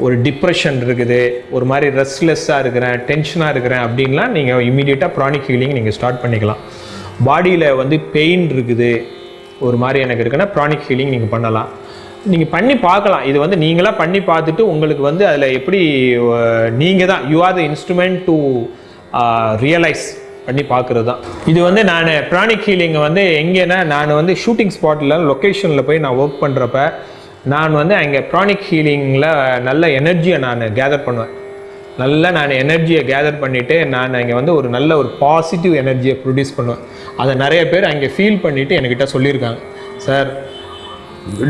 ஒரு டிப்ரெஷன் இருக்குது, ஒரு மாதிரி ரெஸ்ட்லெஸ்ஸாக இருக்கிறேன், டென்ஷனாக இருக்கிறேன் அப்படின்லாம் நீங்கள் இமீடியட்டாக ப்ரானிக் ஹீலிங் நீங்கள் ஸ்டார்ட் பண்ணிக்கலாம். பாடியில் வந்து பெயின் இருக்குது, ஒரு மாதிரி எனக்கு இருக்குன்னா ப்ரானிக் ஹீலிங் நீங்கள் பண்ணலாம். நீங்கள் பண்ணி பார்க்கலாம். இது வந்து நீங்களாக பண்ணி பார்த்துட்டு உங்களுக்கு வந்து அதில் எப்படி நீங்கள் தான் you are the instrument to realise பண்ணி பார்க்குறது தான். இது வந்து நான் ப்ராணிக் ஹீலிங் வந்து எங்கேன்னா, நான் வந்து ஷூட்டிங் ஸ்பாட்டில் லொக்கேஷனில் போய் நான் ஒர்க் பண்ணுறப்ப நான் வந்து அங்கே ப்ராணிக் ஹீலிங்கில் நல்ல எனர்ஜியை நான் கேதர் பண்ணுவேன். நான் எனர்ஜியை கேதர் பண்ணிவிட்டு நான் அங்கே வந்து ஒரு நல்ல ஒரு பாசிட்டிவ் எனர்ஜியை ப்ரொடியூஸ் பண்ணுவேன். அதை நிறைய பேர் அங்கே ஃபீல் பண்ணிவிட்டு என்கிட்ட சொல்லியிருக்காங்க, சார்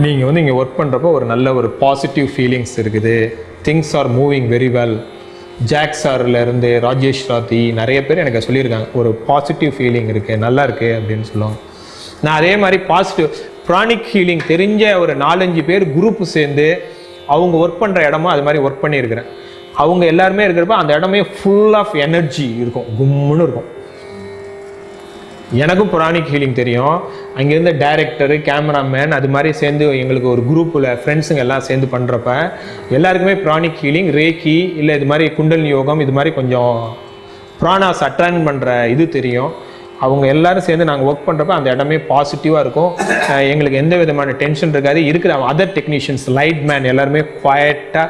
நீங்கள் வந்து இங்கே ஒர்க் பண்ணுறப்போ ஒரு நல்ல ஒரு பாசிட்டிவ் ஃபீலிங்ஸ் இருக்குது, things are moving very well. ஜாக்ஸார்லேருந்து ராஜேஷ் ராத்தி நிறைய பேர் எனக்கு சொல்லியிருக்காங்க, ஒரு பாசிட்டிவ் ஃபீலிங் இருக்குது, நல்லா இருக்குது அப்படின்னு சொல்லுவாங்க. நான் அதே மாதிரி பாசிட்டிவ் ப்ராணிக் ஹீலிங் தெரிஞ்ச ஒரு 4-5 பேர் குரூப்பு சேர்ந்து அவங்க ஒர்க் பண்ணுற இடமும் அது மாதிரி ஒர்க் பண்ணியிருக்கிறேன். அவங்க எல்லாருமே இருக்கிறப்ப அந்த இடமே ஃபுல் ஆஃப் எனர்ஜி இருக்கும், கும்முன்னு இருக்கும். எனக்கும் ப்ராணிக் ஹீலிங் தெரியும். அங்கேருந்து டைரக்டரு, கேமராமேன் அது மாதிரி சேர்ந்து எங்களுக்கு ஒரு குரூப்பில் ஃப்ரெண்ட்ஸுங்க எல்லாம் சேர்ந்து பண்ணுறப்ப எல்லாருக்குமே ப்ராணிக் ஹீலிங், ரேக்கி இல்லை இது மாதிரி குண்டலினி யோகம் இது மாதிரி கொஞ்சம் ப்ராணாஸ் அட்ராக்ட் பண்ணுற இது தெரியும். அவங்க எல்லோரும் சேர்ந்து நாங்கள் ஒர்க் பண்ணுறப்ப அந்த இடமே பாசிட்டிவாக இருக்கும். எங்களுக்கு எந்த விதமான டென்ஷன் இருக்காது. இருக்கிற அதர் டெக்னீஷியன்ஸ், லைட் மேன் எல்லாருமே குவாய்ட்டாக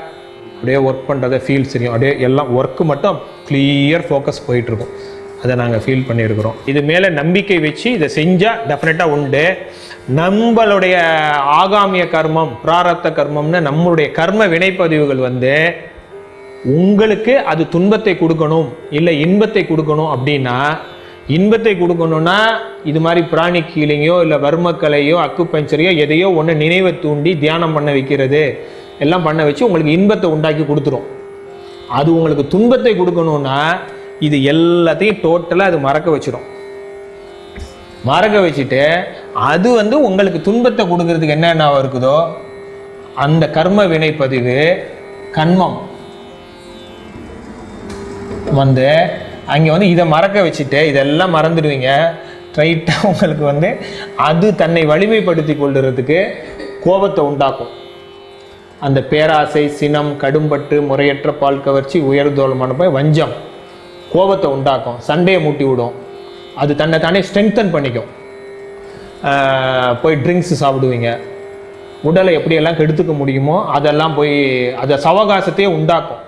அப்படியே ஒர்க் பண்ணுறதை ஃபீல்ஸ் தெரியும். அப்படியே எல்லாம் ஒர்க்கு மட்டும் கிளியர் ஃபோக்கஸ் போயிட்டுருக்கும். அதை நாங்கள் ஃபீல் பண்ணியிருக்கிறோம். இது மேலே நம்பிக்கை வச்சு இதை செஞ்சால் டெஃபினட்டாக உண்டு. நம்மளுடைய ஆகாமிய கர்மம், பிராரத்த கர்மம்னு நம்மளுடைய கர்ம வினைப்பதிவுகள் வந்து உங்களுக்கு அது துன்பத்தை கொடுக்கணும் இல்லை இன்பத்தை கொடுக்கணும் அப்படின்னா, இன்பத்தை கொடுக்கணும்னா இது மாதிரி ப்ராணிக் ஹீலிங்கோ இல்லை வர்மக்கலையோ அக்குபஞ்சரையோ எதையோ ஒன்று நினைவை தூண்டி தியானம் பண்ண வைக்கிறது எல்லாம் பண்ண வச்சு உங்களுக்கு இன்பத்தை உண்டாக்கி கொடுத்துரும். அது உங்களுக்கு துன்பத்தை கொடுக்கணும்னா இது எல்லாத்தையும் டோட்டலாக அது மறக்க வச்சிடும். மறக்க வச்சுட்டு அது வந்து உங்களுக்கு துன்பத்தை கொடுக்கறதுக்கு என்னென்ன இருக்குதோ அந்த கர்ம வினைப்பதிவு கண்மம் வந்து அங்கே வந்து இதை மறக்க வச்சுட்டு இதெல்லாம் மறந்துடுவீங்க. ஸ்ட்ரைட்டாக உங்களுக்கு வந்து அது தன்னை வலிமைப்படுத்தி கொள்ளுறதுக்கு கோபத்தை உண்டாக்கும். அந்த பேராசை, சினம், கடும்பற்று, முறையற்ற பால் கவர்ச்சி, உயர்தோலமான போய் வஞ்சம் கோபத்தை உண்டாக்கும், சண்டையை மூட்டி விடும். அது தன்னை தானே ஸ்ட்ரென்தன் பண்ணிக்கும். போய் ட்ரிங்க்ஸ் சாப்பிடுவீங்க, உடலை எப்படியெல்லாம் கெடுத்துக்க முடியுமோ அதெல்லாம் போய் அதை சவகாசத்தையே உண்டாக்கும்.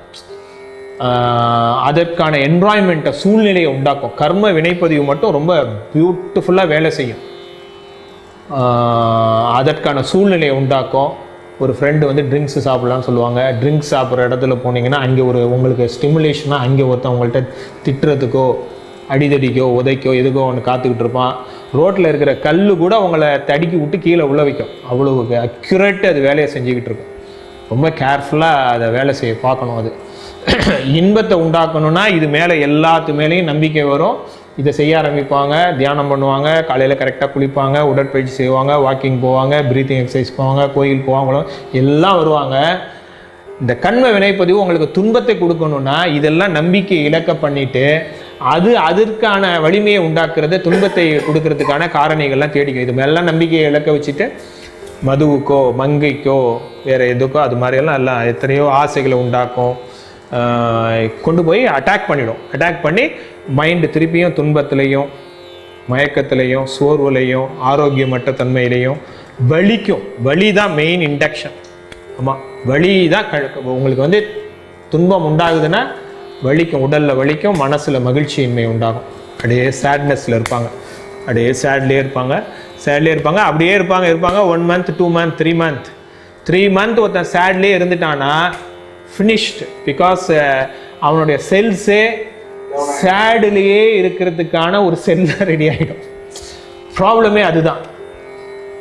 அதற்கான என்வாயன்மெண்ட்டை, சூழ்நிலையை உண்டாக்கும். கர்ம வினைப்பதிவு மட்டும் ரொம்ப பியூட்டிஃபுல்லாக வேலை செய்யும். அதற்கான சூழ்நிலையை உண்டாக்கும். ஒரு ஃப்ரெண்டு வந்து ட்ரிங்க்ஸ் சாப்பிட்லான்னு சொல்லுவாங்க. ட்ரிங்க்ஸ் சாப்பிட்ற இடத்துல போனீங்கன்னா அங்கே ஒரு உங்களுக்கு ஸ்டிமுலேஷனாக அங்கே ஒருத்தன் உங்கள்கிட்ட திட்டுறதுக்கோ அடிதடிக்கோ உதைக்கோ எதுக்கோ ஒன்று காத்துக்கிட்டு இருப்பான். ரோட்டில் இருக்கிற கல் கூட உங்களை தடுக்கி விட்டு கீழே உள்ள வைக்கும். அவ்வளோ அக்யூரேட்டு அது வேலையை செஞ்சுக்கிட்டு இருக்கும். ரொம்ப கேர்ஃபுல்லாக அதை வேலை செய்ய பார்க்கணும். அது இன்பத்தை உண்டாக்கணும்னா இது மேலே எல்லாத்து மேலேயும் நம்பிக்கை வரும். இதை செய்ய ஆரம்பிப்பாங்க, தியானம் பண்ணுவாங்க, காலையில் கரெக்டாக குளிப்பாங்க, உடற்பயிற்சி செய்வாங்க, வாக்கிங் போவாங்க, ப்ரீத்திங் எக்ஸசைஸ் போவாங்க, கோயில் போவாங்களோ எல்லாம் வருவாங்க. இந்த கண்ம வினைப்பதிவு உங்களுக்கு துன்பத்தை கொடுக்கணும்னா இதெல்லாம் நம்பிக்கை இழக்க பண்ணிவிட்டு அதற்கான வலிமையை உண்டாக்குறது, துன்பத்தை கொடுக்கறதுக்கான காரணிகள்லாம் தேடிக்கும். இது மேலாம் நம்பிக்கையை இழக்க வச்சுட்டு மதுவுக்கோ மங்கைக்கோ வேறு எதுக்கோ அது மாதிரியெல்லாம் எல்லாம் எத்தனையோ ஆசைகளை உண்டாக்கும். கொண்டு போய் அட்டாக் பண்ணிடும். அட்டாக் பண்ணி மைண்டு திருப்பியும் துன்பத்திலையும் மயக்கத்திலையும் சோர்வுலையும் ஆரோக்கியமற்ற தன்மையிலையும் வலிக்கும். வலி தான் மெயின் இண்டக்ஷன். ஆமாம், வலி தான் உங்களுக்கு வந்து துன்பம் உண்டாகுதுன்னா வலிக்கும், உடலில் வலிக்கும், மனசில் மகிழ்ச்சியின்மை உண்டாகும். அப்படியே சேட்னஸில் இருப்பாங்க, அப்படியே சேட்லேயே இருப்பாங்க, அப்படியே இருப்பாங்க 1 month 2 month 3 month ஒருத்தன் சேட்லேயே இருந்துட்டான்னா ஃபினிஷ்டு. பிகாஸ் அவனுடைய செல்ஸே சேடுலேயே இருக்கிறதுக்கான ஒரு செல்லாக ரெடி ஆகிடும். ப்ராப்ளமே அதுதான்.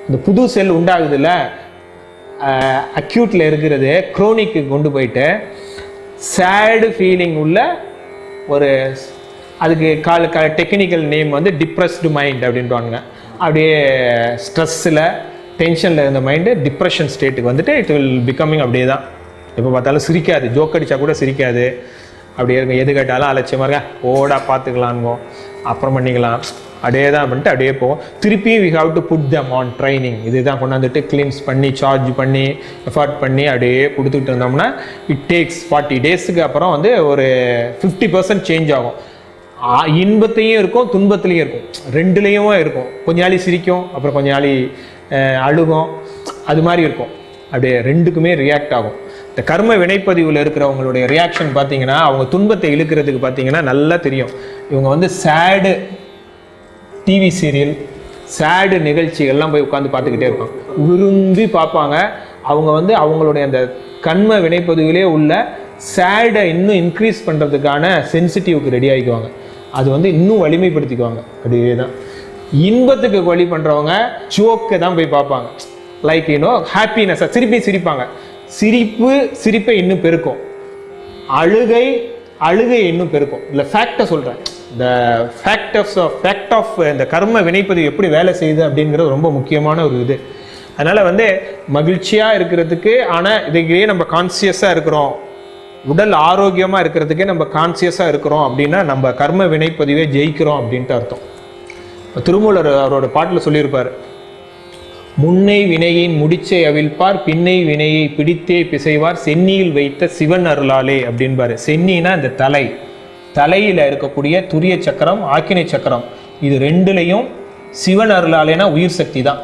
இந்த புது செல் உண்டாகுதுல்ல, அக்யூட்டில் இருக்கிறது குரோனிக்கு கொண்டு போயிட்டு சேடு ஃபீலிங் உள்ள ஒரு அதுக்கு டெக்னிக்கல் நேம் வந்து டிப்ரெஸ்டு மைண்ட் அப்படின்றாங்க. அப்படியே ஸ்ட்ரெஸ்ஸில் டென்ஷனில் இருந்த மைண்டு டிப்ரெஷன் ஸ்டேட்டுக்கு வந்துட்டு இட் வில் பிகமிங் அப்படியே தான். எப்போ பார்த்தாலும் சிரிக்காது, ஜோக் அடித்தா கூட சிரிக்காது, அப்படியே இருக்கும். எது கேட்டாலும் அலட்சியமாக இருக்கா, ஓடா பார்த்துக்கலான்வோம், அப்புறம் பண்ணிக்கலாம், அப்படியே தான் பண்ணிட்டு அப்படியே போவோம். திருப்பியும் we have to put them on training. இதுதான் கொண்டாந்துட்டு கிளீன்ஸ் பண்ணி சார்ஜ் பண்ணி எஃபர்ட் பண்ணி அப்படியே கொடுத்துட்டு இருந்தோம்னா இட் டேக்ஸ் 40 daysக்கு அப்புறம் வந்து ஒரு 50% சேஞ்ச் ஆகும். இன்பத்தையும் இருக்கும், துன்பத்துலேயும் இருக்கும், ரெண்டுலேயும் இருக்கும். கொஞ்ச நாளி சிரிக்கும், அப்புறம் கொஞ்ச நாளி அழுகும், அது மாதிரி இருக்கும். அப்படியே ரெண்டுக்குமே ரியாக்ட் ஆகும். இந்த கர்ம வினைப்பதிவில் இருக்கிறவங்களுடைய ரியாக்ஷன் பார்த்தீங்கன்னா, அவங்க துன்பத்தை இழுக்கிறதுக்கு பார்த்தீங்கன்னா நல்லா தெரியும். இவங்க வந்து சேடு டிவி சீரியல், சேடு நிகழ்ச்சிகள்லாம் போய் உட்காந்து பார்த்துக்கிட்டே இருப்பாங்க, விரும்பி பார்ப்பாங்க. அவங்க வந்து அவங்களுடைய அந்த கர்ம வினைப்பதிவிலே உள்ள சேடை இன்னும் இன்க்ரீஸ் பண்ணுறதுக்கான சென்சிட்டிவ்க்கு ரெடி ஆகிக்குவாங்க. அது வந்து இன்னும் வலிமைப்படுத்திக்குவாங்க. அதுவே தான் இன்பத்துக்கு வழி பண்ணுறவங்க ஜோக்கை தான் போய் பார்ப்பாங்க. லைக் யூனோ ஹாப்பினஸ், சிரிப்பாங்க. சிரிப்பை இன்னும் பெருக்கும். அழுகை இன்னும் பெருக்கும். இல்லை ஃபேக்டை சொல்கிறேன், இந்த ஃபேக்ட் ஆஃப் இந்த கர்ம வினைப்பதிவு எப்படி வேலை செய்யுது அப்படிங்கிறது ரொம்ப முக்கியமான ஒரு இது. அதனால் வந்து மகிழ்ச்சியாக இருக்கிறதுக்கு, ஆனால் இதுக்கே நம்ம கான்சியஸாக இருக்கிறோம், உடல் ஆரோக்கியமாக இருக்கிறதுக்கே நம்ம கான்சியஸாக இருக்கிறோம் அப்படின்னா நம்ம கர்ம வினைப்பதிவே ஜெயிக்கிறோம் அப்படின்ட்டு அர்த்தம். திருமூலர் அவரோட பாட்டில் சொல்லியிருப்பார், முன்னை வினையின் முடிச்சை அவிழ்ப்பார், பின்னை வினையை பிடித்தே பிசைவார், சென்னியில் வைத்த சிவன் அருளாலே அப்படின்பாரு. சென்னினா இந்த தலையில் இருக்கக்கூடிய துரிய சக்கரம், ஆக்கினை சக்கரம், இது ரெண்டுலையும் சிவன் அருளாலேனா உயிர் சக்தி தான்.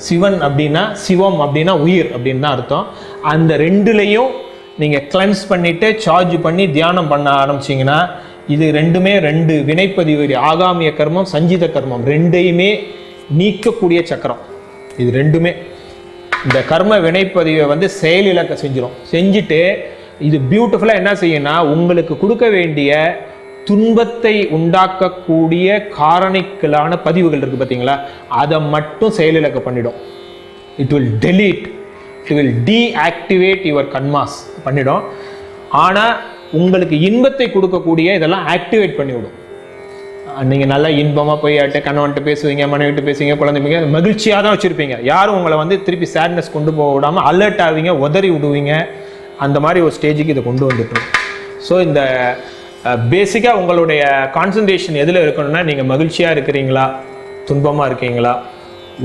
சிவன் அப்படின்னா சிவம் அப்படின்னா உயிர் அப்படின்னு தான் அர்த்தம். அந்த ரெண்டுலையும் நீங்கள் கிளென்ஸ் பண்ணிவிட்டு சார்ஜ் பண்ணி தியானம் பண்ண ஆரம்பிச்சிங்கன்னா, இது ரெண்டுமே ரெண்டு வினைப்பதிவு, ஆகாமிய கர்மம், சஞ்சித கர்மம் ரெண்டையுமே நீக்கக்கூடிய சக்கரம். இது ரெண்டுமே இந்த கர்ம வினைப்பதிவை வந்து செயலிழக்க செஞ்சுட்டு இது பியூட்டிஃபுல்லாக என்ன செய்யும்னா, உங்களுக்கு கொடுக்க வேண்டிய துன்பத்தை உண்டாக்கக்கூடிய காரணிக்கலான பதிவுகள் இருக்குது பார்த்தீங்களா, அதை மட்டும் செயலிழக்க பண்ணிடும். It will delete, it will deactivate your karmas பண்ணிடும். ஆனால் உங்களுக்கு இன்பத்தை கொடுக்கக்கூடிய இதெல்லாம் ஆக்டிவேட் பண்ணிவிடும். நீங்கள் நல்லா இன்பமாக போய் கணவன்ட்டு பேசுவீங்க, மனைவிட்டு பேசுவீங்க, குழந்தைங்க மகிழ்ச்சியாக தான் வச்சுருப்பீங்க. யாரும் உங்களை வந்து திருப்பி சேட்னஸ் கொண்டு போக விடாமல் அலர்ட் ஆவீங்க, உதறி விடுவீங்க. அந்த மாதிரி ஒரு ஸ்டேஜுக்கு இதை கொண்டு வந்துட்டோம். ஸோ இந்த பேசிக்காக உங்களுடைய கான்சன்ட்ரேஷன் எதில் இருக்கணும்னா, நீங்கள் மகிழ்ச்சியாக இருக்கிறீங்களா, துன்பமாக இருக்கீங்களா,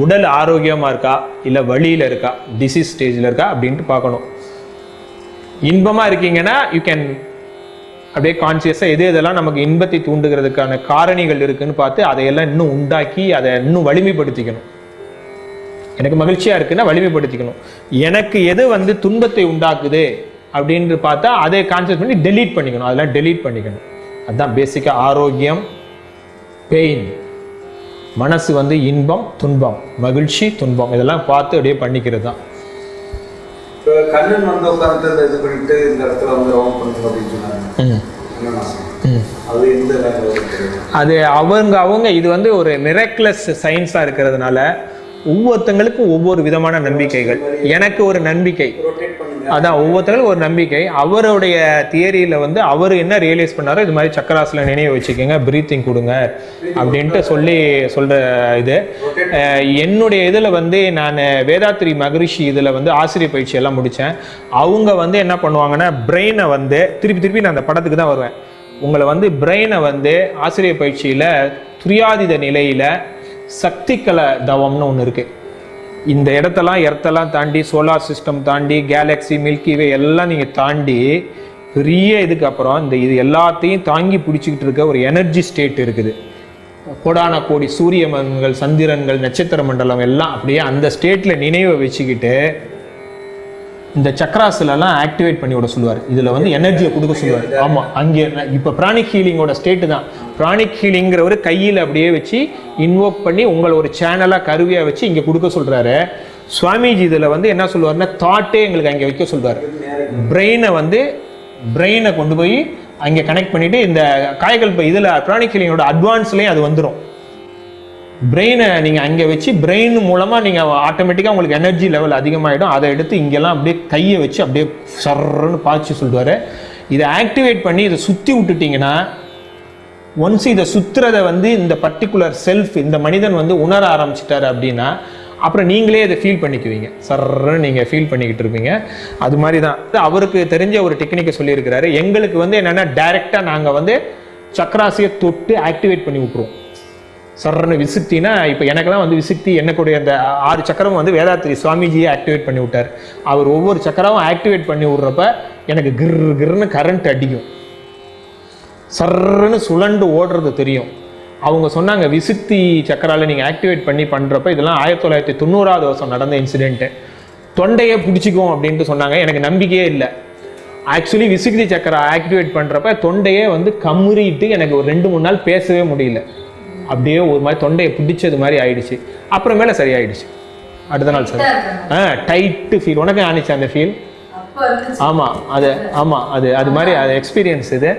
உடல் ஆரோக்கியமாக இருக்கா, இல்லை வழியில் இருக்கா, டிசீஸ் ஸ்டேஜில் இருக்கா அப்படின்ட்டு பார்க்கணும். இன்பமாக இருக்கீங்கன்னா யூ கேன் அப்படியே கான்சியஸாக இதெல்லாம் நமக்கு இன்பத்தை தூண்டுகிறதுக்கான காரணிகள் இருக்குன்னு பார்த்து அதையெல்லாம் இன்னும் உண்டாக்கி அதை இன்னும் வலிமைப்படுத்திக்கணும். எனக்கு மகிழ்ச்சியாக இருக்குன்னா வலிமைப்படுத்திக்கணும். எனக்கு எது வந்து துன்பத்தை உண்டாக்குது அப்படின்னு பார்த்தா அதை கான்சியஸ் பண்ணி டெலீட் பண்ணிக்கணும். அதெல்லாம் டெலீட் பண்ணிக்கணும். அதுதான் பேசிக்காக ஆரோக்கியம், பெயின், மனசு வந்து இன்பம், துன்பம், மகிழ்ச்சி, துன்பம், இதெல்லாம் பார்த்து அப்படியே பண்ணிக்கிறது தான். கண்ணன் வந்து உட்கார்ந்து இது பண்ணிட்டு இந்த இடத்துல வந்து ரோம் பண்ணுங்க அப்படின்னு சொன்னாங்க. அது அவங்க இது வந்து ஒரு மிராக்குலஸ் சயின்ஸாக இருக்கிறதுனால ஒவ்வொருத்தங்களுக்கும் ஒவ்வொரு விதமான நம்பிக்கைகள். எனக்கு ஒரு நம்பிக்கை, அதான் ஒவ்வொருத்தங்களுக்கும் ஒரு நம்பிக்கை. அவருடைய தியரியில் வந்து அவர் என்ன ரியலைஸ் பண்ணாரோ, இது மாதிரி சக்கராசில் நினைவு வச்சுக்கோங்க, பிரீத்திங் கொடுங்க அப்படின்ட்டு சொல்கிற இது. என்னுடைய இதில் வந்து நான் வேதாத்ரி மகரிஷி இதில் வந்து ஆசிரியர் பயிற்சி எல்லாம் முடித்தேன். அவங்க வந்து என்ன பண்ணுவாங்கன்னா, பிரெயினை வந்து திருப்பி நான் அந்த படத்துக்கு தான் வருவேன். உங்களை வந்து பிரெயினை வந்து ஆசிரியர் பயிற்சியில் துரியாதீத நிலையில் சக்திக்கல தவம்னு ஒன்று இருக்குது. இந்த எர்த்தெல்லாம் தாண்டி, சோலார் சிஸ்டம் தாண்டி, கேலக்ஸி, மில்கிவே எல்லாம் நீங்கள் தாண்டி பெரிய இதுக்கு அப்புறம் இது எல்லாத்தையும் தாங்கி பிடிச்சிக்கிட்டு இருக்க ஒரு எனர்ஜி ஸ்டேட் இருக்குது. கோடான கோடி சூரிய மண்டலங்கள், சந்திரன்கள், நட்சத்திர மண்டலம் எல்லாம் அப்படியே அந்த ஸ்டேட்டில் நினைவை வச்சுக்கிட்டு இந்த சக்கராஸ்லாம் ஆக்டிவேட் பண்ணி விட சொல்லுவார். இதில் வந்து எனர்ஜியை கொடுக்க சொல்லுவார். ஆமாம், அங்கே இப்போ பிராணிக் ஹீலிங்கோட ஸ்டேட்டு தான். பிராணிக் ஹீலிங்கிறவர் கையில் அப்படியே வச்சு இன்வோக் பண்ணி உங்களை ஒரு சேனலாக கருவியாக வச்சு இங்கே கொடுக்க சொல்கிறாரு. சுவாமிஜி இதில் வந்து என்ன சொல்லுவார்னா, தாட்டே எங்களுக்கு அங்கே வைக்க சொல்வார். பிரெயினை கொண்டு போய் அங்கே கனெக்ட் பண்ணிவிட்டு இந்த காய்கல்ப இதில் பிராணிக் ஹீலிங்கோட அட்வான்ஸ்லேயும் அது வந்துடும். பிரெயினை நீங்கள் அங்கே வச்சு பிரெயின் மூலமாக நீங்கள் ஆட்டோமேட்டிக்காக உங்களுக்கு எனர்ஜி லெவல் அதிகமாகிடும். அதை எடுத்து இங்கெல்லாம் அப்படியே கையை வச்சு அப்படியே சர்ன்னு பாய்ச்சி சொல்லுவார். இதை ஆக்டிவேட் பண்ணி இதை சுற்றி விட்டுட்டிங்கன்னா, ஒன்ஸ் இதை சுற்றுறதை வந்து இந்த பர்டிகுலர் செல்ஃப், இந்த மனிதன் வந்து உணர ஆரம்பிச்சிட்டாரு அப்படின்னா அப்புறம் நீங்களே இதை ஃபீல் பண்ணிக்குவீங்க. சர்ன்னு நீங்கள் ஃபீல் பண்ணிக்கிட்டு இருப்பீங்க. அது மாதிரி தான் அவருக்கு தெரிஞ்ச ஒரு டெக்னிக்கை சொல்லியிருக்கிறாரு. எங்களுக்கு வந்து என்னென்னா, டைரெக்டாக நாங்கள் வந்து சக்கராசியை தொட்டு ஆக்டிவேட் பண்ணி விட்ருவோம். சர்ன்னு விசுக்தினா, இப்போ எனக்கெல்லாம் வந்து விசுக்தி, எனக்குடைய அந்த 6 சக்கரம் வந்து வேதாத்ரி சுவாமிஜியை ஆக்டிவேட் பண்ணி விட்டார். அவர் ஒவ்வொரு சக்கரமும் ஆக்டிவேட் பண்ணி விட்றப்ப எனக்கு கிர்ன்னு கரண்ட் அடிக்கும், சர்ன்னு சுழண்டு ஓடுறது தெரியும். அவங்க சொன்னாங்க, விசுக்தி சக்கரால நீங்கள் ஆக்டிவேட் பண்ணி பண்ணுறப்ப, இதெல்லாம் 1990 வருஷம் நடந்த இன்சிடென்ட்டு. தொண்டையே பிடிச்சிக்கும் அப்படின்ட்டு சொன்னாங்க. எனக்கு நம்பிக்கையே இல்லை. ஆக்சுவலி விசுக்தி சக்கரை ஆக்டிவேட் பண்ணுறப்ப தொண்டையே வந்து கமுறிட்டு எனக்கு ஒரு 2-3 நாள் பேசவே முடியல. அப்படியே ஒரு மாதிரி தொண்டையை பிடிச்சது மாதிரி ஆயிடுச்சு. அப்புறமேல சரியாயிடுச்சு அடுத்த நாள். சரி டைட்டு ஃபீல். உனக்கு ஆனிச்சு அந்த ஃபீல்? ஆமாம் அது மாதிரி அது எக்ஸ்பீரியன்ஸ். இது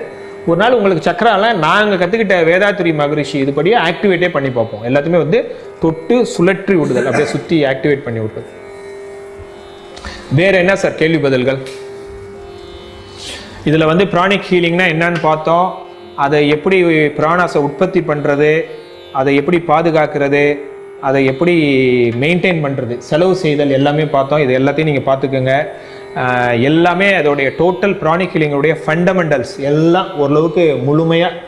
ஒரு நாள் உங்களுக்கு சக்கராலாம் நாங்கள் கற்றுக்கிட்ட வேதாத்ரி மகரிஷி இதுபடியே ஆக்டிவேட்டே பண்ணி பார்ப்போம். எல்லாத்தையுமே வந்து தொட்டு சுழற்றி விடுதல், அப்படியே சுற்றி ஆக்டிவேட் பண்ணி விடுறது. வேறு என்ன சார் கேள்வி பதில்கள்? இதில் வந்து ப்ரானிக் ஹீலிங்னா என்னன்னு பார்த்தோம். அதை எப்படி பிராணாஸை உற்பத்தி பண்ணுறது, அதை எப்படி பாதுகாக்கிறது, அதை எப்படி மெயின்டைன் பண்ணுறது, செலவு செய்தல் எல்லாமே பார்த்தோம். இது எல்லாத்தையும் நீங்கள் பார்த்துக்கோங்க. எல்லாமே அதோடைய டோட்டல் ப்ரானிக் ஹீலிங்குடைய ஃபண்டமெண்டல்ஸ் எல்லாம் ஓரளவுக்கு முழுமையாக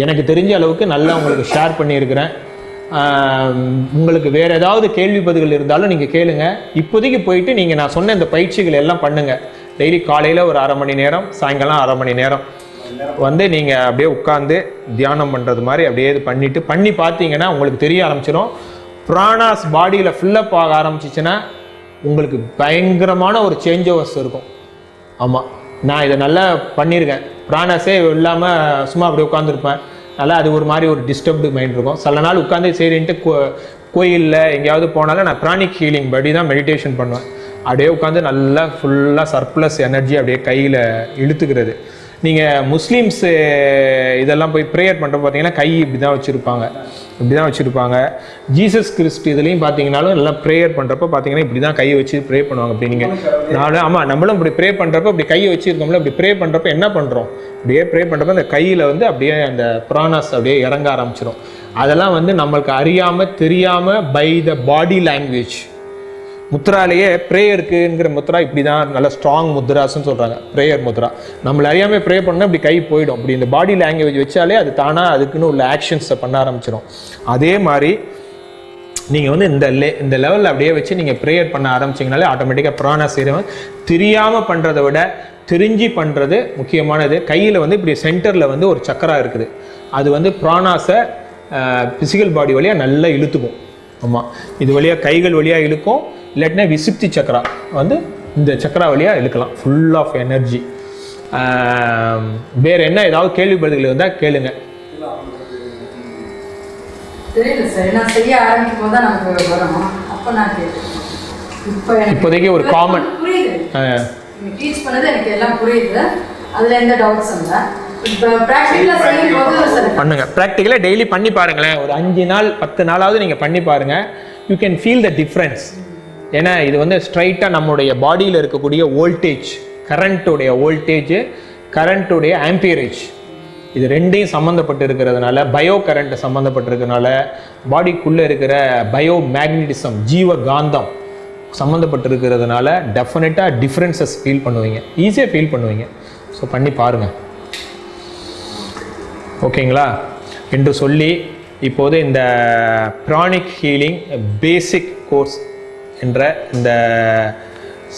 எனக்கு தெரிஞ்ச அளவுக்கு நல்லா உங்களுக்கு ஷேர் பண்ணியிருக்கிறேன். உங்களுக்கு வேறு ஏதாவது கேள்வி பதில்கள் இருந்தாலும் நீங்கள் கேளுங்க. இப்போதைக்கு போயிட்டு நீங்கள் நான் சொன்ன இந்த பயிற்சிகள் எல்லாம் பண்ணுங்கள். டெய்லி காலையில் ஒரு 1/2 மணி நேரம், சாயங்காலம் 1/2 மணி நேரம் வந்து நீங்கள் அப்படியே உட்காந்து தியானம் பண்ணுறது மாதிரி அப்படியே இது பண்ணி பார்த்தீங்கன்னா உங்களுக்கு தெரிய ஆரம்பிச்சிடும். பிராணாஸ் பாடியில் ஃபில்லப் ஆக ஆரம்பிச்சிச்சுன்னா உங்களுக்கு பயங்கரமான ஒரு சேஞ்ச் ஓவர்ஸ் இருக்கும். ஆமாம், நான் இதை நல்லா பண்ணியிருக்கேன். பிராணாஸே இல்லாமல் சும்மா அப்படியே உட்காந்துருப்பேன். நல்லா அது ஒரு மாதிரி ஒரு டிஸ்டர்ப்டு மைண்ட் இருக்கும். சில நாள் உட்காந்து சரின்ட்டு கோயிலில் எங்கேயாவது போனாலும் நான் ப்ரானிக் ஹீலிங் படி தான் மெடிடேஷன் பண்ணுவேன். அப்படியே உட்காந்து நல்லா ஃபுல்லாக சர்ப்ளஸ் எனர்ஜி அப்படியே கையில் இழுத்துக்கிறது. நீங்கள் முஸ்லீம்ஸு இதெல்லாம் போய் ப்ரேயர் பண்ணுறப்ப பார்த்தீங்கன்னா கை இப்படி தான் வச்சுருப்பாங்க. ஜீசஸ் கிறிஸ்ட் இதுலேயும் பார்த்தீங்கன்னாலும் நல்லா ப்ரேயர் பண்ணுறப்ப பார்த்தீங்கன்னா இப்படி தான் கையை வச்சு ப்ரே பண்ணுவாங்க. அப்படி நீங்கள் நம்மளும் இப்படி ப்ரே பண்ணுறப்ப அப்படி கையை வச்சுருக்கோம்ல, அப்படி ப்ரே பண்ணுறப்ப என்ன பண்ணுறோம், அப்படியே ப்ரே பண்ணுறப்ப அந்த கையில் வந்து அப்படியே அந்த பிராணாஸ் அப்படியே இறங்க ஆரம்பிச்சிடும். அதெல்லாம் வந்து நம்மளுக்கு அறியாமல் தெரியாமல் பை த பாடி லாங்குவேஜ். முத்ராலேயே ப்ரேயருக்குங்கிற முத்ரா இப்படி தான் நல்ல ஸ்ட்ராங் முத்ராஸ்ன்னு சொல்கிறாங்க. ப்ரேயர் முத்ரா நம்மளை அறியாமல் ப்ரே பண்ணால் இப்படி கை போயிடும். அப்படி இந்த பாடி லாங்குவேஜ் வச்சாலே அது தானாக அதுக்குன்னு உள்ள ஆக்ஷன்ஸை பண்ண ஆரம்பிச்சிடும். அதே மாதிரி நீங்கள் வந்து இந்த லெவலில் அப்படியே வச்சு நீங்கள் ப்ரேயர் பண்ண ஆரம்பிச்சிங்கனாலே ஆட்டோமேட்டிக்காக பிராணாஸ் செய்கிறவங்க தெரியாமல் பண்ணுறதை விட தெரிஞ்சு பண்ணுறது முக்கியமானது. கையில் வந்து இப்படி சென்டரில் வந்து ஒரு சக்கரா இருக்குது. அது வந்து பிராணாஸை ஃபிசிக்கல் பாடி வழியாக நல்லா இழுத்துக்கும். ஆமாம், இது வழியாக கைகள் வழியாக இழுக்கும். இல்லாட்டினா விசுப்தி சக்கரா வந்து இந்த சக்கரா வழியாக இழுக்கலாம், ஃபுல் ஆஃப் எனர்ஜி. வேறு என்ன ஏதாவது கேள்வி பதில்கள் இருந்தால் கேளுங்க. இப்போதைக்கு ஒரு காமன் பண்ணுங்க. ப்ராக்டிக்கலாக டெய்லி பண்ணி பாருங்களேன். ஒரு 5 நாள் 10 நாளாவது நீங்கள் பண்ணி பாருங்கள். You can feel the difference. ஏன்னா இது வந்து ஸ்ட்ரைட்டாக நம்முடைய பாடியில் இருக்கக்கூடிய வோல்டேஜ், கரண்ட்டுடைய வோல்டேஜ், கரண்ட்டுடைய ஆம்பியரேஜ், இது ரெண்டையும் சம்மந்தப்பட்டு இருக்கிறதுனால, பயோ கரண்ட் சம்மந்தப்பட்டிருக்கிறதுனால, பாடிக்குள்ளே இருக்கிற பயோ மேக்னட்டிசம், ஜீவ காந்தம் சம்மந்தப்பட்டு இருக்கிறதுனால டெஃபினட்டாக டிஃப்ரென்சஸ் ஃபீல் பண்ணுவீங்க, ஈஸியாக ஃபீல் பண்ணுவீங்க. ஸோ பண்ணி பாருங்கள். ஓகேங்களா என்று சொல்லி இப்போது இந்த ப்ரானிக் ஹீலிங் பேசிக் கோர்ஸ் என்ற இந்த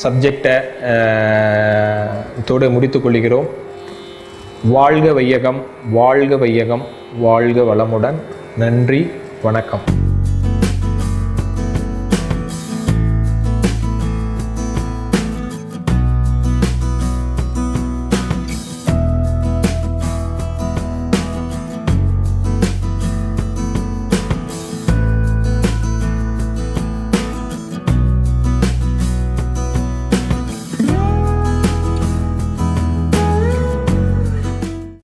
சப்ஜெக்டை இதோடு முடித்து கொள்கிறோம். வாழ்க வையகம், வாழ்க வையகம், வாழ்க வளமுடன். நன்றி, வணக்கம்.